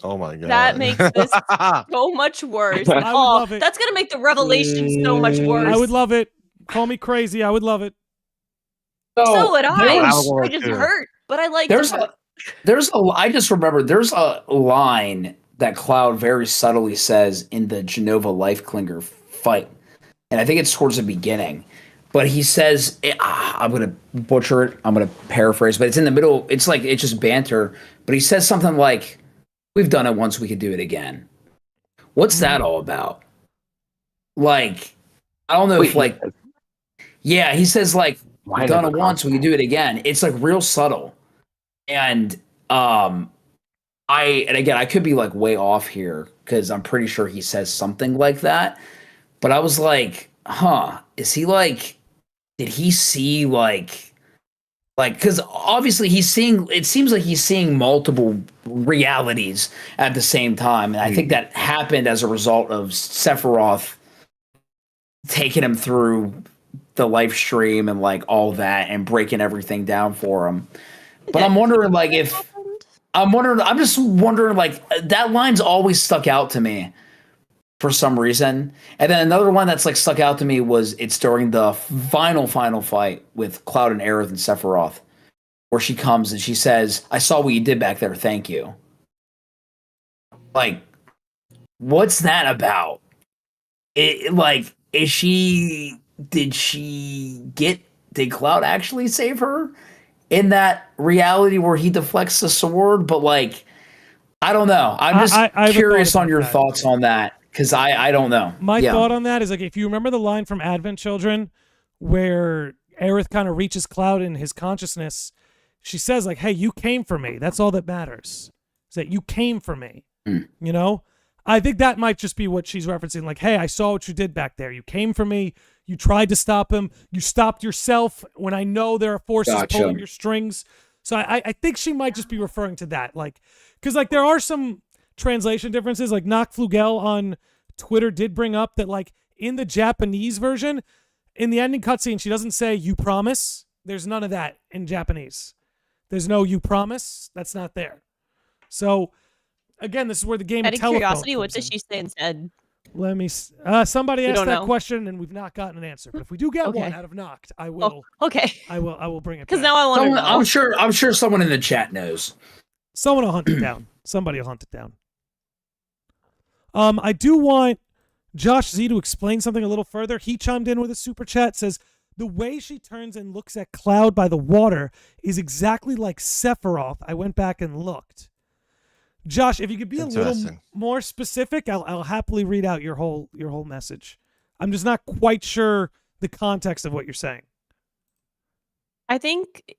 Oh my god. That makes this so much worse. I would love it. That's gonna make the revelation so much worse. I would love it. Call me crazy. I would love it. So would I. there's- I just hurt, but I like. I just remembered there's a line that Cloud very subtly says in the Genova Life Clinger fight, and I think it's towards the beginning. But he says, I'm gonna butcher it. I'm gonna paraphrase, but it's in the middle. It's like it's just banter. But he says something like, "We've done it once. We could do it again." What's that all about? Like, I don't know if like, yeah, he says like, "We've done it once. We could do it again." It's like real subtle. And and again, I could be like way off here because I'm pretty sure he says something like that. But I was like, is he like, did he see like, because obviously it seems like he's seeing multiple realities at the same time. And I think that happened as a result of Sephiroth taking him through the live stream and like all that and breaking everything down for him. But I'm wondering, like, I'm just wondering, like, that line's always stuck out to me for some reason. And then another one that's, like, stuck out to me was it's during the final fight with Cloud and Aerith and Sephiroth, where she comes and she says, "I saw what you did back there. Thank you." Like, what's that about? Did Cloud actually save her in that reality where he deflects the sword? But like, I don't know. I'm just curious on your thoughts on that, because I don't know. My thought on that is, like, if you remember the line from Advent Children where Aerith kind of reaches Cloud in his consciousness, she says, like, "Hey, you came for me. That's all that matters. Is that you came for me." You know? I think that might just be what she's referencing. Like, "Hey, I saw what you did back there. You came for me. You tried to stop him. You stopped yourself when I know there are forces pulling your strings." So I think she might just be referring to that. Like, because like there are some translation differences. Like Knock Flugel on Twitter did bring up that like in the Japanese version, in the ending cutscene, she doesn't say "you promise." There's none of that in Japanese. There's no "you promise." That's not there. So again, this is where the game of telephone curiosity, what comes does in. she say instead? Let me. Somebody asked that question, and we've not gotten an answer. But if we do get one out of Knocked, I will. Oh, okay. I will bring it. Because now I want to know. I'm sure someone in the chat knows. Someone will hunt it down. Somebody will hunt it down. I do want Josh Z to explain something a little further. He chimed in with a super chat. Says the way she turns and looks at Cloud by the water is exactly like Sephiroth. I went back and looked. Josh, if you could be a little more specific, I'll happily read out your whole message. I'm just not quite sure the context of what you're saying. I think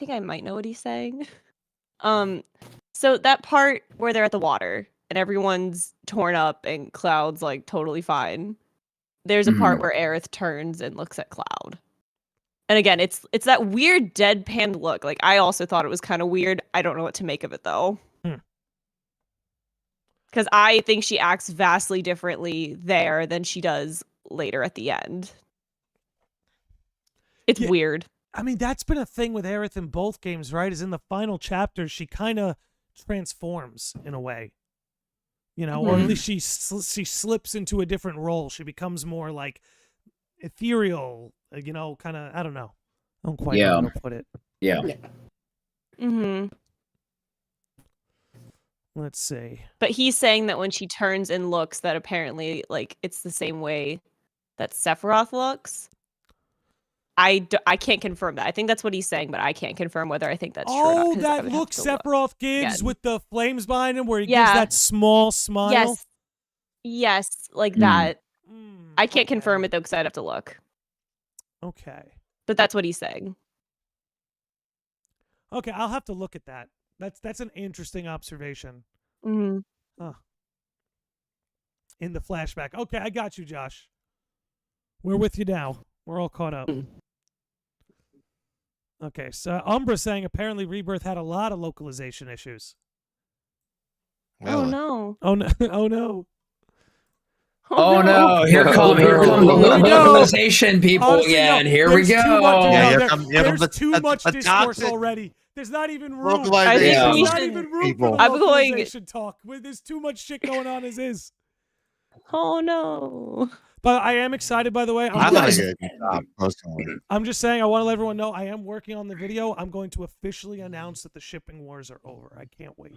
I might know what he's saying. So that part where they're at the water and everyone's torn up and Cloud's like totally fine. There's a part where Aerith turns and looks at Cloud. And again, it's that weird deadpan look. Like, I also thought it was kind of weird. I don't know what to make of it, though. Because I think she acts vastly differently there than she does later at the end. It's weird. I mean, that's been a thing with Aerith in both games, right? Is in the final chapter, she kind of transforms in a way. You know, or at least she slips into a different role. She becomes more, like, ethereal, you know, kind of, I don't know. I don't quite know how to put it. Yeah. Let's see. But he's saying that when she turns and looks, that apparently, like, it's the same way that Sephiroth looks. I can't confirm that. I think that's what he's saying, but I can't confirm whether I think that's true or not. Oh, that look Sephiroth gives with the flames behind him, where he gives that small smile? Yes, like that. I can't confirm it, though, because I'd have to look. Okay. But that's what he's saying. Okay, I'll have to look at that. That's an interesting observation. Huh. In the flashback. Okay, I got you, Josh. We're with you now. We're all caught up. Okay, so Umbra saying apparently Rebirth had a lot of localization issues. Oh no. Oh no! Oh no! Oh no! Here come the Here we go. localization people Honestly, again. no, Here we there's too much, go. Yeah, there's too much the discourse toxic already. There's not even room. I think Yeah. we There's not should. even room people. for the I'm going- localization talk. There's too much shit going on as is. Oh no. But I am excited, by the way. I'm not not a good job, personally. I'm just saying, I want to let everyone know I am working on the video. I'm going to officially announce that the shipping wars are over. I can't wait.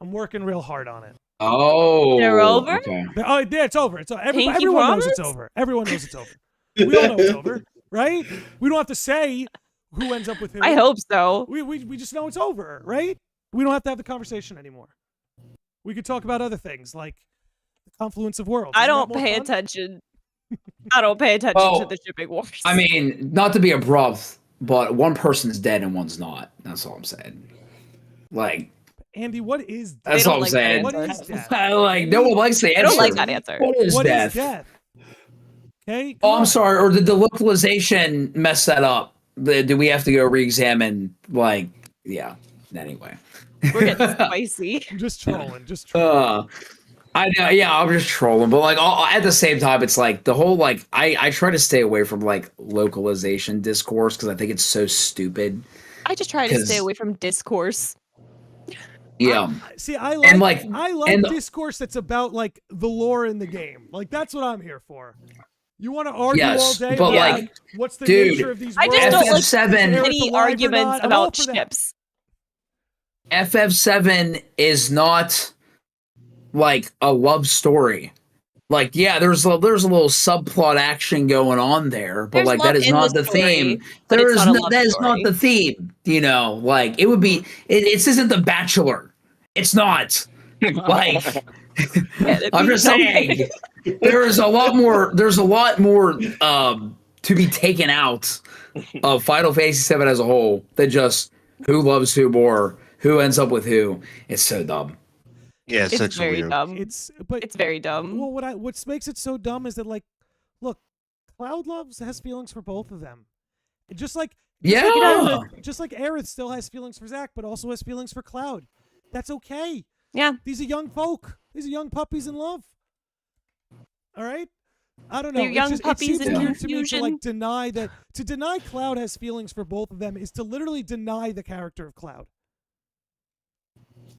I'm working real hard on it. Oh, They're over? Okay. Oh, yeah, it's over. It's over. Pinky Everyone knows it's promise? over. Everyone knows it's over. We all know it's over, right? We don't have to say who ends up with who. I hope so. We just know it's over, right? We don't have to have the conversation anymore. We could talk about other things like the confluence of worlds. I Isn't that don't more pay fun? attention. I don't pay attention Well, to the shipping wars. I mean, not to be abrupt, but one person's dead and one's not. That's all I'm saying. Like, Andy, what is death? that's don't all I'm like saying. What is death? Like, no one likes the I answer. don't like that answer. What is What death? is death? Okay. Oh, come I'm on. sorry. Or did the localization mess that up? Do we have to go re-examine? Like, yeah. Anyway. We're getting spicy. I'm just trolling. Just trolling. I know, yeah, I'm just trolling, but like at the same time, it's like the whole like I try to stay away from like localization discourse because I think it's so stupid. I just try to 'Cause- stay away from discourse. Yeah, See, I And, like like- I like and- discourse that's about like the lore in the game. Like that's what I'm here for. You want to argue all Yes, day but, about like, like, what's the dude, nature of these I worlds? just don't like FF7 Aerith any alive or arguments not? I'm all about for that. ships. FF7 is not like a love story. Like, yeah, there's a little subplot action going on there, but There's like love that is in not the the story, theme. but There it's is not a no, love that is not story. the theme. You know, like it would be. This isn't The Bachelor. It's not. Like, I'm just saying, there is a lot more. There's a lot more to be taken out of Final Fantasy VII as a whole than just who loves who more, who ends up with who. It's so dumb. Yeah, it's It's such a very weird. dumb. But It's very dumb. well, what makes it so dumb is that like, look, Cloud has feelings for both of them. And just like just like Aerith still has feelings for Zack, but also has feelings for Cloud. That's okay. Yeah. These are young folk. These are young puppies in love. All right. I don't know. They're young puppies it seems in weird to me to confusion. like to deny Cloud has feelings for both of them is to literally deny the character of Cloud.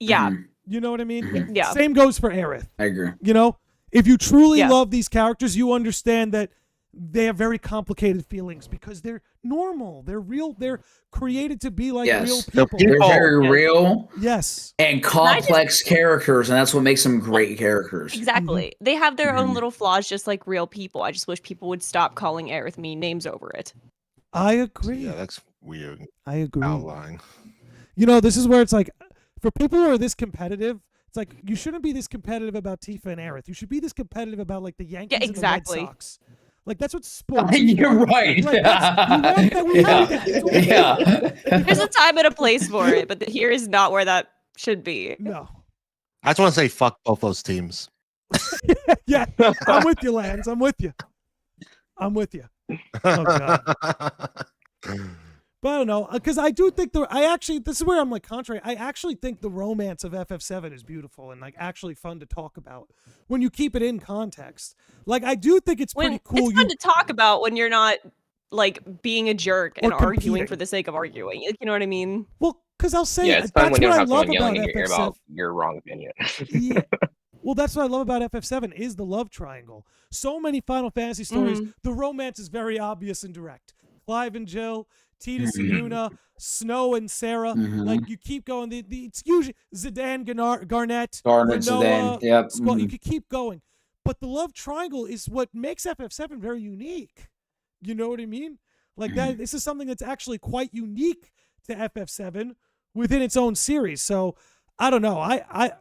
Yeah. Mhm. You know what I mean? Yeah. Same goes for Aerith. I agree. You know, if you truly Yeah. love these characters, you understand that they have very complicated feelings because they're normal. They're real. They're created to be like Yes. real They're people. They're people. very Yeah. real Yes. and complex characters, and that's what makes them great characters. Exactly. They have their own Mhm. little flaws just like real people. I just wish people would stop calling Aerith mean names over it. I agree. Yeah, that's weird. I agree. Outline. You know, this is where it's like, for people who are this competitive, it's like you shouldn't be this competitive about Tifa and Aerith. You should be this competitive about like the Yankees exactly. and the Red Sox. Like that's what sports. is You're for. right. Like, you want that, we have that. It's okay. Yeah. There's a time and a place for it, but here is not where that should be. No. I just want to say fuck both those teams. Yeah, I'm with you, Lance. I'm with you. I'm with you. Oh, God. But I don't know, because I do think this is where I'm like contrary. I actually think the romance of FF7 is beautiful and like actually fun to talk about when you keep it in context. Like I do think it's pretty cool. It's fun to talk about when you're not like being a jerk and Or arguing competing. for the sake of arguing. Like, you know what I mean? Well, because I'll say Yeah, it's fun that's when you what don't I have love someone about yelling at you FF7. about your wrong opinion. Yeah. Well, that's what I love about FF7 is the love triangle. So many Final Fantasy stories, the romance is very obvious and direct. Clive and Jill, Tidus and Yuna, Snow and Sarah. Like you keep going. It's usually Zidane, Garnet, Garnet, Rinoa, Zidane. Yep. Squall. You could keep going. But the love triangle is what makes FF7 very unique. You know what I mean? Like that. This is something that's actually quite unique to FF7 within its own series. So I don't know. I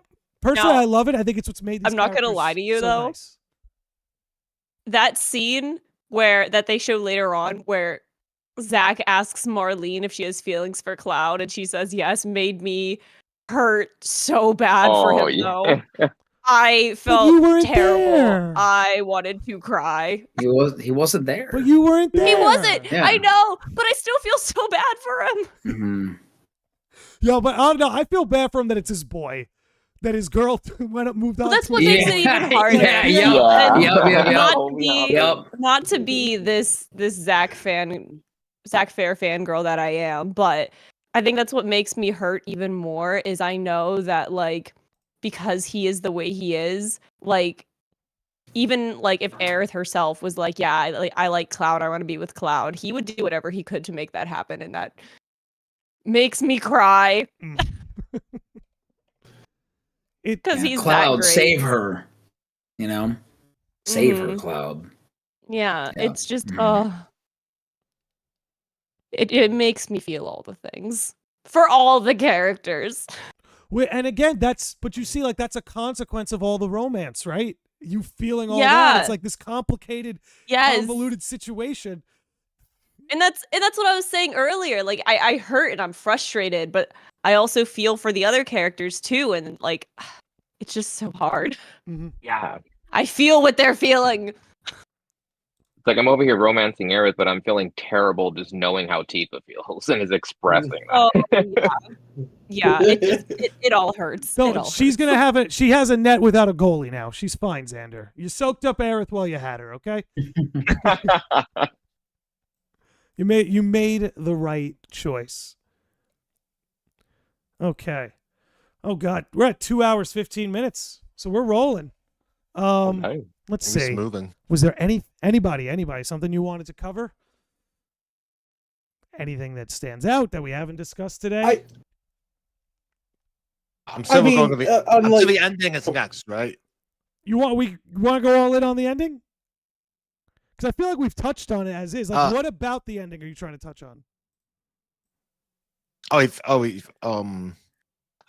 personally Now, I love it. I think it's what's made. These I'm not gonna characters lie to you, so though. nice. That scene that they show later on where Zack asks Marlene if she has feelings for Cloud and she says yes made me hurt so bad for him though. I But you felt weren't terrible. there. I wanted to cry. He wasn't there. But you weren't there. He wasn't. Yeah. I know, but I still feel so bad for him. Mhm. Yo, but I don't know. I feel bad for him that it's his boy, that his girl went up, moved on. Well, that's to. what makes it even harder. Yeah, yeah. And Yep. not to be this Zach Fair fangirl that I am, but I think that's what makes me hurt even more is I know that like because he is the way he is, like even like if Aerith herself was like, yeah, I like Cloud, I want to be with Cloud, he would do whatever he could to make that happen, and that makes me cry because he's Cloud, that great. save her. You know, save her, Mhm. Cloud. Yeah, Yeah. it's just Mhm. it makes me feel all the things for all the characters. And again, but you see, like that's a consequence of all the romance, right? You feeling all that. Yeah. It's like this complicated, Yes. convoluted situation. And that's what I was saying earlier. Like I hurt and I'm frustrated, but I also feel for the other characters too, and like it's just so hard. Mm-hmm. Yeah. I feel what they're feeling. It's like I'm over here romancing Aerith, but I'm feeling terrible just knowing how Tifa feels and is expressing that. Oh yeah, it all hurts. It all She's hurts. gonna have it. She has a net without a goalie now. She's fine, Xander. You soaked up Aerith while you had her. Okay. You made the right choice. Okay. Oh God, we're at 2 hours 15 minutes, so we're rolling. Okay. Let's It's see. moving. Was there anybody something you wanted to cover? Anything that stands out that we haven't discussed today? I'm still going to the. I'm unlike- the ending is next, right? We want to go all in on the ending? Because I feel like we've touched on it as is. Like, what about the ending are you trying to touch on? I don't know,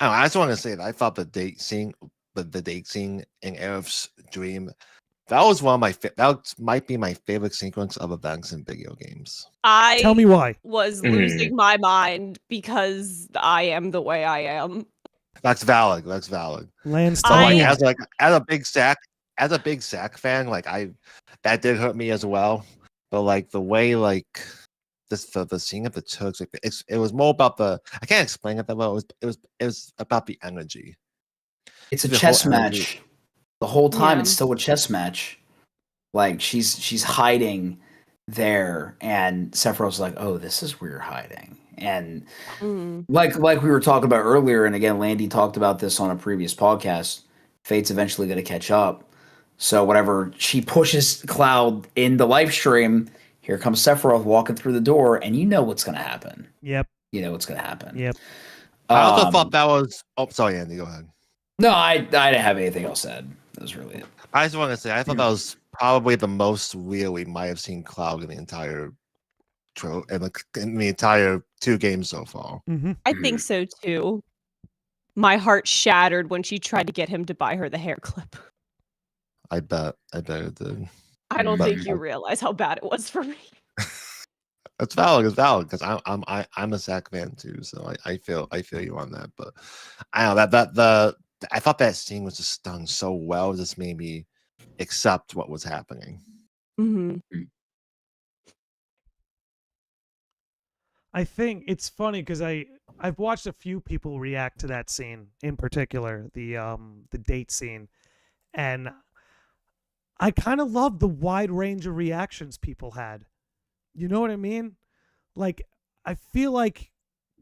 I just want to say that I thought the date scene in Aerith's dream, that was one of my that might be my favorite sequence of events in video games. I Tell me why. was losing my mind because I am the way I am. That's valid. That's valid. Lance, So tell me like why. as a big Sack fan, like that did hurt me as well. But like the way like the scene of the Turks, like it was more about I can't explain it that well. It was about the energy. It's a The chess whole energy. match. The whole time Yeah. it's still a chess match. Like she's hiding there, and Sephiroth's like, "Oh, this is where you're hiding." And like we were talking about earlier, and again, Landy talked about this on a previous podcast. Fate's eventually going to catch up. So whenever she pushes Cloud in the live stream, here comes Sephiroth walking through the door, and you know what's going to happen. Yep. You know what's going to happen. Yep. I also thought that was. Oh, sorry, Andy. Go ahead. No, I didn't have anything else said. That was really it. I just want to say I thought that was probably the most real we might have seen Cloud in the entire in the entire 2 games so far. Mm-hmm. I think so too. My heart shattered when she tried to get him to buy her the hair clip. I bet it did. I don't But- think you realize how bad it was for me. It's valid. It's valid because I'm a Sack fan too, so I feel you on that. But I don't know I thought that scene was just done so well. It just made me accept what was happening. I think it's funny because I've watched a few people react to that scene in particular, the date scene, and I kind of love the wide range of reactions people had. You know what I mean? Like I feel like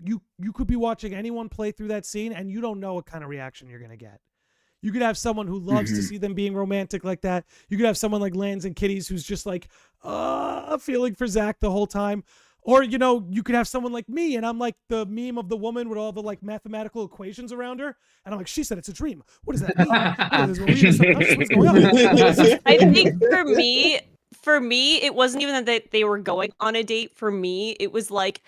you could be watching anyone play through that scene and you don't know what kind of reaction you're gonna get. You could have someone who loves to see them being romantic like that. You could have someone like Lanz and Kitties who's just like feeling for Zach the whole time. Or, you know, you could have someone like me, and I'm like the meme of the woman with all the like mathematical equations around her, and I'm like, she said it's a dream. What does that mean? What is this? We're reading subconscious? What's going on? I think for me, it wasn't even that they were going on a date. For me, it was like,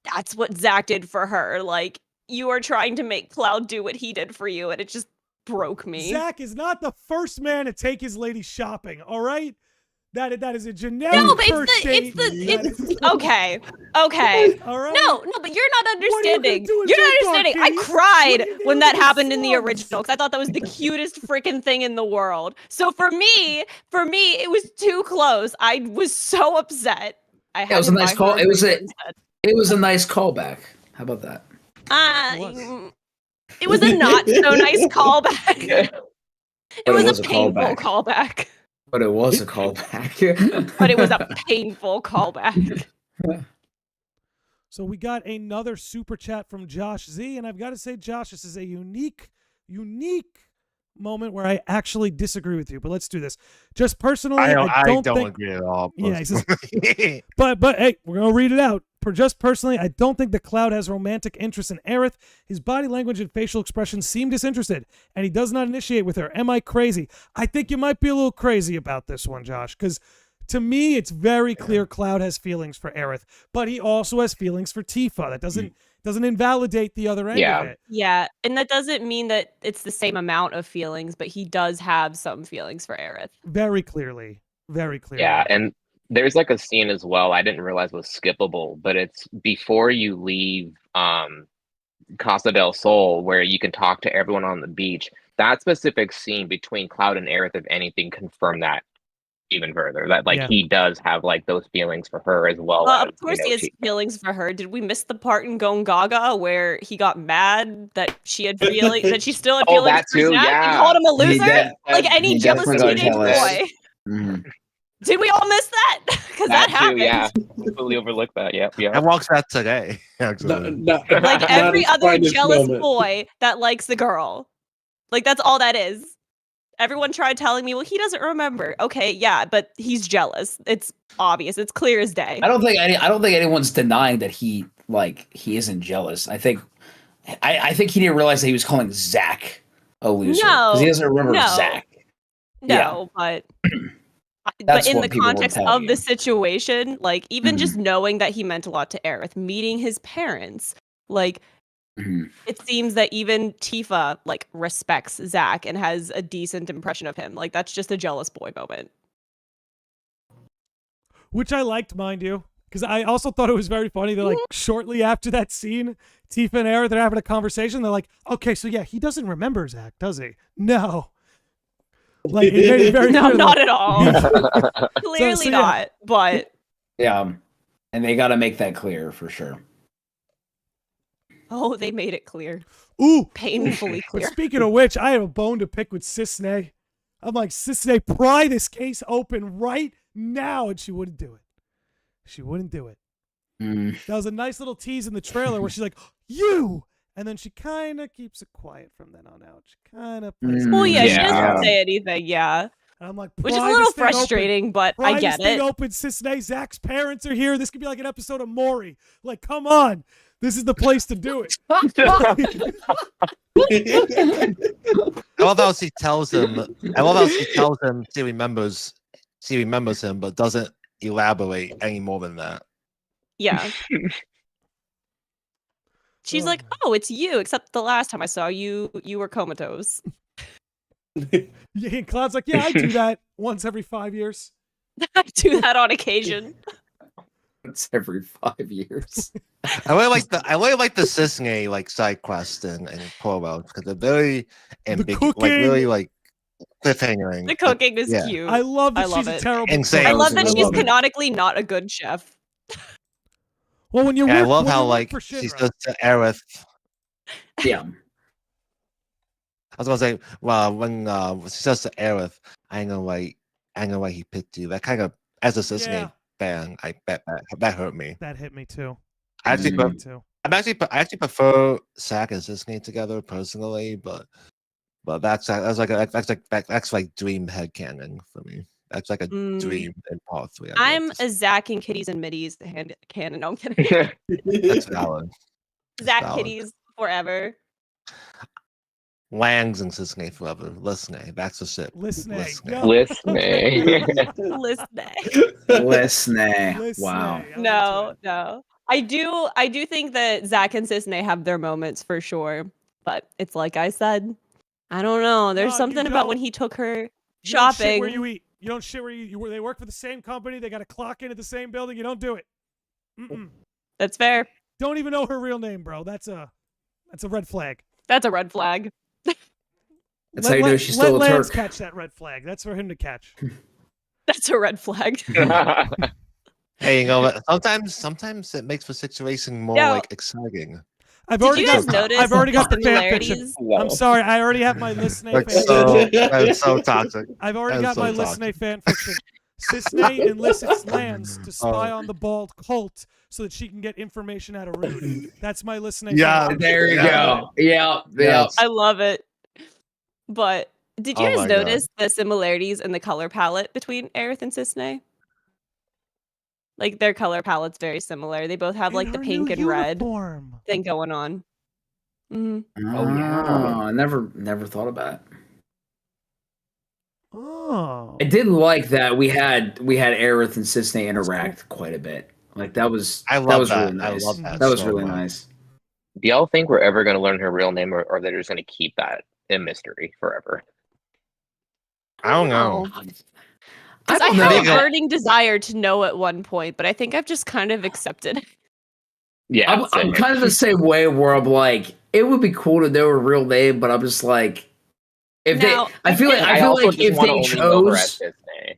that's what Zach did for her. Like, you are trying to make Cloud do what he did for you, and it just broke me. Zach is not the first man to take his lady shopping, all right? That is a generic No, but first date. okay. Okay. All right. No, but you're not understanding. do You're not if they understanding. talk, I Kitty? cried What do you when do that with happened in the slugs? original because I thought that was the cutest freaking thing in the world. So for me, it was too close. I was so upset. I had it was a him nice buy call. her It was bracelet instead. it was a nice callback. How about that? It was a not so nice callback. It was a painful callback. But it was a callback. But it was a painful callback. So we got another super chat from Josh Z, and I've got to say, Josh, this is a unique moment where I actually disagree with you. But let's do this. Just personally, I don't think, agree at all. Yeah, he says, but hey, we're gonna read it out. Just personally, I don't think the Cloud has romantic interest in Aerith. His body language and facial expressions seem disinterested, and he does not initiate with her. Am I crazy? I think you might be a little crazy about this one, Josh, because to me, it's very clear Cloud has feelings for Aerith, but he also has feelings for Tifa. That doesn't invalidate the other end of it. Yeah, and that doesn't mean that it's the same amount of feelings, but he does have some feelings for Aerith. Very clearly. Very clearly. Yeah, and there's like a scene as well I didn't realize was skippable, but it's before you leave Casa del Sol, where you can talk to everyone on the beach. That specific scene between Cloud and Aerith, if anything, confirmed that even further. That he does have like those feelings for her as well. Of course he has feelings for her. Did we miss the part in Gone Gaga where he got mad that she had feelings that she still had feelings that too, for Zack yeah. and called him a loser? Like any he jealous definitely got teenage jealous. boy. Did we all miss that? Because that happened. Yeah, completely overlooked that. Yeah. I watched that today. Actually, Like every other jealous boy that likes the girl. Like that's all that is. Everyone tried telling me, well, he doesn't remember. Okay, yeah, but he's jealous. It's obvious. It's clear as day. I don't think anyone's denying that he isn't jealous. I think he didn't realize that he was calling Zack a loser. No, because he doesn't remember Zack. No, but in the context of the situation, like even just knowing that he meant a lot to Aerith, meeting his parents, like it seems that even Tifa like respects Zack and has a decent impression of him. Like that's just a jealous boy moment. Which I liked, mind you, because I also thought it was very funny that like shortly after that scene, Tifa and Aerith are having a conversation. They're like, okay, so yeah, he doesn't remember Zack, does he? No. Like it made it very no, clear, not like, at all. Clearly not, but yeah, and they got to make that clear for sure. Oh, they made it clear. Ooh, painfully clear. But speaking of which, I have a bone to pick with Cisne. I'm like, Cisne, pry this case open right now, and she wouldn't do it. She wouldn't do it. That was a nice little tease in the trailer where she's like, you! And then she kind of keeps it quiet from then on out. She kind of plays well, yeah, she doesn't say anything, yeah. And I'm like, which is a little frustrating, but I get it. Open, Cisne, Zack's parents are here. This could be like an episode of Maury. Like, come on. This is the place to do it. I love how she tells him. She remembers him, but doesn't elaborate any more than that. Yeah. She's like, oh, it's you, except the last time I saw you, you were comatose. Yeah, and Cloud's like, yeah, I do that once every 5 years. I do that on occasion. Once every 5 years. I really like the Cisne like side quest and Corwell because they're very ambiguous, like really like cliffhangering. The cooking is cute. I love that she's a terrible Insane. I love that she's canonically not a good chef. Well, when you I love how like she says to Aerith. Yeah. I was gonna say, well, when she says to Aerith, I know why he picked you. That kind of, as a Cisne fan, I bet that hurt me. That hit me too. I actually prefer Zack and Cisne together personally, but that's like dream headcanon for me. That's like a dream in part 3. I'm a Zack and KittiesinMitties canon. No, I'm kidding. That's valid. Zack Kitties forever. Langs and Cisne forever. Listen, that's the shit. Listen. Wow. No. I do think that Zack and Cisne have their moments for sure, but it's like I said, I don't know. There's something about when he took her shopping. Where you eat. You don't shit where they work for the same company. They got to clock in at the same building. You don't do it. That's fair. Don't even know her real name, bro. That's a red flag. That's a red flag. That's how you know she's still a let Lance Turk. catch that red flag. That's for him to catch. That's a red flag. Hey, you know what? Sometimes it makes the situation more Yeah. like exciting. I've Did already you got guys notice I've already got the fan similarities? fiction. Whoa. I'm sorry. I already have my Listening Like fan that's so toxic. I've already got That's so my toxic. Listening fan fiction. Cisne enlists Lance to spy on the bald cult so that she can get information out of Rude. That's my Listening Yeah. fan fiction. There you go. Yeah. Yes. I love it. But did you Oh guys my God. notice the similarities in the color palette between Aerith and Cisne? Like their color palette's very similar. They both have like In the her pink new and red uniform. thing going on. Mhm. Oh, yeah. I never thought about it. Oh. I did like that we had Aerith and Cisne interact quite a bit. Like that was I that love was that. really I nice. love that was so really much. nice. Do y'all think we're ever going to learn her real name, or they're just going to keep that a mystery forever? I don't know. I I don't had know. a burning desire to know at one point, but I think I've just kind of accepted. Yeah, I'm same. kind of the same way where I'm like, it would be cool to know her real name, but I'm just like, if Now, they, I feel like I also just if want to they only know her as chose, Cisne.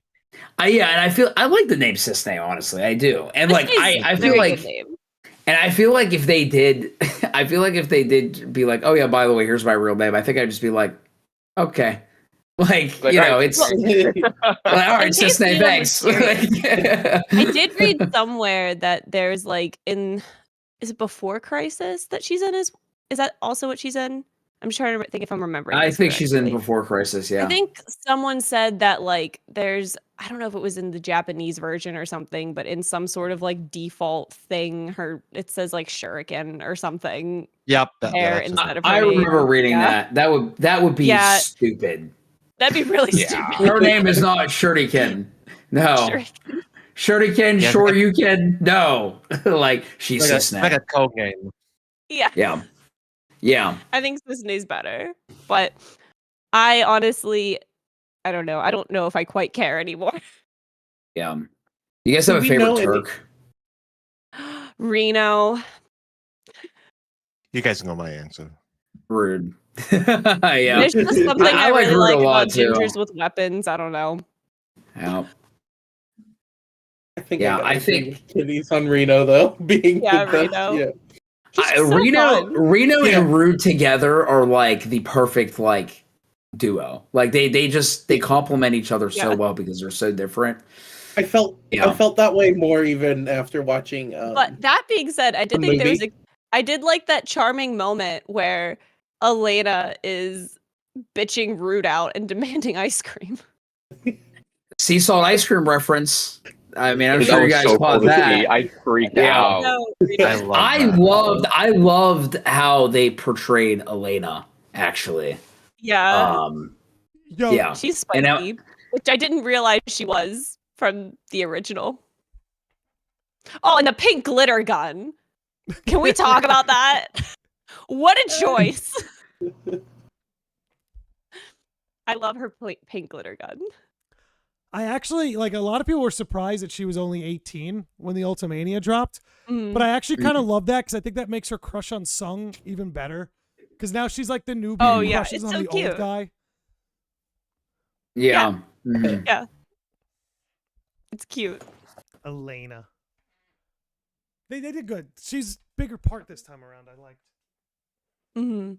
and I like the name Cisne, honestly, I do, and like Cisne's I a feel very like, good name. and I feel like if they did, I feel like if they did be like, oh yeah, by the way, here's my real name, I think I'd just be like, okay, like Like, you all know, right. it's like, all right, In case Cisne, anyone thanks. was curious, I I did read somewhere that there's like is it Before Crisis that she's in? Is that also what she's in? I'm just trying to think if I'm remembering. I this think she's in correctly. Before Crisis. Yeah. I think someone said that like there's I don't know if it was in the Japanese version or something, but in some sort of like default thing, it says like Shuriken or something Yep. there that's instead of her I name. remember reading Yeah. that. That would be Yeah. stupid. That'd be really Yeah. stupid. Her name is not Shuriken. No. Shuriken. Shuriken, Yeah, sure you can. No. like she's like Cisne. a code name. Yeah. Yeah. Yeah. I think Cisne's better. But I honestly I don't know. I don't know if I quite care anymore. Yeah. You guys Do have a we favorite know any- Turk? Reno. You guys know my answer. Rude. yeah. There's just something I I like really Rude like a lot, about too. gingers with weapons. I don't know. Yeah. I think Yeah, gotta I agree think- with Kitties on Reno though being Yeah, the best. Reno. Yeah. He's just so fun. Reno Yeah. and Rude together are like the perfect like duo. Like they complement each other so Yeah. well because they're so different. I felt that way more even after watching. But that being said, I did the think there was movie? I did like that charming moment where Elena is bitching Rude out and demanding ice cream. Sea salt ice cream reference. I mean, I'm That sure you was guys so caught cool to that. see. I freaked Yeah. out. No, I love that. I loved how they portrayed Elena. Actually, yeah, Yo, yeah. she's and now- spicy, which I didn't realize she was from the original. Oh, and the pink glitter gun. Can we talk about that? What a choice! I love her pink glitter gun. I actually, like, a lot of people were surprised that she was only 18 when the Ultimania dropped. Mm. But I actually kind of love that because I think that makes her crush on Sung even better. Because now she's like the newbie Oh, who yeah, crushes it's on so the cute. old guy. Yeah. Mhm. It's cute. Elena. They did good. She's bigger part this time around, I liked. hmm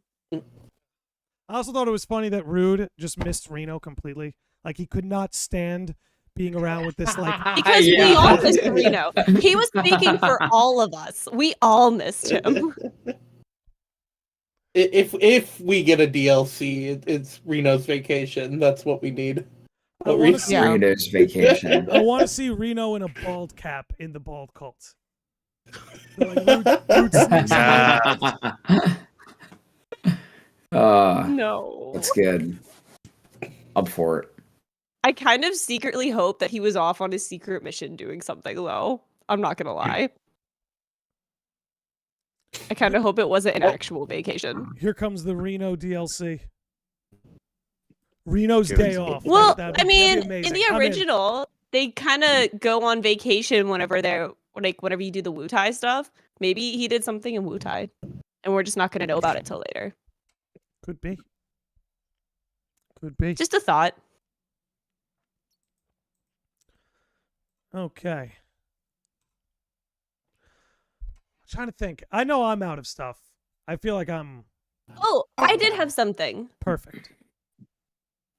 I also thought it was funny that Rude just missed Reno completely. Like, he could not stand being around with this, like... Because we Yeah. all missed Reno. He was speaking for all of us. We all missed him. If we get a DLC, it's Reno's Vacation. That's what we need. I What wanna we- see- Yeah. Reno's vacation. I want to see Reno in a bald cap in the bald cult. They're like, Rude sneaks in. No. That's good. Up for it. I kind of secretly hope that he was off on his secret mission doing something though. I'm not gonna lie. I kind of hope it wasn't an actual vacation. Here comes the Reno DLC. Reno's Curious. day off. Well, That'd I be mean, in amazing. the I'm original, they kind of go on vacation whenever they're like whenever you do the Wu-Tai stuff. Maybe he did something in Wu-Tai, and we're just not gonna know about it till later. Could be. Could be. Just a thought. Okay. I'm trying to think. I know I'm out of stuff. I feel like I'm Oh, I did have something. perfect.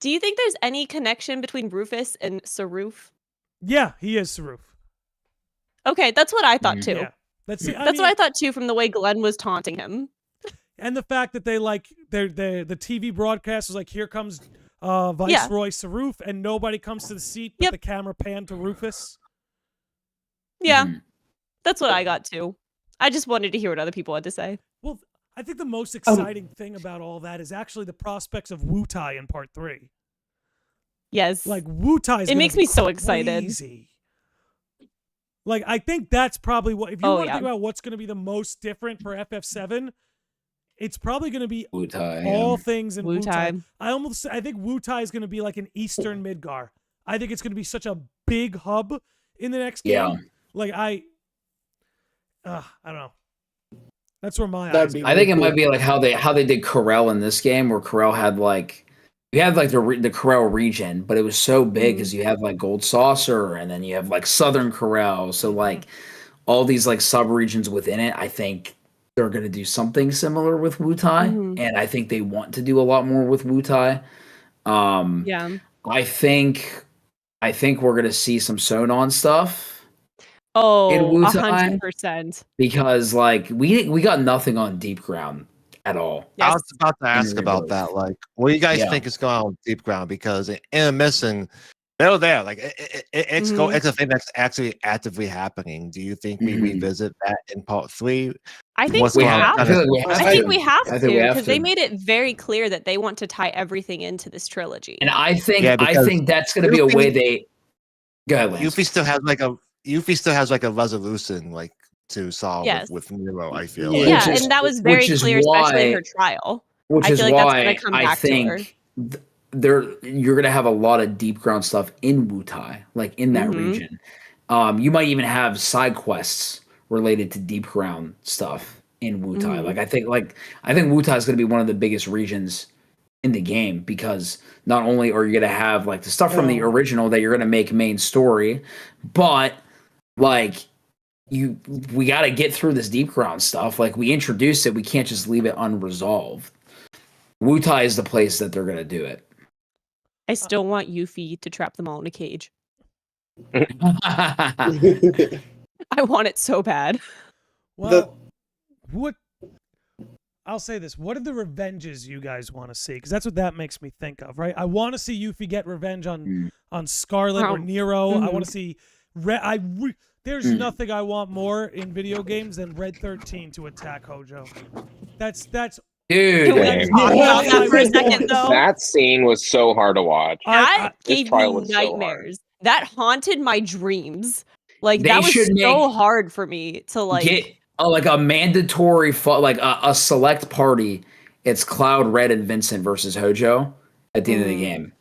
Do you think there's any connection between Rufus and Saruf? Yeah, he is Saruf. Okay, that's what I thought too. Yeah. That's That's what I thought too from the way Glenn was taunting him. And the fact that they like the TV broadcast was like, here comes Viceroy Saruf, and nobody comes to the seat, but the camera panned to Rufus. Yeah, that's what I got too. I just wanted to hear what other people had to say. Well, I think the most exciting thing about all that is actually the prospects of Wu-Tai in part 3. Yes. Like Wu-Tai is It makes me so crazy. excited. Like I think that's probably what if you want to yeah. think about what's going to be the most different for FF7, it's probably going to be Wu-Tai, all things in Wu-Tai. Wu-Tai. I think Wu-Tai is going to be like an Eastern Midgar. I think it's going to be such a big hub in the next game. Yeah. Like I don't know. That's where my That'd eyes be go. I think it might be like how they did Corel in this game, where Corel had like you had like the Corel region, but it was so big because you have like Gold Saucer, and then you have like Southern Corel. So like all these like sub regions within it, I think they're gonna do something similar with Wu-Tai, and I think they want to do a lot more with Wu-Tai. Yeah. I think we're gonna see some Sonon stuff. Oh, In Wu-Tai? 100%. Because like we got nothing on Deep Ground at all. I Yes. was about to ask about Rebirth. that. Like, what do you guys Yeah. think is going on with Deep Ground? Because in Missing, they're there. Like, it's it's a thing that's actually actively happening. Do you think we revisit that in part 3? I think What's we going on? have I feel like we have I think to. we have I to think we have because they to. made it very clear that they want to tie everything into this trilogy. And I think Yeah, because that's going to be a way they. Go ahead, Lance. Yuffie still has like a resolution like to solve Yes. with Nero. I feel. Yeah, like. Yeah, Which is- and that was very which is clear, especially in why- her trial. Which I is feel like that's why gonna come I back to her. think you're going to have a lot of Deep Ground stuff in Wu-Tai, like in that region. You might even have side quests related to Deep Ground stuff in Wu-Tai. Like I think Wu-Tai is going to be one of the biggest regions in the game, because not only are you going to have like the stuff from the original that you're going to make main story, but like we got to get through this Deep Ground stuff. Like we introduced it, we can't just leave it unresolved. Wu-Tai is the place that they're going to do it. I still want Yuffie to trap them all in a cage. I want it so bad. Well, what I'll say this: what are the revenges you guys want to see? Because that's what that makes me think of, right? I want to see Yuffie get revenge on Scarlet or Nero. I want to see. There's nothing I want more in video games than Red 13 to attack Hojo. That's Dude, Can we Dang. talk about that for a second, though? That scene was so hard to watch. That this gave trial me was so hard. nightmares. That haunted my dreams. Like They that was should so make- hard for me to like. get like a mandatory like a select party. It's Cloud, Red, and Vincent versus Hojo at the end of the game.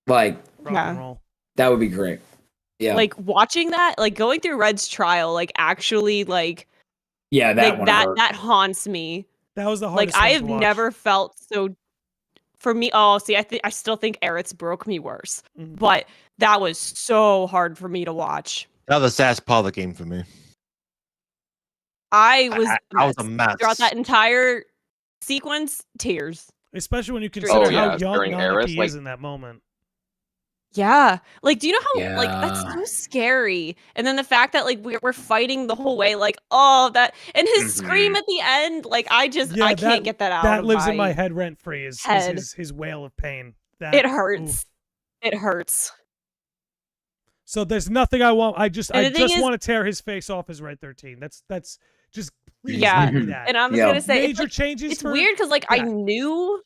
Like rock and roll. that would be great. Yeah, Like watching that, like going through Red's trial, like actually, like yeah, that like one that hurt. that haunts me. That was the Like hardest. I one have to watch. never felt so. For me, I still think Aerith's broke me worse, but that was so hard for me to watch. That was the saddest part of the game for me. I was I was a mess. throughout that entire sequence, tears. Especially when you consider yeah, how young during Eris, Nanaki like- is in that moment. Yeah, like do you know how like that's Yeah. so scary? And then the fact that like we're fighting the whole way, like oh that and his scream at the end, like I Yeah, can't get that out. That of lives in my head rent free. Is head. his wail of pain. That, It hurts. oof. It hurts. So there's nothing I want. I just And the thing is- want to tear his face off as Red 13. That's just please Yeah, give me that. And I'm just Yeah. gonna say it's, Major like, changes. it's for, weird because like I yeah. knew,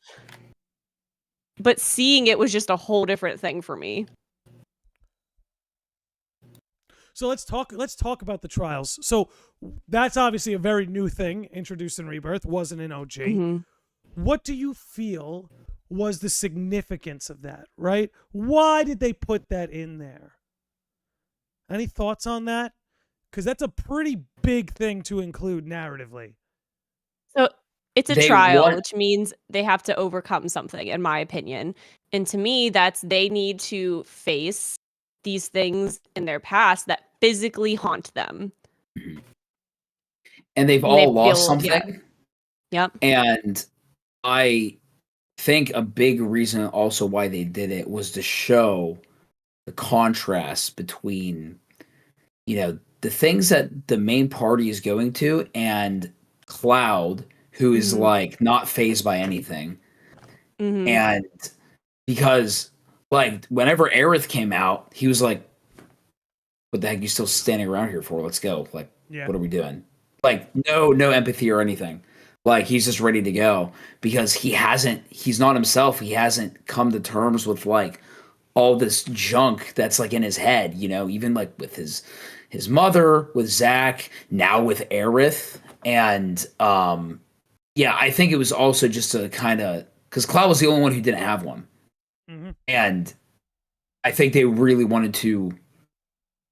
but seeing it was just a whole different thing for me. So let's talk about the trials. So that's obviously a very new thing introduced in Rebirth. Wasn't in OG. Mhm. What do you feel was the significance of that, right? Why did they put that in there? Any thoughts on that? Because that's a pretty big thing to include narratively. So it's a They trial, want- which means they have to overcome something, in my opinion. And to me, that's they need to face these things in their past that physically haunt them. And they've And they all lost feel- yeah. something. Yep. And I think a big reason also why they did it was to show the contrast between, the things that the main party is going to and Cloud, who is Mhm. like not phased by anything. Mhm. And because like whenever Aerith came out, he was like, what the heck you still standing around here for? Let's go. Like, Yeah. what are we doing? Like, no empathy or anything. Like, he's just ready to go because he's not himself. He hasn't come to terms with like all this junk that's like in his head, even like with his mother, with Zack, now with Aerith. And I think it was also just to kind of, because Cloud was the only one who didn't have one. Mhm. And I think they really wanted to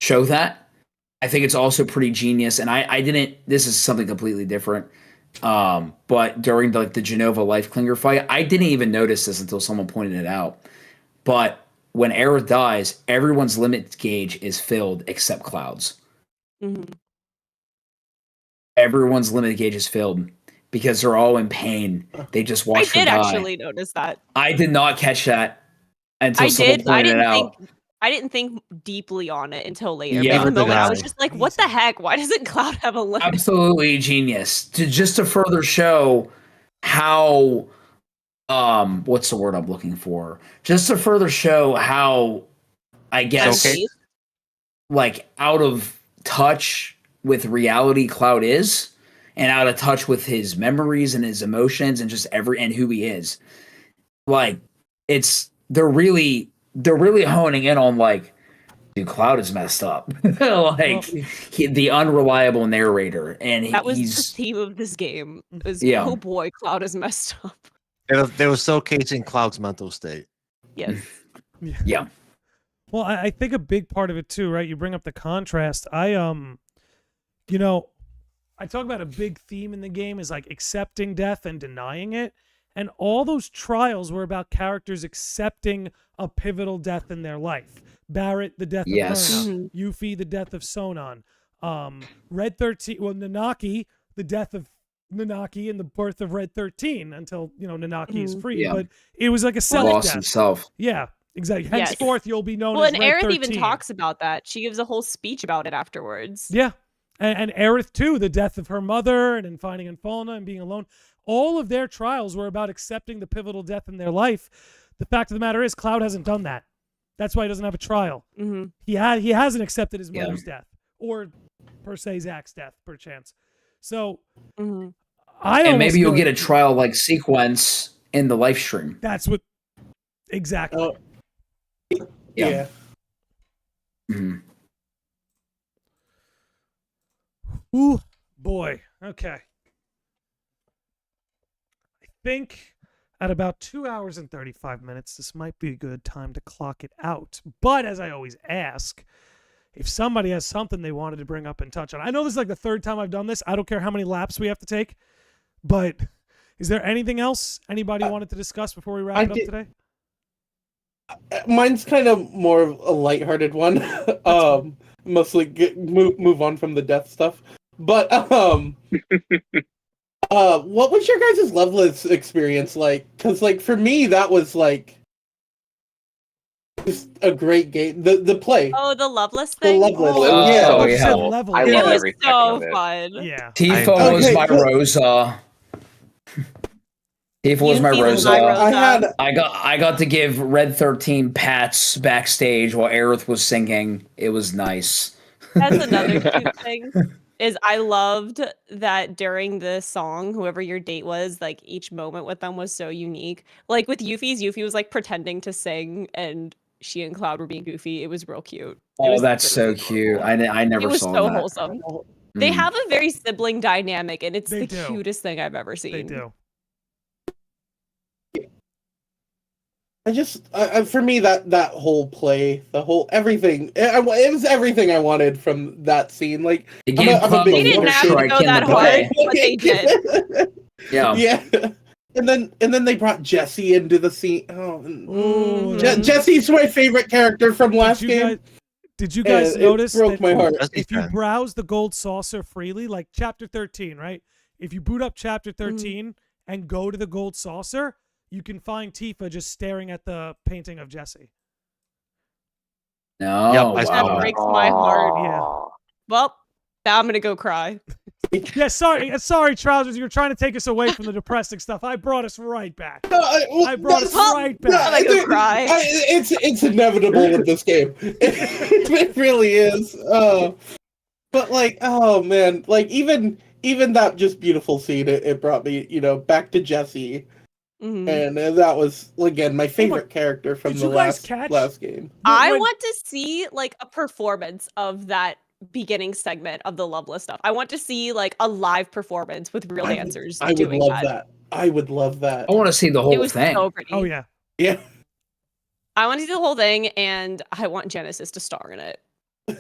show that. I think it's also pretty genius. And I didn't, this is something completely different. But during the Genova Life Clinger fight, I didn't even notice this until someone pointed it out. But when Aerith dies, everyone's limit gauge is filled except Cloud's. Mhm. Everyone's limit gauge is filled because they're all in pain. They just I watched her did die. actually notice that. I did not catch that until I someone did. I pointed it didn't out. think. I didn't think deeply on it until later. Yeah. But in the Neither did moment, I I. was just like, "What the heck? Why doesn't Cloud have a limit?" Absolutely genius. Just to further show how what's the word I'm looking for? Just to further show how I guess Okay. like out of touch with reality Cloud is, and out of touch with his memories and his emotions and just and who he is. Like they're really honing in on like, dude, Cloud is messed up. Like the unreliable narrator, and That was the he's theme of this game. Was Yeah. oh boy, Cloud is messed up. They were showcasing Cloud's mental state. Yes. yeah. Well, I think a big part of it too, right? You bring up the contrast. I talk about a big theme in the game is like accepting death and denying it. And all those trials were about characters accepting a pivotal death in their life. Barrett, the death Yes. of Mhm. Myrna. Yuffie, the death of Sonon. Red 13, Nanaki, the death of Nanaki and the birth of Red 13 until, Nanaki is Mhm. free. Yeah. But it was like a Lost self-death. himself. Yeah, exactly. Yes. Henceforth, you'll be known Well, as and Red Aerith 13. even talks about that. She gives a whole speech about it afterwards. Yeah. And Aerith, too, the death of her mother and then finding Infalna and being alone. All of their trials were about accepting the pivotal death in their life. The fact of the matter is, Cloud hasn't done that. That's why he doesn't have a trial. Mm-hmm. He hasn't accepted his Yeah. mother's death, or per se Zack's death, perchance. So Mm-hmm. I And almost maybe you'll feel get a like trial like sequence in the live stream. that's what exactly. Oh, Yeah. yeah. Mhm. Ooh, boy. Okay. I think at about 2 hours and 35 minutes, this might be a good time to clock it out. But as I always ask, if somebody has something they wanted to bring up and touch on, I know this is like the third time I've done this. I don't care how many laps we have to take, but is there anything else anybody wanted to discuss before we wrap it up today? Mine's kind of more of a lighthearted one. Mostly move on from the death stuff. But what was your guys' Loveless experience like? Because like for me, that was like just a great game. The play. Oh, the Loveless The thing? Loveless. Oh, yeah. I thought you said yeah. level. I It love was every second so of it. fun. Yeah. Tifa was Okay, my well- Rosa. Tifa was my Yuffie was Rosa. my Rosa. I had I got to give Red 13 pats backstage while Aerith was singing. It was nice. That's another cute thing. Is I loved that during the song, whoever your date was, like each moment with them was so unique. Like with Yuffie was like pretending to sing, and she and Cloud were being goofy. It was real cute. It Oh, was that's so really cute. adorable. I never It was saw so that. wholesome. They Mm. have a very sibling dynamic, and it's They the do. cutest thing I've ever seen. They do. For me, that whole play, the whole everything, it was everything I wanted from that scene. Like, They gave I'm a Cloud big the They didn't water have to strike go in the that hard, play. but they did. Yeah. Yeah. And then they brought Jesse into the scene. Oh, Ooh, Mhm. Jesse's my favorite character from last Did you game. guys, did you guys It notice broke that my heart. Jesse's if you fan. browse the gold saucer freely, like chapter 13, right? If you boot up chapter 13 and go to the gold saucer, you can find Tifa just staring at the painting of Jesse. No. Yep, I saw That wow. breaks my heart. Yeah. Well, now I'm gonna go cry. Yeah, sorry, Trousers. You were trying to take us away from the depressing stuff. I brought us right back. I brought us right back. I'm gonna go cry. It's inevitable with this game. It really is. But like, oh man, like even that just beautiful scene, it brought me, back to Jesse, Mhm. and that was again my favorite character from Did the you guys last catch- game. I When- want to see like a performance of that beginning segment of the Loveless stuff. I want to see like a live performance with real dancers I would doing love that. that. I would love that. I want to see the It whole was thing. so pretty. Oh yeah. Yeah. I want to see the whole thing, and I want Genesis to star in it.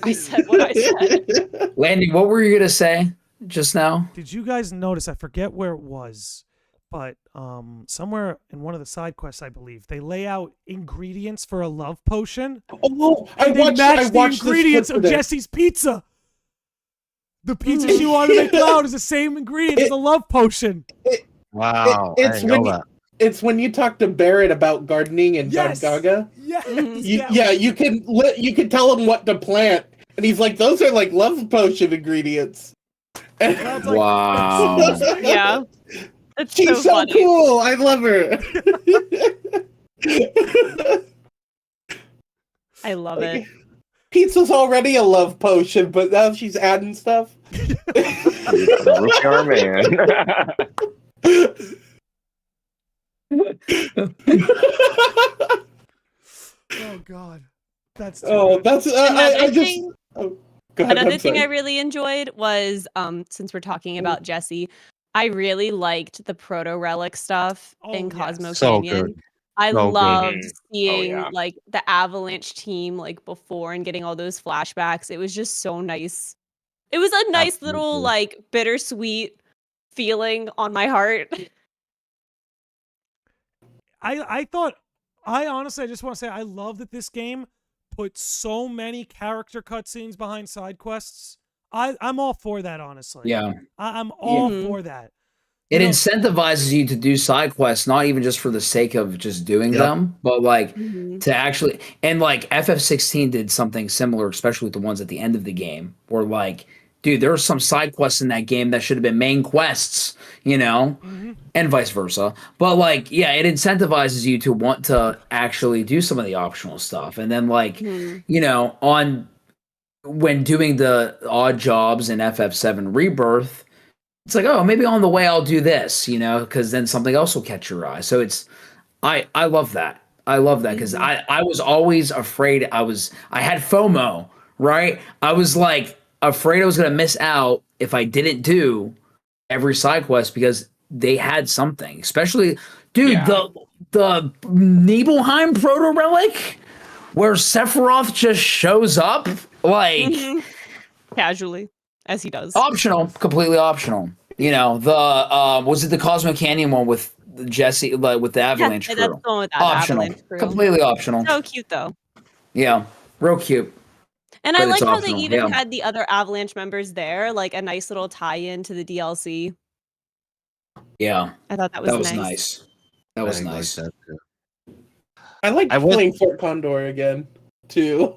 I said what I said. Landy, what were you gonna say just now? Did you guys notice? I forget where it was, but somewhere in one of the side quests, I believe they lay out ingredients for a love potion. Oh, I And they watched match the this ingredients clip of today. Jesse's pizza. The pizza she wanted to make Cloud is the same ingredient as a love potion. Wow, It's I didn't know when that. It's when you talk to Barrett about gardening and Yes. Gaga. Yes. Mhm. Yeah, you can tell him what to plant, and he's like, "Those are like love potion ingredients." Cloud's like, Wow. Yeah. It's She's so funny. cool. I love her. I love it. Pizza's already a love potion, but now she's adding stuff. Rookie our man. oh God, that's too Oh, good. that's I just. thing- Oh, go ahead, Another I'm thing I sorry. really enjoyed was, since we're talking about Jesse, I really liked the proto relic stuff Oh, in yes. Cosmo So Canyon. good. I So good. loved Mhm. seeing yeah. like the Avalanche team like before and getting all those flashbacks. It was just so nice. It was a nice little Absolutely. like bittersweet feeling on my heart. I honestly, I just want to say I love that this game put so many character cutscenes behind side quests. I'm all for that, honestly. Yeah. I'm all Mhm. for that. It You know- incentivizes you to do side quests, not even just for the sake of just doing Yep. them, but like Mhm. to actually, and like FF16 did something similar, especially with the ones at the end of the game, where like, dude, there are some side quests in that game that should have been main quests, Mhm. and vice versa. But like, yeah, it incentivizes you to want to actually do some of the optional stuff. And then like, Mhm. on when doing the odd jobs in FF7 Rebirth, it's like, oh, maybe on the way I'll do this, because then something else will catch your eye. So I love that. I love that because I was always afraid. I had FOMO, right? I was like afraid I was gonna miss out if I didn't do every side quest because they had something. Especially, dude, Yeah. the Nibelheim proto relic where Sephiroth just shows up, like Mhm. Casually, as he does. optional, completely optional. Was it the Cosmo Canyon one with Jesse, like with the Avalanche Yeah, crew? that's the one with that Optional, Avalanche crew. completely optional. So cute though. Yeah, real cute. And But I it's like how they optional, even yeah. had the other Avalanche members there, like a nice little tie-in to the DLC. Yeah, I thought that was, that was nice. That was I like nice. that too. I like I would- playing Fort Condor again too.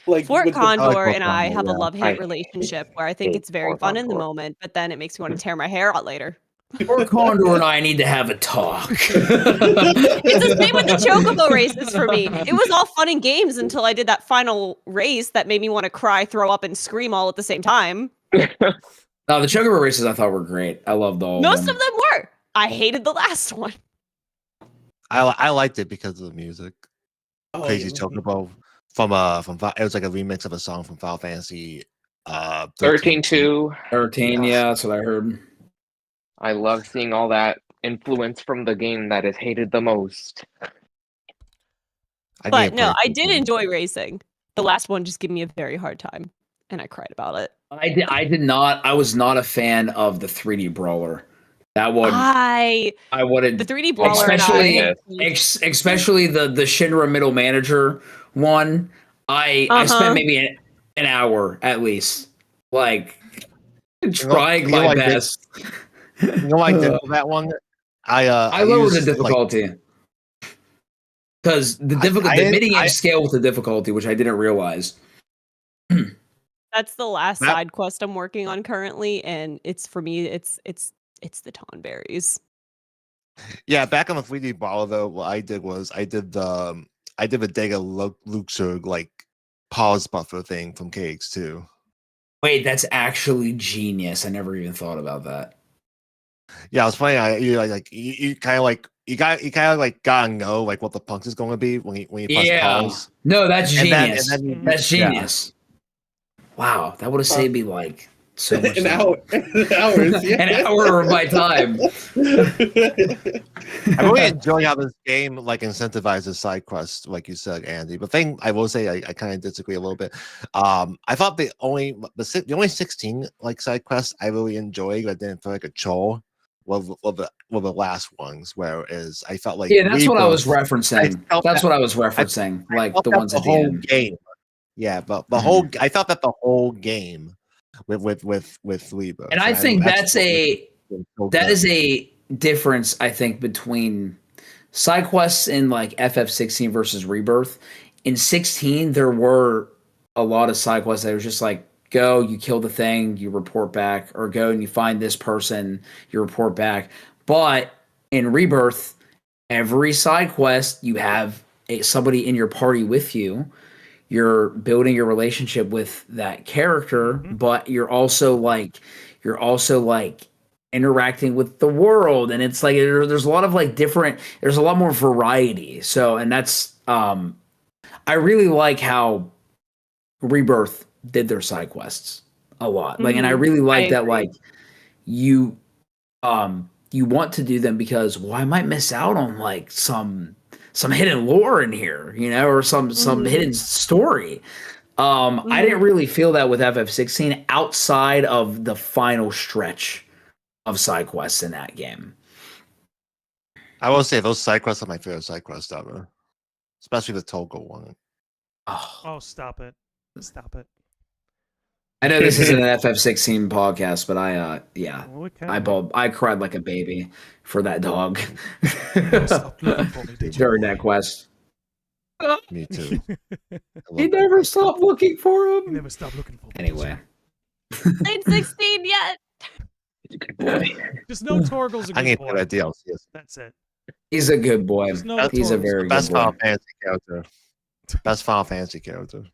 Like Fort with the- Condor Fort and I Condor, have a yeah. love-hate I relationship where I think hate it's very Fort fun in the Condor. moment, but then it makes me want to tear my hair out later. Poor Condor and I need to have a talk. It's the same with the Chocobo races for me. It was all fun and games until I did that final race that made me want to cry, throw up, and scream all at the same time. No, the Chocobo races I thought were great. I loved all Most of of them. them were. I hated the last one. I liked it because of the music. Oh, Crazy yeah. Chocobo it was like a remix of a song from Final Fantasy 13-2. 13, yeah, that's what I heard. I love seeing all that influence from the game that is hated the most. But no, I did enjoy racing. The last one just gave me a very hard time, and I cried about it. I did not. I was not a fan of the 3D brawler. That one. I wouldn't. The 3D brawler, especially the Shinra middle manager one. I spent maybe an hour at least, like trying my best. You know why I did that one? I lowered the difficulty because the minigame scale with the difficulty, which I didn't realize. That's the last side quest I'm working on currently, and it's for me. It's the Tonberries. Yeah, back on the 3D brawler though, what I did was I did the Dega Luxor like pause buffer thing from KX2. Wait, that's actually genius. I never even thought about that. Yeah, I was playing. You kind of gotta know like what the punch is going to be when you press pause. No, that's genius. That's genius. Wow, that would have saved me like so much an hour of my time. I really enjoy how this game like incentivizes side quests, like you said, Andy. But thing I will say, I kind of disagree a little bit. I thought the only 16 like side quests I really enjoyed, but didn't feel like a chore. Were the last ones, whereas I felt like that's what I was referencing. That's what I was referencing, like the ones at the end. Game. Yeah, but the whole I thought that the whole game with Rebirth. And I think that is a difference, I think, between side quests in like FF16 versus Rebirth. In 16, there were a lot of side quests that was just like, go, you kill the thing, you report back, or go and you find this person, you report back. But in Rebirth, every side quest, you have somebody in your party with you. You're building your relationship with that character, but you're also like interacting with the world, and it's like there's a lot of like there's a lot more variety. So, and that's I really like how Rebirth did their side quests a lot. Like, and I really like that like you want to do them because I might miss out on like some hidden lore in here, or some hidden story. I didn't really feel that with FF16 outside of the final stretch of side quests in that game. I will say those side quests are my favorite side quests ever, especially the Togo one. Oh, stop it! Stop it! I know this isn't an FF16 podcast, but I cried like a baby for that dog during that quest. Me too. He never stopped looking for him. He never stopped looking for him. Anyway. Played 16 yet. He's a good boy. Just know Torgal's a good boy. That DLC. That's it. He's a good boy. He's a very best good boy. Final Fantasy character. Best Final Fantasy character.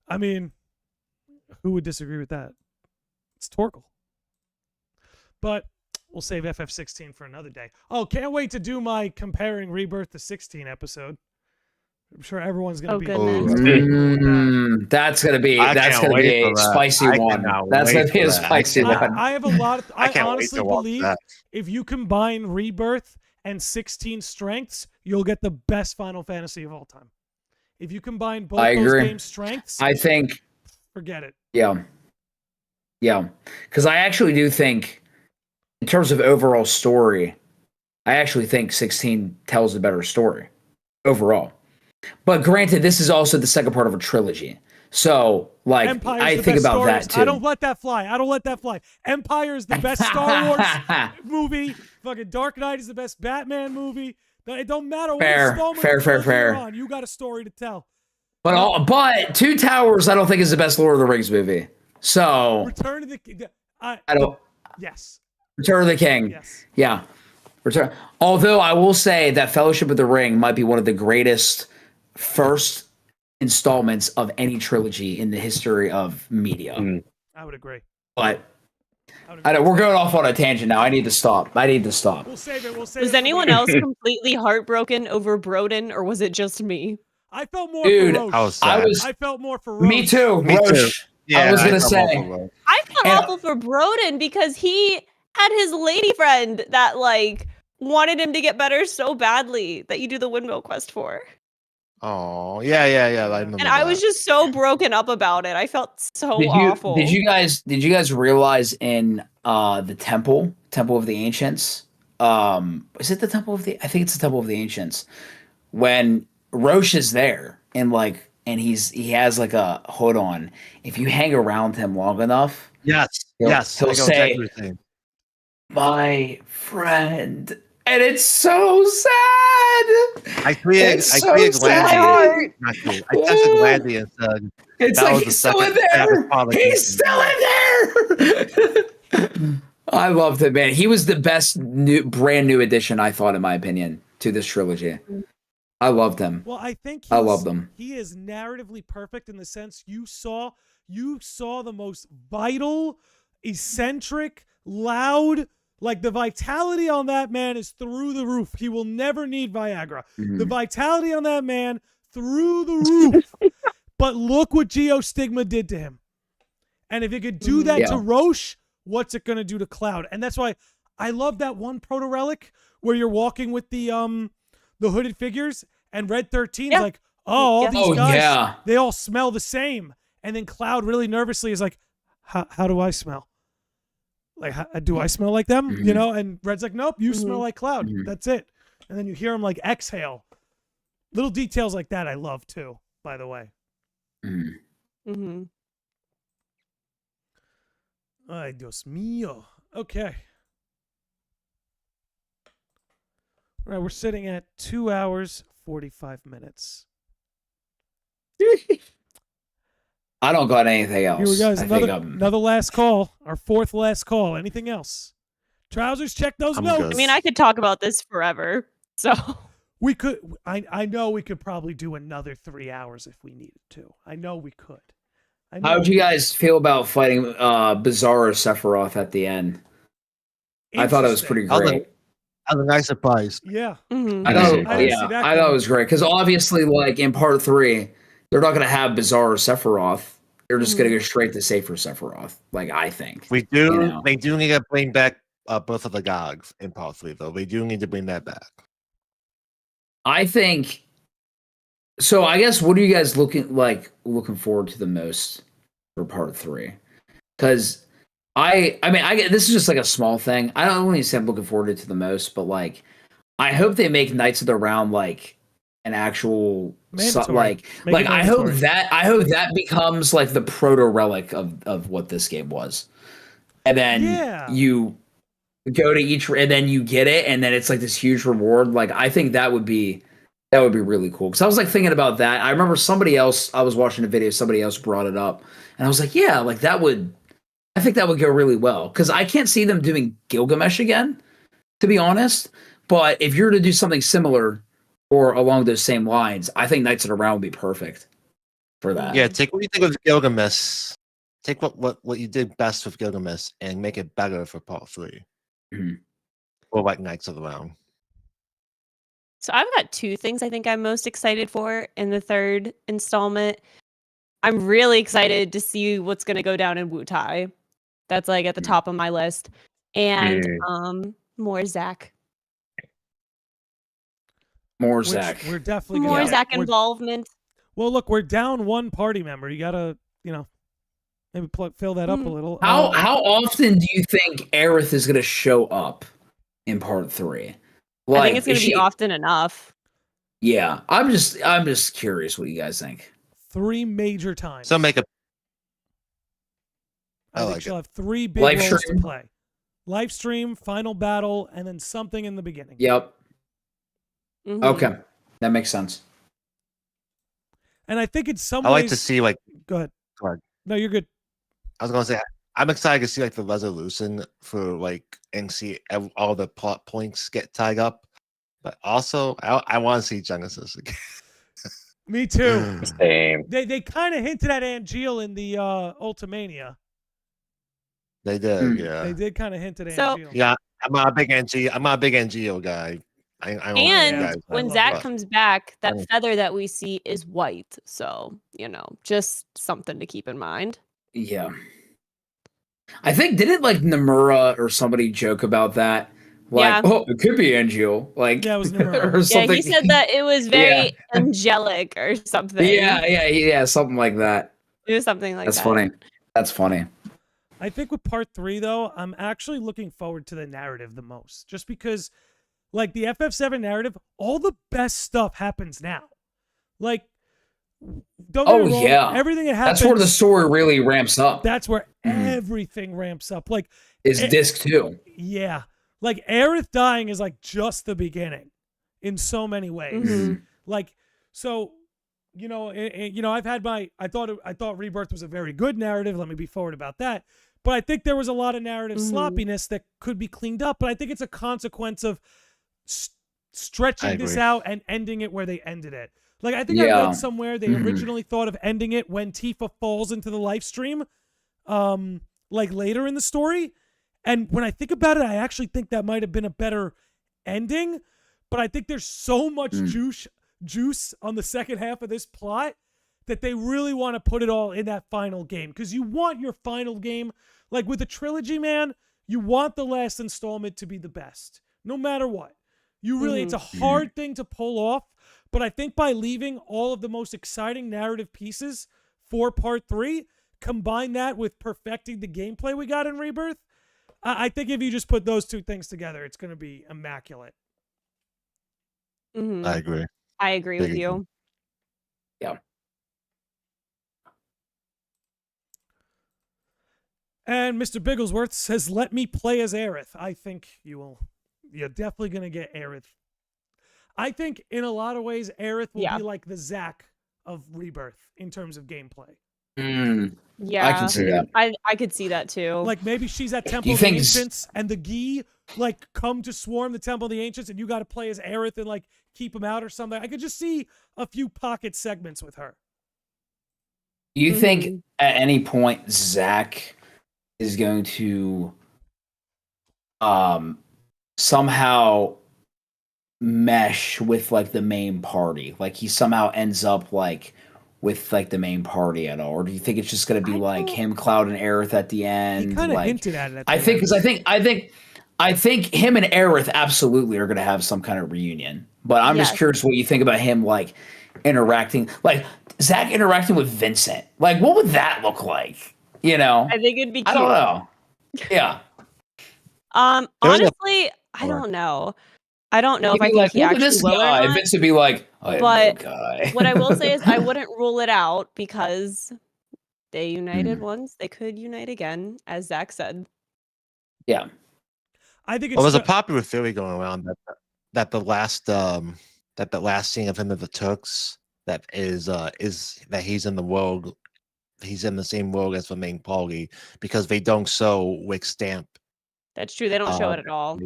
I mean, who would disagree with that? It's Torgal. But we'll save FF16 for another day. Oh, can't wait to do my comparing Rebirth to 16 episode. I'm sure everyone's gonna be. That's gonna be a spicy one. That's gonna be a spicy one. I have a lot of. I honestly believe if you combine Rebirth and 16 strengths, you'll get the best Final Fantasy of all time. If you combine both those games' strengths, I think. Forget it. Yeah. Because I actually do think, in terms of overall story, I actually think 16 tells a better story overall. But granted, this is also the second part of a trilogy. So, like, I think about that too. I don't let that fly. Empire is the best Star Wars movie. Fucking Dark Knight is the best Batman movie. It don't matter what installment you're on. You got a story to tell. But Two Towers, I don't think is the best Lord of the Rings movie. So Return of the King. Yes. Return of the King. Yes. Yeah. Although I will say that Fellowship of the Ring might be one of the greatest first installments of any trilogy in the history of media. I would agree. But we're going off on a tangent now. I need to stop. We'll save it. Was anyone else completely heartbroken over Broden, or was it just me? I felt more for Roche. I felt more for Roche. Me too. Roche. Yeah, I was going to say. I felt awful for Broden because he had his lady friend that, like, wanted him to get better so badly that you do the windmill quest for. Oh, yeah. I remember And I was that. just so broken up about it. I felt so awful. Did you guys realize in the temple of the ancients? Is it the temple of the? I think it's the temple of the ancients. When Roche is there and he has like a hood on. If you hang around him long enough, Yes. he'll I know say, exactly what you're saying. "My friend," and it's so sad. I created Glandy. Not you. I tested Glandy and said It's that like was he's the still in second there. saddest part of the He's game. still in there. I loved it, man. He was the best brand new addition, I thought, in my opinion, to this trilogy. I loved him. Well, I think I loved him. He is narratively perfect in the sense you saw the most vital, eccentric, loud, like the vitality on that man is through the roof. He will never need Viagra. Mhm. The vitality on that man through the roof. But look what Geostigma did to him. And if it could do that to Roche, what's it going to do to Cloud? And that's why I love that one proto relic where you're walking with the hooded figures and Red 13's like, all these guys, they all smell the same. And then Cloud really nervously is like, how do I smell? Like, do I smell like them? Mhm. You know? And Red's like, nope, you smell like Cloud. That's it. And then you hear him like exhale. Little details like that I love too, by the way. Mm-hmm. Ay, Dios mío. Okay. All right, we're sitting at 2 hours, 45 minutes. I don't got anything else. Here we go. Another last call. Our fourth last call. Anything else? Trousers, check those I'm notes. good. I mean, I could talk about this forever. So We could. I know we could probably do another 3 hours if we needed to. I know we could. How would you guys feel about fighting Bizarro Sephiroth at the end? I thought it was pretty great. That was a nice surprise. Yeah. mhm. I didn't see that thought it was great because obviously, like in part 3, they're not going to have Bizarro Sephiroth. They're just going to go straight to Safer Sephiroth. Like I think They do need to bring back both of the gods in part 3, though. They do need to bring that back. I think. So I guess what are you guys looking forward to the most for part 3? Because I mean this is just like a small thing. I don't want to say I'm looking forward to the most, but like I hope they make Knights of the Round like an actual Mandatory. I hope that becomes like the proto relic of what this game was, and then you go to each and then you get it, and then it's like this huge reward. Like I think that would be really cool because I was like thinking about that. I remember I was watching a video, somebody else brought it up, and I was like, yeah, like I think that would go really well because I can't see them doing Gilgamesh again, to be honest. But if you're to do something similar or along those same lines, I think Knights of the Round would be perfect for that. Yeah, take what you think of Gilgamesh. Take what you did best with Gilgamesh and make it better for part 3. Mhm. Or like Knights of the Round. So I've got 2 things I think I'm most excited for in the 3rd installment. I'm really excited to see what's going to go down in Wutai. That's like at the top of my list. And more Zack. More Zack. We're definitely More gonna Zack involvement. Well, look, we're down one party member. You gotta, maybe fill that up a little. How often do you think Aerith is going to show up in part 3? Like, I think it's going to be often enough. Yeah, I'm just curious what you guys think. 3 major times. So make a. I think she'll have 3 big Live roles stream. to play. Live stream, final battle, and then something in the beginning. Yep. Mhm. Okay, that makes sense. And I think in some I ways. like to see like. Go ahead. Go ahead. No, you're good. I was gonna say I'm excited to see like the resolution for like and see all the plot points get tied up, but also I want to see Genesis again. Me too. Same. They kind of hinted at Angeal in the Ultimania. They did, yeah. They did kind of hint at So- Angeal. Yeah, I'm not a big NGO guy. I don't know you And guys, when but- Zack comes back, that I- feather that we see is white. So, just something to keep in mind. Yeah. I think didn't like Nomura or somebody joke about that Like, Yeah. oh, it could be Angel. Like, Yeah, it was Nimrod. or Yeah, something. he said that it was very angelic or something. Yeah, something like that. It was something like That's that. funny. That's funny. I think with part 3, though, I'm actually looking forward to the narrative the most. Just because, like, the FF7 narrative, all the best stuff happens now. Like, don't get me wrong, yeah. everything that happens... That's where the story really ramps up. That's where everything ramps up. Like, Is disc 2. Yeah. Like, Aerith dying is, like, just the beginning in so many ways. Mhm. Like, so... I've had I thought Rebirth was a very good narrative. Let me be forward about that. But I think there was a lot of narrative sloppiness that could be cleaned up. But I think it's a consequence of stretching this out and ending it where they ended it. Like, I think I read somewhere they originally thought of ending it when Tifa falls into the live stream, like later in the story. And when I think about it, I actually think that might have been a better ending. But I think there's so much juice on the second half of this plot that they really want to put it all in that final game, because you want your final game, like with a trilogy, man, you want the last installment to be the best no matter what. You really it's a hard thing to pull off, but I think by leaving all of the most exciting narrative pieces for part 3, combine that with perfecting the gameplay we got in Rebirth, I think if you just put those two things together, it's going to be immaculate. I agree. I agree with you. Yeah. And Mr. Bigglesworth says, let me play as Aerith. I think you're definitely going to get Aerith. I think in a lot of ways, Aerith will be like the Zack of Rebirth in terms of gameplay. Yeah, I can see that. I could see that too. Like, maybe she's at Temple of the Ancients and the Gi like come to swarm the Temple of the Ancients and you got to play as Aerith and like keep them out or something. I could just see a few pocket segments with her. Do you think at any point Zack is going to somehow mesh with like the main party? Like he somehow ends up like with like the main party at all? Or do you think it's just going to be like him, Cloud, and Aerith at the end? He kind of like, hinted at it. At the I think end. because I think him and Aerith absolutely are going to have some kind of reunion. But I'm just curious what you think about him like interacting, like Zack interacting with Vincent. Like, what would that look like? You know, I think it'd be cute. I don't know. Yeah. Honestly, I don't know. I don't know if I think he actually will or not. Vince would be like, but guy. What I will say is I wouldn't rule it out because they united once. They could unite again, as Zack said. Yeah. I think it's Well, there's a popular theory going around that the last scene of him at the Turks that is that he's in the world, he's in the same world as the main party because they don't show Wick's stamp. That's true. They don't show it at all.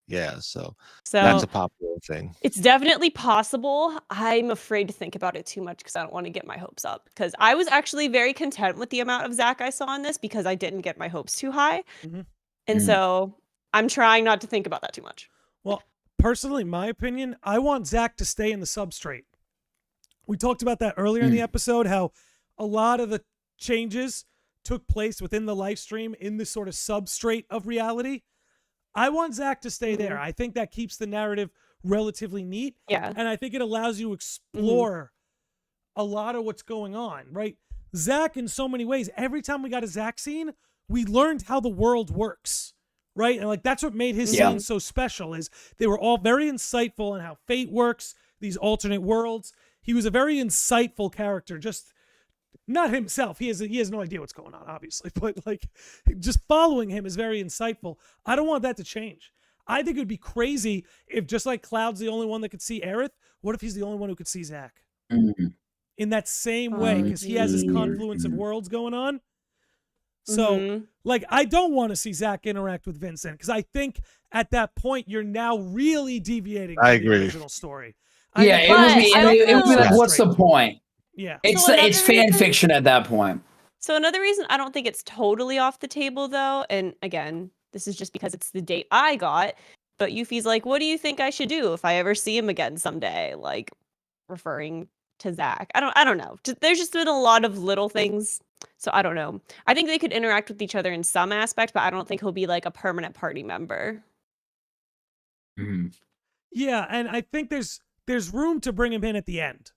Yeah, so that's a popular thing. It's definitely possible. I'm afraid to think about it too much because I don't want to get my hopes up. Because I was actually very content with the amount of Zack I saw in this because I didn't get my hopes too high. And so I'm trying not to think about that too much. Well, personally, my opinion, I want Zack to stay in the substrate. We talked about that earlier in the episode, how a lot of the changes took place within the live stream in this sort of substrate of reality. I want Zack to stay there. I think that keeps the narrative relatively neat. Yeah. And I think it allows you to explore a lot of what's going on, right? Zack, in so many ways, every time we got a Zack scene, we learned how the world works, right? And like that's what made his scenes so special is they were all very insightful on how fate works, these alternate worlds. He was a very insightful character, just not himself. He has no idea what's going on, obviously, but like just following him is very insightful. I don't want that to change. I think it would be crazy if just like Cloud's the only one that could see Aerith, what if he's the only one who could see Zack? In that same way, because he has this confluence of worlds going on. So, like, I don't want to see Zack interact with Vincent, because I think at that point you're now really deviating from the original story. It would be like, what's the point? Yeah. It's fan fiction at that point. So another reason I don't think it's totally off the table, though, and again, this is just because it's the date I got, but Yuffie's like, what do you think I should do if I ever see him again someday? Like, referring to Zack. I don't know. There's just been a lot of little things, so I don't know. I think they could interact with each other in some aspect, but I don't think he'll be like a permanent party member. Yeah, and I think there's room to bring him in at the end.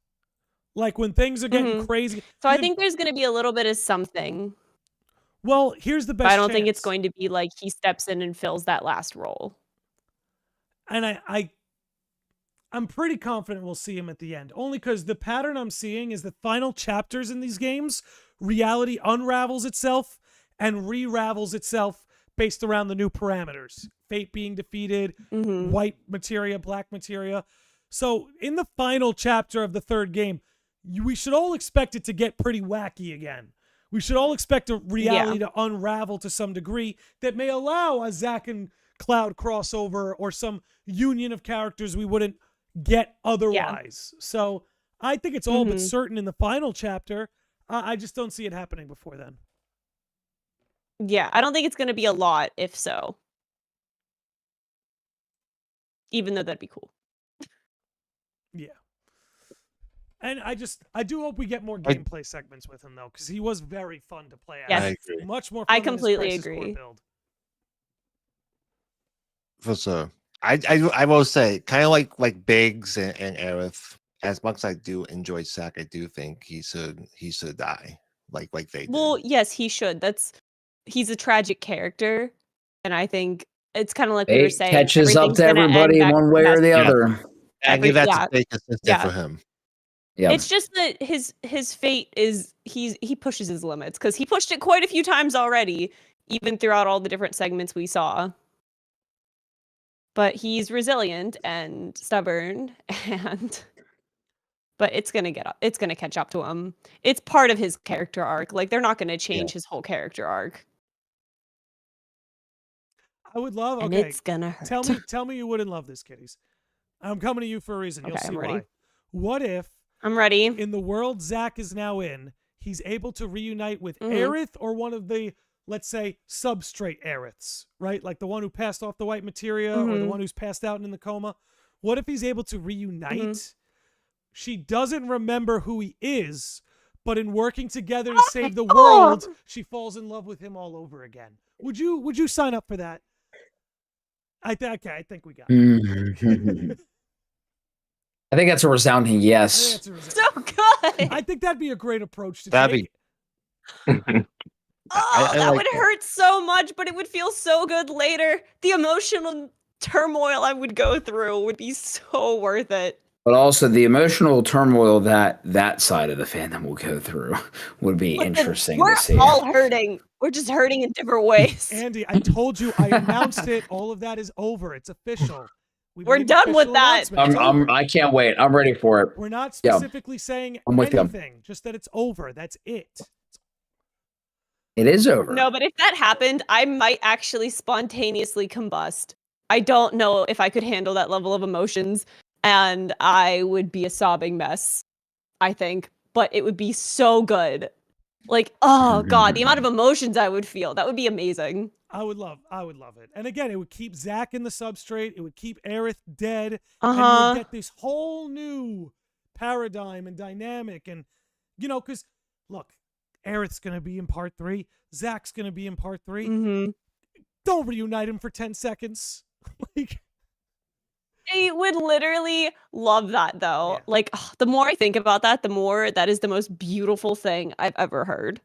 Like when things are getting crazy. So I think there's going to be a little bit of something. Well, here's the best But I don't think it's chance. going to be like he steps in and fills that last role. And I'm pretty confident we'll see him at the end. Only because the pattern I'm seeing is the final chapters in these games, reality unravels itself and re-ravels itself based around the new parameters. Fate being defeated, white materia, black materia. So in the final chapter of the third game, we should all expect it to get pretty wacky again. We should all expect a reality to unravel to some degree that may allow a Zack and Cloud crossover or some union of characters we wouldn't get otherwise. So I think it's all but certain in the final chapter. I just don't see it happening before then. Yeah, I don't think it's going to be a lot, if so. Even though that'd be cool. Yeah. And I do hope we get more gameplay segments with him, though, because he was very fun to play as. Yes. I agree. Much more fun I than his completely Crisis Core agree. build. For sure. I will say, kind of like Biggs and Aerith, as much as I do enjoy Zack, I do think he should die. Like they Well, did. yes, he should. He's a tragic character. And I think it's kind of like we were It saying. catches up everything's to gonna end everybody back one to way or best. the Yeah. other. I think that's yeah. stay consistent Yeah. for him. Yeah. It's just that his fate is he pushes his limits because he pushed it quite a few times already, even throughout all the different segments we saw. But he's resilient and stubborn, but it's gonna catch up to him. It's part of his character arc. Like they're not gonna change his whole character arc. I would love. And Okay, it's gonna hurt. tell me you wouldn't love this, Kitties. I'm coming to you for a reason. You'll Okay, see I'm ready. why. What if I'm ready. in the world Zack is now in, he's able to reunite with Aerith or one of the, let's say, substrate Aeriths, right? Like the one who passed off the white materia or the one who's passed out and in the coma. What if he's able to reunite? She doesn't remember who he is, but in working together to save the world, she falls in love with him all over again. Would you sign up for that? I think we got it. I think that's a resounding yes. That's a So good. I think that'd be a great approach to That'd take. be. Oh, I that like would that. hurt so much, but it would feel so good later. The emotional turmoil I would go through would be so worth it. But also the emotional turmoil that side of the fandom will go through would be interesting We're to see. all hurting. We're just hurting in different ways. Andy, I told you, I announced it. All of that is over. It's official. We're done with that. I can't wait. I'm ready for it. We're not specifically saying I'm with you. anything, just that it's over. That's it. It is over. No, but if that happened, I might actually spontaneously combust. I don't know if I could handle that level of emotions, and I would be a sobbing mess, I think. But it would be so good. Like, oh god, the amount of emotions I would feel. That would be amazing. I would love it. And again, it would keep Zack in the substrate. It would keep Aerith dead. And you would get this whole new paradigm and dynamic. And, because, look, Aerith's going to be in part 3. Zack's going to be in part 3. Don't reunite him for 10 seconds. Like, I would literally love that, though. Yeah. Like, the more I think about that, the more that is the most beautiful thing I've ever heard.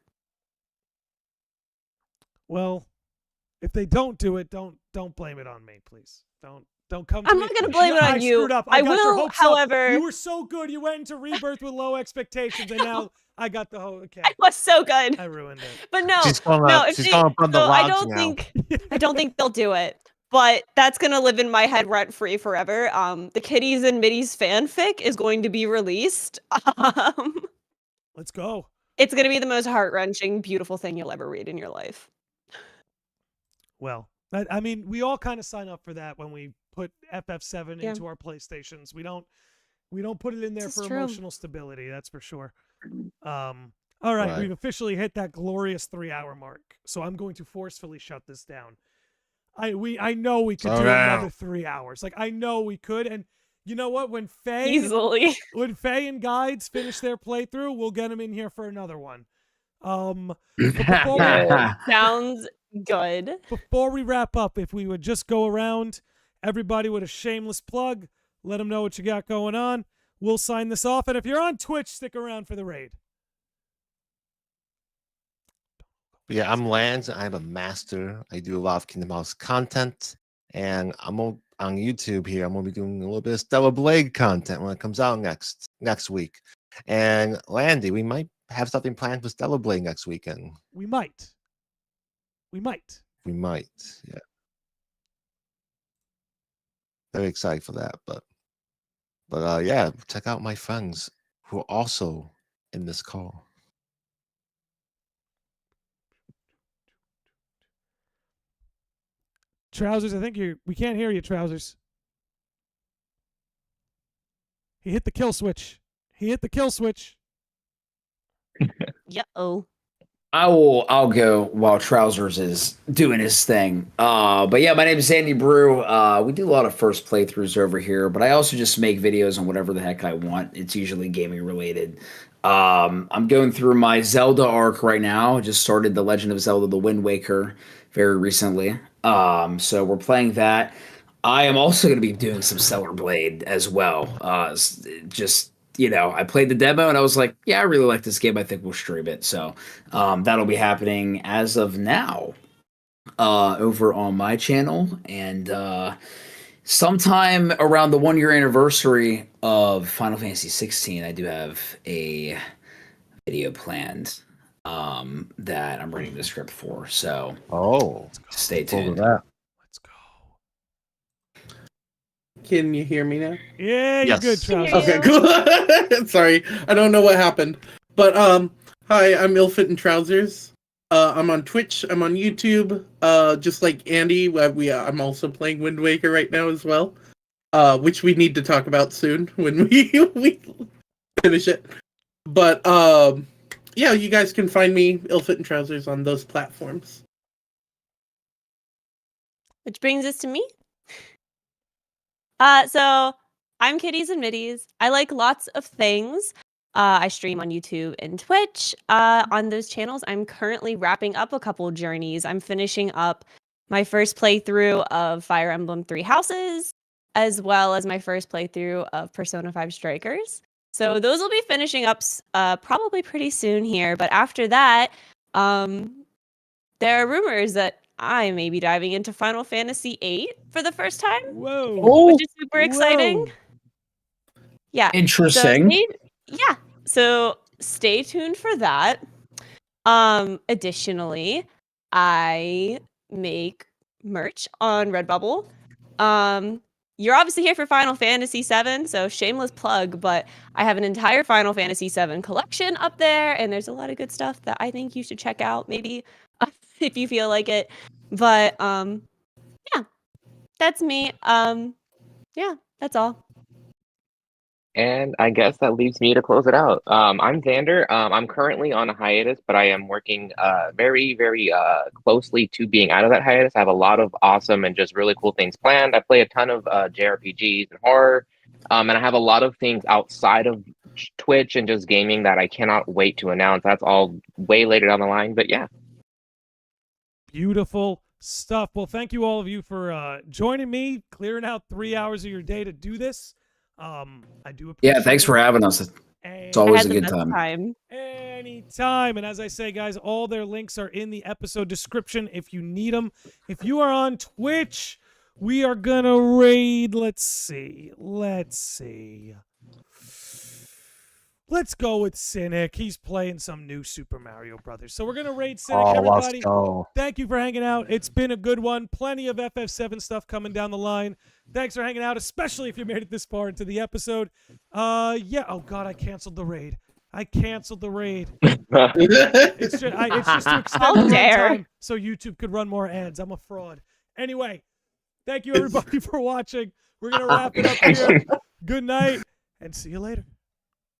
well, if they don't do it, don't blame it on me, please. Don't come to I'm me. not gonna blame it on I you. screwed up. I got your will, hopes up. however. You were so good. You went into Rebirth with low expectations, and now I got the whole. Okay, It was so good. I ruined it. But no, She's gonna, no. If she's they, gonna put the so I logs don't now. think they'll do it. But that's gonna live in my head rent free forever. The Kitties and Middies fanfic is going to be released. Let's go. It's gonna be the most heart wrenching, beautiful thing you'll ever read in your life. Well, I mean, we all kind of sign up for that when we put FF7 into our PlayStations. We don't put it in there This for is true. emotional stability. That's for sure. All right, we've officially hit that glorious 3-hour mark. So I'm going to forcefully shut this down. I know we could do another 3 hours. Like, I know we could. And you know what? When Faye and Guides finish their playthrough, we'll get them in here for another one. But Sounds good. before we wrap up, if we would just go around everybody with a shameless plug. Let them know what you got going on. We'll sign this off. And if you're on Twitch, stick around for the raid. Yeah, I'm Lanz. I'm a master. I do a lot of Kingdom Hearts content. And I'm on YouTube here. I'm going to be doing a little bit of Stellar Blade content when it comes out next week. And Landy, we might have something planned for Stellar Blade next weekend. We might. Yeah. Very excited for that. But yeah, check out my friends who are also in this call. Trousers, I think we can't hear you, Trousers. He hit the kill switch. Yeah-oh. I'll go while Trousers is doing his thing. But yeah, my name is AndyBru. We do a lot of first playthroughs over here, but I also just make videos on whatever the heck I want. It's usually gaming related. I'm going through my Zelda arc right now. I just started The Legend of Zelda: The Wind Waker very recently. So we're playing that. I am also going to be doing some Stellar Blade as well. Just, I played the demo and I was like, yeah, I really like this game. I think we'll stream it. So that'll be happening as of now over on my channel. And sometime around the 1-year anniversary of Final Fantasy 16, I do have a video planned that I'm writing the script for. So stay tuned. Let's go. Can you hear me now? Yeah, you're good, Trousers. Okay, cool. Sorry, I don't know what happened. But hi, I'm IllFittingTrousers. I'm on Twitch. I'm on YouTube. Just like Andy, I'm also playing Wind Waker right now as well. Which we need to talk about soon when we finish it. But yeah, you guys can find me IllFittingTrousers on those platforms. Which brings us to me. So I'm KittiesinMitties. I like lots of things. I stream on YouTube and Twitch. On those channels, I'm currently wrapping up a couple journeys. I'm finishing up my first playthrough of Fire Emblem Three Houses, as well as my first playthrough of Persona 5 Strikers. So those will be finishing up probably pretty soon here. But after that, there are rumors that I may be diving into Final Fantasy VIII for the first time. Whoa. Which is super exciting. Whoa. Yeah. Interesting. So stay tuned for that. Additionally, I make merch on Redbubble. You're obviously here for Final Fantasy VII, so shameless plug, but I have an entire Final Fantasy VII collection up there, and there's a lot of good stuff that I think you should check out, maybe, if you feel like it. But, yeah, that's me. Yeah, that's all. And I guess that leaves me to close it out. I'm Xander. I'm currently on a hiatus, but I am working very, very closely to being out of that hiatus. I have a lot of awesome and just really cool things planned. I play a ton of JRPGs and horror, and I have a lot of things outside of Twitch and just gaming that I cannot wait to announce. That's all way later down the line, but yeah. Beautiful stuff. Well, thank you all of you for joining me, clearing out 3 hours of your day to do this. I do appreciate Yeah, thanks for having us. It's always a good time. Anytime. And as I say, guys, all their links are in the episode description if you need them. If you are on Twitch, we are going to raid. Let's see. Let's go with Cynic. He's playing some new Super Mario Brothers. So we're going to raid Cynic. Everybody, let's go. Thank you for hanging out. It's been a good one. Plenty of FF7 stuff coming down the line. Thanks for hanging out, especially if you made it this far into the episode. Yeah. Oh, God, I canceled the raid. It's just to extend the time so YouTube could run more ads. I'm a fraud. Anyway, thank you, everybody, for watching. We're going to wrap it up here. Good night, and see you later.